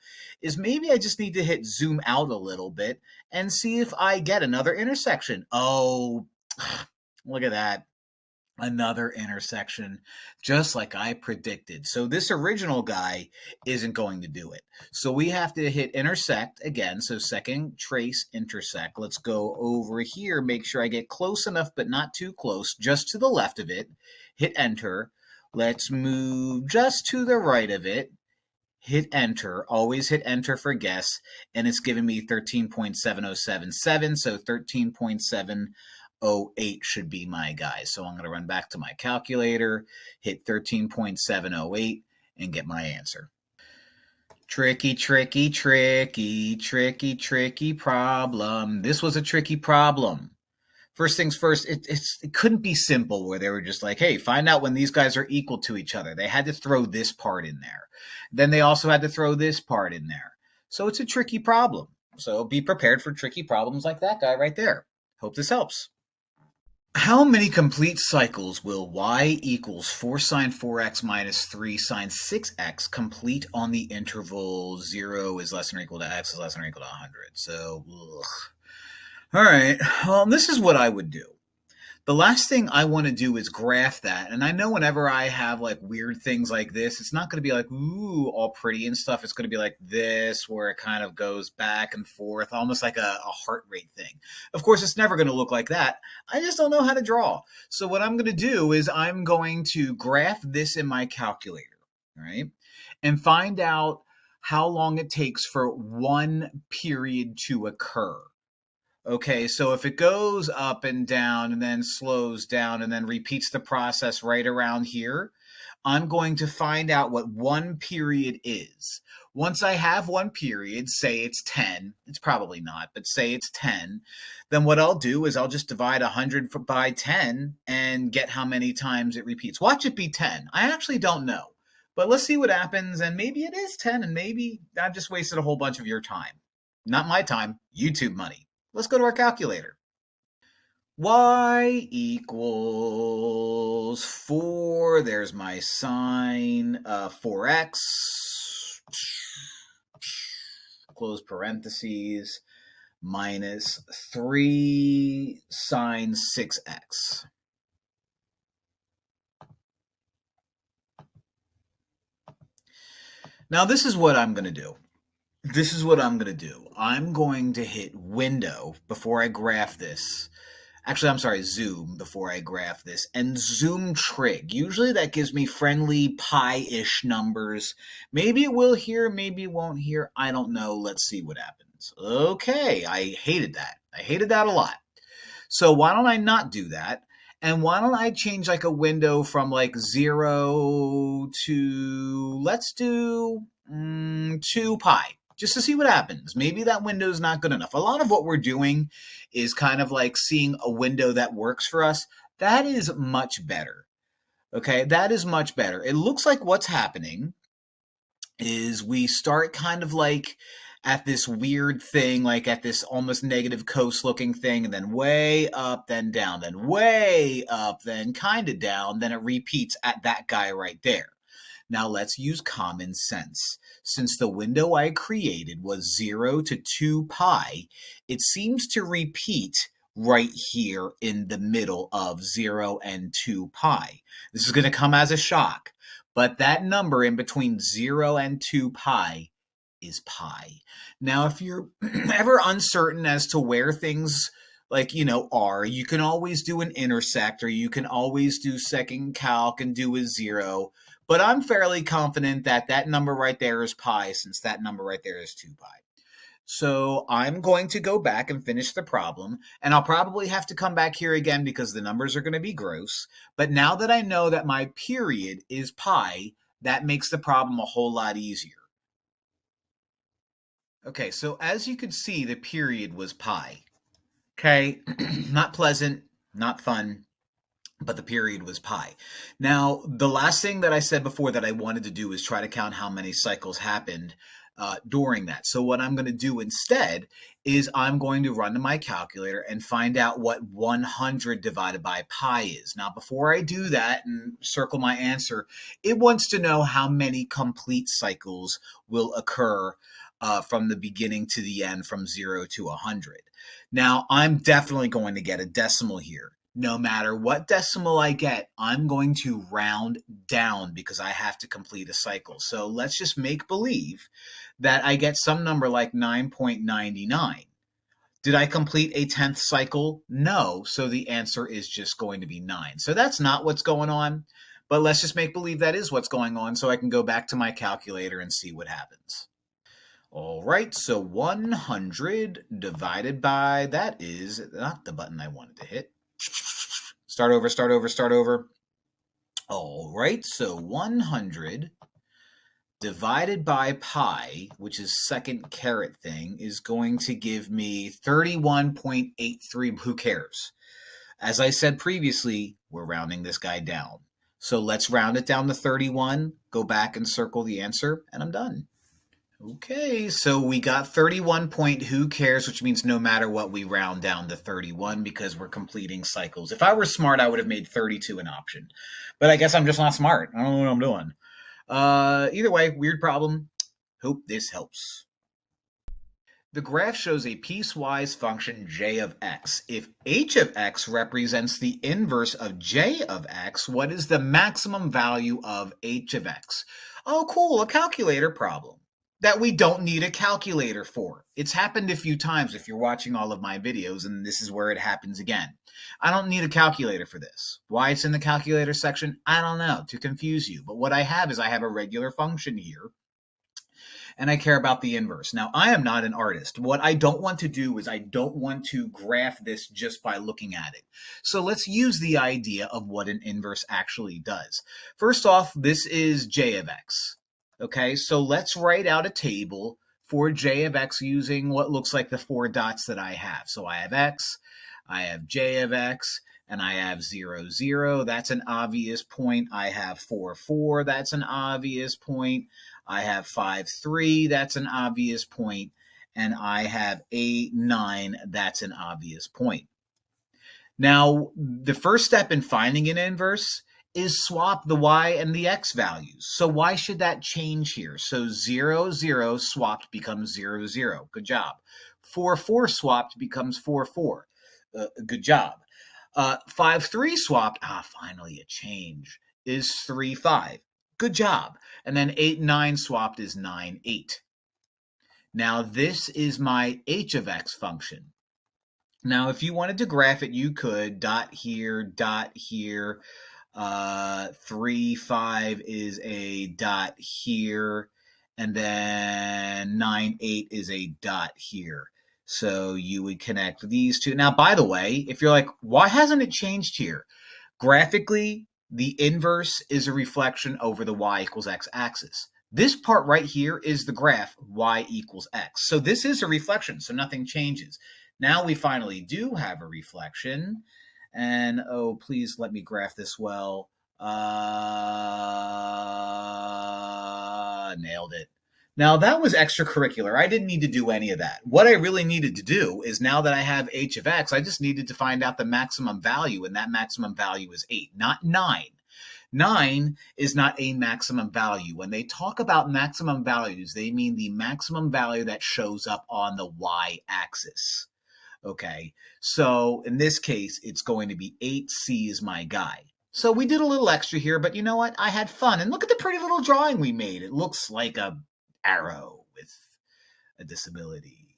is maybe I just need to hit zoom out a little bit and see if I get another intersection. Oh, look at that. Another intersection, just like I predicted. So this original guy isn't going to do it. So we have to hit intersect again. So second trace intersect. Let's go over here, make sure I get close enough, but not too close, just to the left of it. Hit enter. Let's move just to the right of it. Hit enter, always hit enter for guess, and it's giving me 13.7077, so 13.708 should be my guy. So I'm going to run back to my calculator, hit 13.708, and get my answer. Tricky, tricky, tricky, tricky, tricky problem. This was a tricky problem. First things first, it couldn't be simple where they were just like, hey, find out when these guys are equal to each other. They had to throw this part in there. Then they also had to throw this part in there. So it's a tricky problem. So be prepared for tricky problems like that guy right there. Hope this helps. How many complete cycles will y equals 4 sine 4x minus 3 sine 6x complete on the interval 0 is less than or equal to x is less than or equal to 100? So, ugh. All right, well, this is what I would do. The last thing I want to do is graph that. And I know whenever I have like weird things like this, it's not going to be like, ooh, all pretty and stuff. It's going to be like this, where it kind of goes back and forth, almost like a heart rate thing. Of course, it's never going to look like that. I just don't know how to draw. So what I'm going to do is I'm going to graph this in my calculator, right? And find out how long it takes for one period to occur. Okay, so if it goes up and down and then slows down and then repeats the process right around here, I'm going to find out what one period is. Once I have one period, say it's 10, it's probably not, but say it's 10, then what I'll do is I'll just divide 100 by 10 and get how many times it repeats. Watch it be 10. I actually don't know, but let's see what happens, and maybe it is 10, and maybe I've just wasted a whole bunch of your time. Not my time, YouTube money. Let's go to our calculator. Y equals 4. There's my sine 4x. Close parentheses. Minus 3 sine 6x. Now this is what I'm going to do. I'm going to hit window before I graph this. actually, I'm sorry, zoom before I graph this, and zoom trig. Usually that gives me friendly pi-ish numbers. Maybe it will here, maybe it won't here. I don't know. Let's see what happens. Okay, I hated that. I hated that a lot. So why don't I not do that? And why don't I change like a window from like 0 to, let's do 2 pi, just to see what happens. Maybe that window is not good enough. A lot of what we're doing is kind of like seeing a window that works for us. That is much better. Okay, that is much better. It looks like what's happening is we start kind of like at this weird thing, like at this almost negative coast looking thing, and then way up, then down, then way up, then kind of down, then it repeats at that guy right there. Now let's use common sense. Since the window I created was 0 to 2 pi, it seems to repeat right here in the middle of 0 and 2 pi. This is going to come as a shock, but that number in between 0 and 2 pi is pi. Now, if you're ever uncertain as to where things are, you can always do an intersect, or you can always do second calc and do a 0. But I'm fairly confident that that number right there is pi, since that number right there is 2 pi. So I'm going to go back and finish the problem, and I'll probably have to come back here again because the numbers are going to be gross. But now that I know that my period is pi, that makes the problem a whole lot easier. Okay, so as you can see, the period was pi. Okay, not pleasant, not fun, but the period was pi. Now, the last thing that I said before that I wanted to do is try to count how many cycles happened during that. So what I'm going to do instead is I'm going to run to my calculator and find out what 100 divided by pi is. Now, before I do that and circle my answer, it wants to know how many complete cycles will occur from the beginning to the end, from 0 to 100. Now, I'm definitely going to get a decimal here. No matter what decimal I get, I'm going to round down because I have to complete a cycle. So let's just make believe that I get some number like 9.99. Did I complete a 10th cycle? No. So the answer is just going to be 9. So that's not what's going on. But let's just make believe that is what's going on so I can go back to my calculator and see what happens. All right, so 100 divided by, that is not the button I wanted to hit. Start over, start over, start over. All right, so 100 divided by pi, which is second caret thing, is going to give me 31.83. Who cares? As I said previously, we're rounding this guy down. So let's round it down to 31, go back and circle the answer, and I'm done. Okay, so we got 31 point who cares, which means no matter what, we round down to 31 because we're completing cycles. If I were smart, I would have made 32 an option. But I guess I'm just not smart. I don't know what I'm doing. Either way, weird problem. Hope this helps. The graph shows a piecewise function j of x. If h of x represents the inverse of j of x, what is the maximum value of h of x? Oh, cool, a calculator problem that we don't need a calculator for. It's happened a few times if you're watching all of my videos, and this is where it happens again. I don't need a calculator for this. Why it's in the calculator section, I don't know, to confuse you. But what I have is I have a regular function here, and I care about the inverse. Now, I am not an artist. What I don't want to do is I don't want to graph this just by looking at it. So let's use the idea of what an inverse actually does. First off, this is j of x. Okay, so let's write out a table for j of x using what looks like the 4 dots that I have. So I have x, I have j of x, and I have 0, 0. That's an obvious point. I have 4, 4. That's an obvious point. I have 5, 3. That's an obvious point. And I have 8, 9. That's an obvious point. Now, the first step in finding an inverse is swap the y and the x values. So why should that change here? So 0, 0 swapped becomes 0, 0. Good job. 4, 4 swapped becomes 4, 4. Good job. 5, 3 swapped, finally a change, is 3, 5. Good job. And then 8, 9 swapped is 9, 8. Now this is my h of x function. Now, if you wanted to graph it, you could dot here, 3, 5 is a dot here, and then 9, 8 is a dot here. So you would connect these two. Now, by the way, if you're like, why hasn't it changed here? Graphically, the inverse is a reflection over the y equals x axis. This part right here is the graph y equals x. So this is a reflection, so nothing changes. Now we finally do have a reflection. And oh, please let me graph this well. Nailed it. Now that was extracurricular. I didn't need to do any of that. What I really needed to do is, now that I have h of x, I just needed to find out the maximum value, and that maximum value is 8, not 9. 9 is not a maximum value. When they talk about maximum values, they mean the maximum value that shows up on the y-axis. Okay, so in this case, it's going to be 8C is my guy. So we did a little extra here, but you know what? I had fun. And look at the pretty little drawing we made. It looks like a arrow with a disability.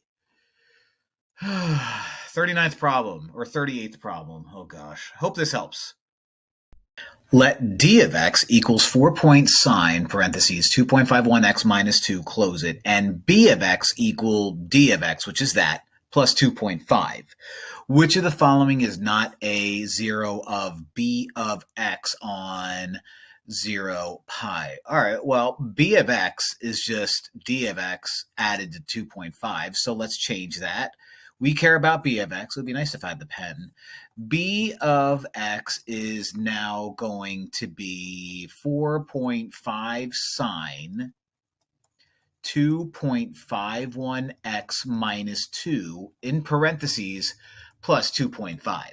39th problem, or 38th problem. Oh gosh, hope this helps. Let d of x equals 4 point sine, parentheses, 2.51x minus 2, close it, and b of x equal d of x, which is that, plus 2.5. Which of the following is not a 0 of b of x on 0 pi? All right, well, b of x is just d of x added to 2.5, so let's change that. We care about b of x. It would be nice if I had the pen. B of x is now going to be 4.5 sine 2.51x minus 2, in parentheses, plus 2.5.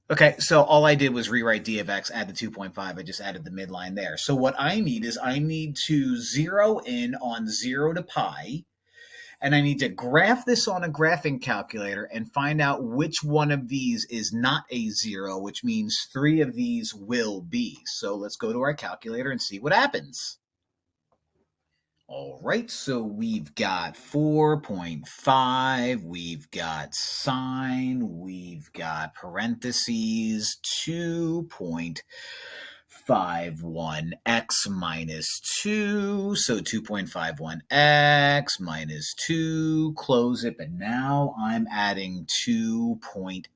Okay, so all I did was rewrite d of x, add the 2.5. I just added the midline there. So what I need is, I need to zero in on 0 to pi, and I need to graph this on a graphing calculator and find out which one of these is not a 0, which means 3 of these will be. So let's go to our calculator and see what happens. All right, so we've got 4.5, we've got sine, we've got parentheses, 2.51x minus 2, so 2.51x minus 2, close it, but now I'm adding 2.5.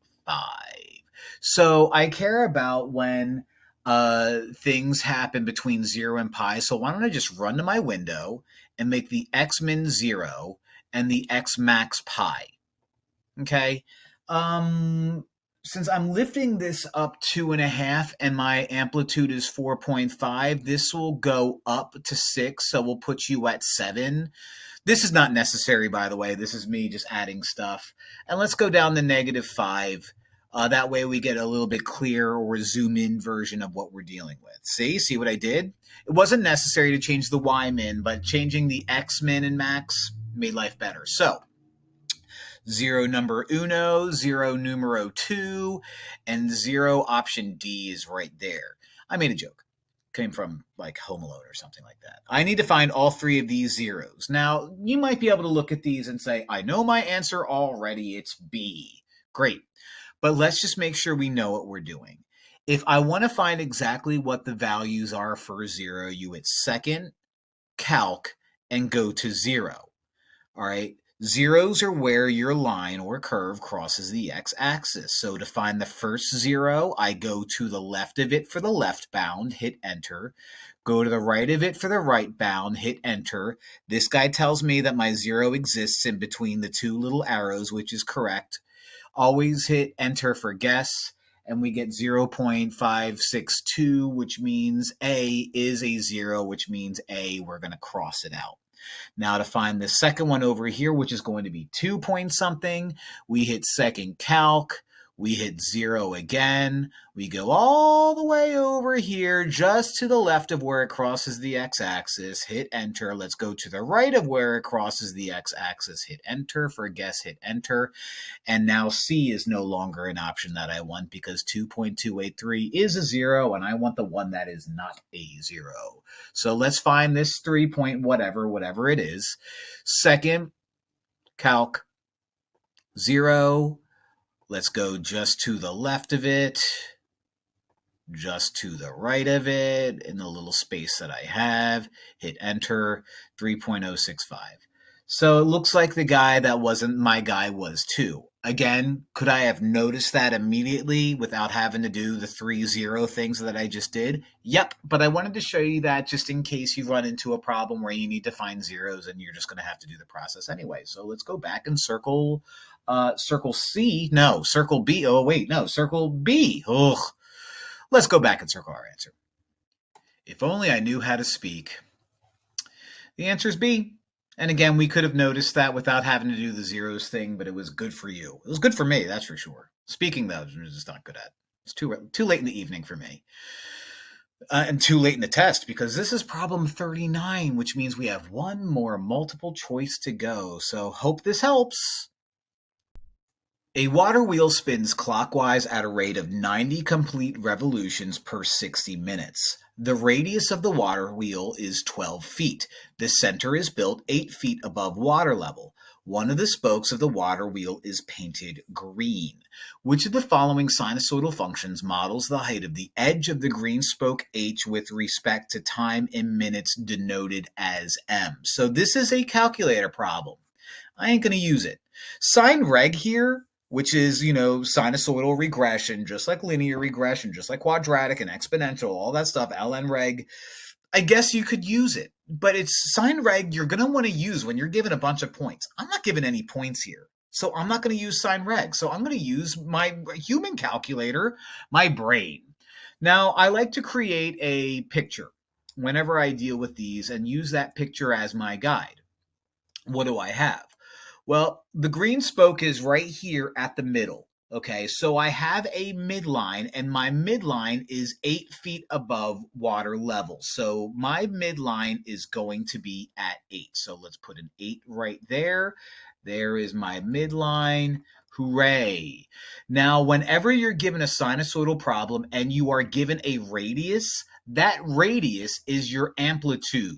So I care about when things happen between 0 and pi. So why don't I just run to my window and make the x min 0 and the x max pi? Okay. Since I'm lifting this up 2.5 and my amplitude is 4.5, this will go up to 6, so we'll put you at 7. This is not necessary, by the way. This is me just adding stuff. And let's go down to -5. That way we get a little bit clearer or zoom in version of what we're dealing with. See what I did? It wasn't necessary to change the y min, but changing the x min and max made life better. So 0 number uno, 0 numero 2, and 0 option D is right there. I made a joke. Came from like Home Alone or something like that. I need to find all 3 of these zeros. Now, you might be able to look at these and say, I know my answer already, it's B. Great. But let's just make sure we know what we're doing. If I want to find exactly what the values are for 0, you hit second, calc, and go to 0. All right. Zeros are where your line or curve crosses the x-axis. So to find the first 0, I go to the left of it for the left bound, hit enter. Go to the right of it for the right bound, hit enter. This guy tells me that my 0 exists in between the 2 little arrows, which is correct. Always hit enter for guess, and we get 0.562, which means A is a 0, which means A, we're going to cross it out. Now to find the second one over here, which is going to be 2 point something, we hit second calc, we hit 0 again, we go all the way over here just to the left of where it crosses the x-axis, hit enter. Let's go to the right of where it crosses the x-axis, hit enter. For guess, hit enter. And now C is no longer an option that I want because 2.283 is a 0 and I want the one that is not a 0. So let's find this 3 point whatever it is. Second, calc, 0. Let's go just to the left of it, just to the right of it, in the little space that I have. Hit enter, 3.065. So it looks like the guy that wasn't my guy was 2. Again, could I have noticed that immediately without having to do the 3-0 things that I just did? Yep, but I wanted to show you that just in case you run into a problem where you need to find zeros and you're just going to have to do the process anyway. So let's go back and circle C. No, circle B. Oh, wait, no, circle B. Ugh. Let's go back and circle our answer. If only I knew how to speak. The answer is B. And again, we could have noticed that without having to do the zeros thing, but it was good for you. It was good for me, that's for sure. Speaking, though, I'm just not good at. It's too late in the evening for me. And too late in the test, because this is problem 39, which means we have one more multiple choice to go. So hope this helps. A water wheel spins clockwise at a rate of 90 complete revolutions per 60 minutes. The radius of the water wheel is 12 feet. The center is built 8 feet above water level. One of the spokes of the water wheel is painted green. Which of the following sinusoidal functions models the height of the edge of the green spoke h with respect to time in minutes denoted as m? So this is a calculator problem. I ain't going to use it. Sine reg here, which is, sinusoidal regression, just like linear regression, just like quadratic and exponential, all that stuff, ln reg, I guess you could use it. But it's sine reg you're going to want to use when you're given a bunch of points. I'm not given any points here, so I'm not going to use sine reg. So I'm going to use my human calculator, my brain. Now, I like to create a picture whenever I deal with these and use that picture as my guide. What do I have? Well, the green spoke is right here at the middle. Okay, so I have a midline, and my midline is 8 feet above water level. So my midline is going to be at 8. So let's put an 8 right there. There is my midline. Hooray. Now, whenever you're given a sinusoidal problem and you are given a radius, that radius is your amplitude.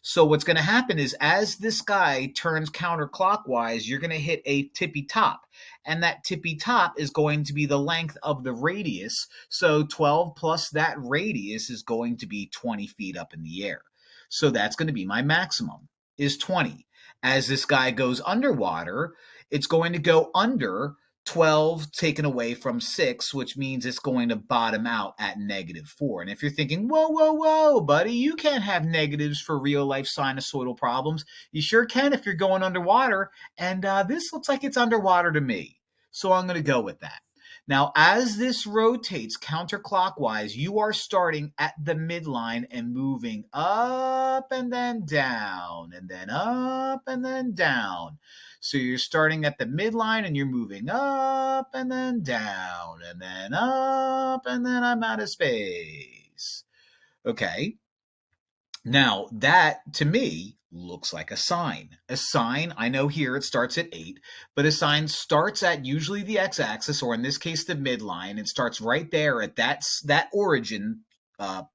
So what's going to happen is as this guy turns counterclockwise, you're going to hit a tippy top. And that tippy top is going to be the length of the radius. So 12 plus that radius is going to be 20 feet up in the air. So that's going to be my maximum, is 20. As this guy goes underwater, it's going to go under 12 taken away from 6, which means it's going to bottom out at -4. And if you're thinking, whoa, buddy, you can't have negatives for real-life sinusoidal problems. You sure can if you're going underwater, and this looks like it's underwater to me. So I'm going to go with that. Now, as this rotates counterclockwise, you are starting at the midline and moving up and then down, and then up and then down. So you're starting at the midline and you're moving up and then down and then up and then I'm out of space. Okay. Now that to me looks like a sine. A sine, I know here it starts at 8, but a sine starts at usually the x-axis, or in this case the midline. It starts right there at that origin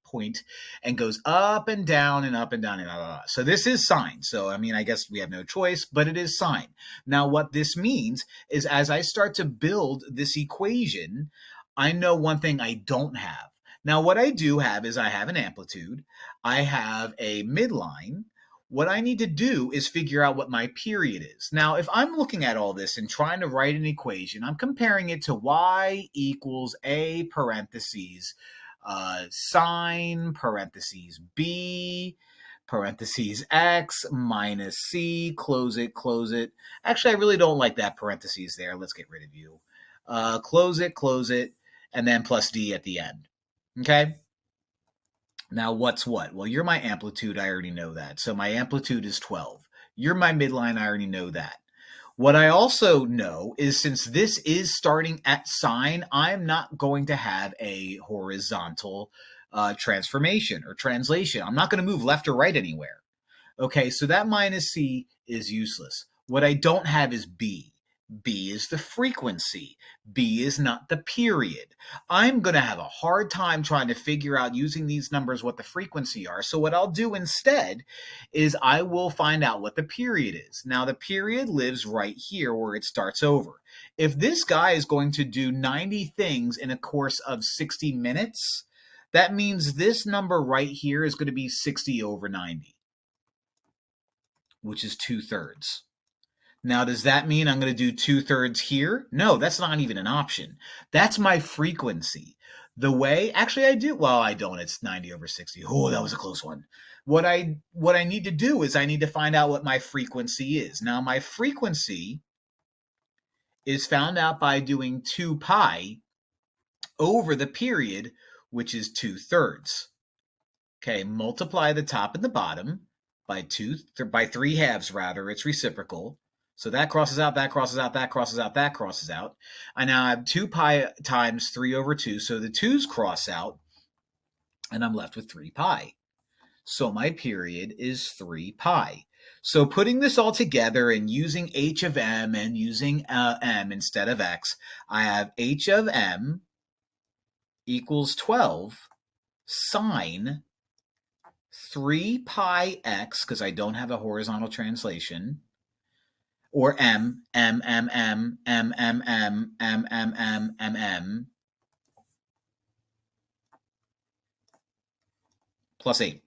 point and goes up and down and up and down and blah, blah, blah. So this is sine. So, I guess we have no choice, but it is sine. Now, what this means is as I start to build this equation, I know one thing I don't have. Now, what I do have is I have an amplitude. I have a midline. What I need to do is figure out what my period is. Now, if I'm looking at all this and trying to write an equation, I'm comparing it to y equals a parentheses sine parentheses b parentheses x minus c, close it. Actually, I really don't like that parentheses there. Let's get rid of you. Close it, and then plus d at the end. Okay? Now, what's what? Well, you're my amplitude. I already know that. So my amplitude is 12. You're my midline. I already know that. What I also know is since this is starting at sine, I'm not going to have a horizontal transformation or translation. I'm not going to move left or right anywhere. Okay, so that minus c is useless. What I don't have is b. B is the frequency. B is not the period. I'm going to have a hard time trying to figure out using these numbers what the frequency are. So what I'll do instead is I will find out what the period is. Now the period lives right here where it starts over. If this guy is going to do 90 things in a course of 60 minutes, that means this number right here is going to be 60 over 90, which is 2/3. Now, does that mean I'm going to do 2/3 here? No, that's not even an option. That's my frequency. The way, actually I do, well, I don't, it's 90 over 60. Oh, that was a close one. What I need to do is I need to find out what my frequency is. Now, my frequency is found out by doing 2 pi over the period, which is 2/3. Okay, multiply the top and the bottom by 3/2 rather, it's reciprocal. So that crosses out, that crosses out, that crosses out, that crosses out. I now have 2 pi times 3 over 2. So the 2's cross out, and I'm left with 3 pi. So my period is 3 pi. So putting this all together and using h of m and using m instead of x, I have h of m equals 12 sine 3 pi x, because I don't have a horizontal translation, or m plus 8.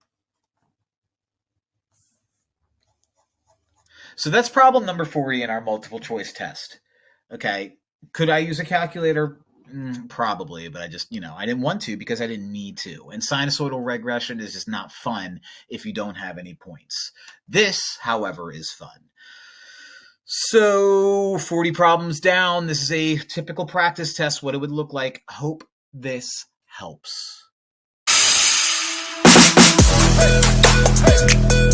So that's problem number 40 in our multiple choice test. Okay, could I use a calculator? Probably, but I just, I didn't want to because I didn't need to. And sinusoidal regression is just not fun if you don't have any points. This, however, is fun. So 40 problems down. This is a typical practice test, what it would look like. Hope this helps. Hey.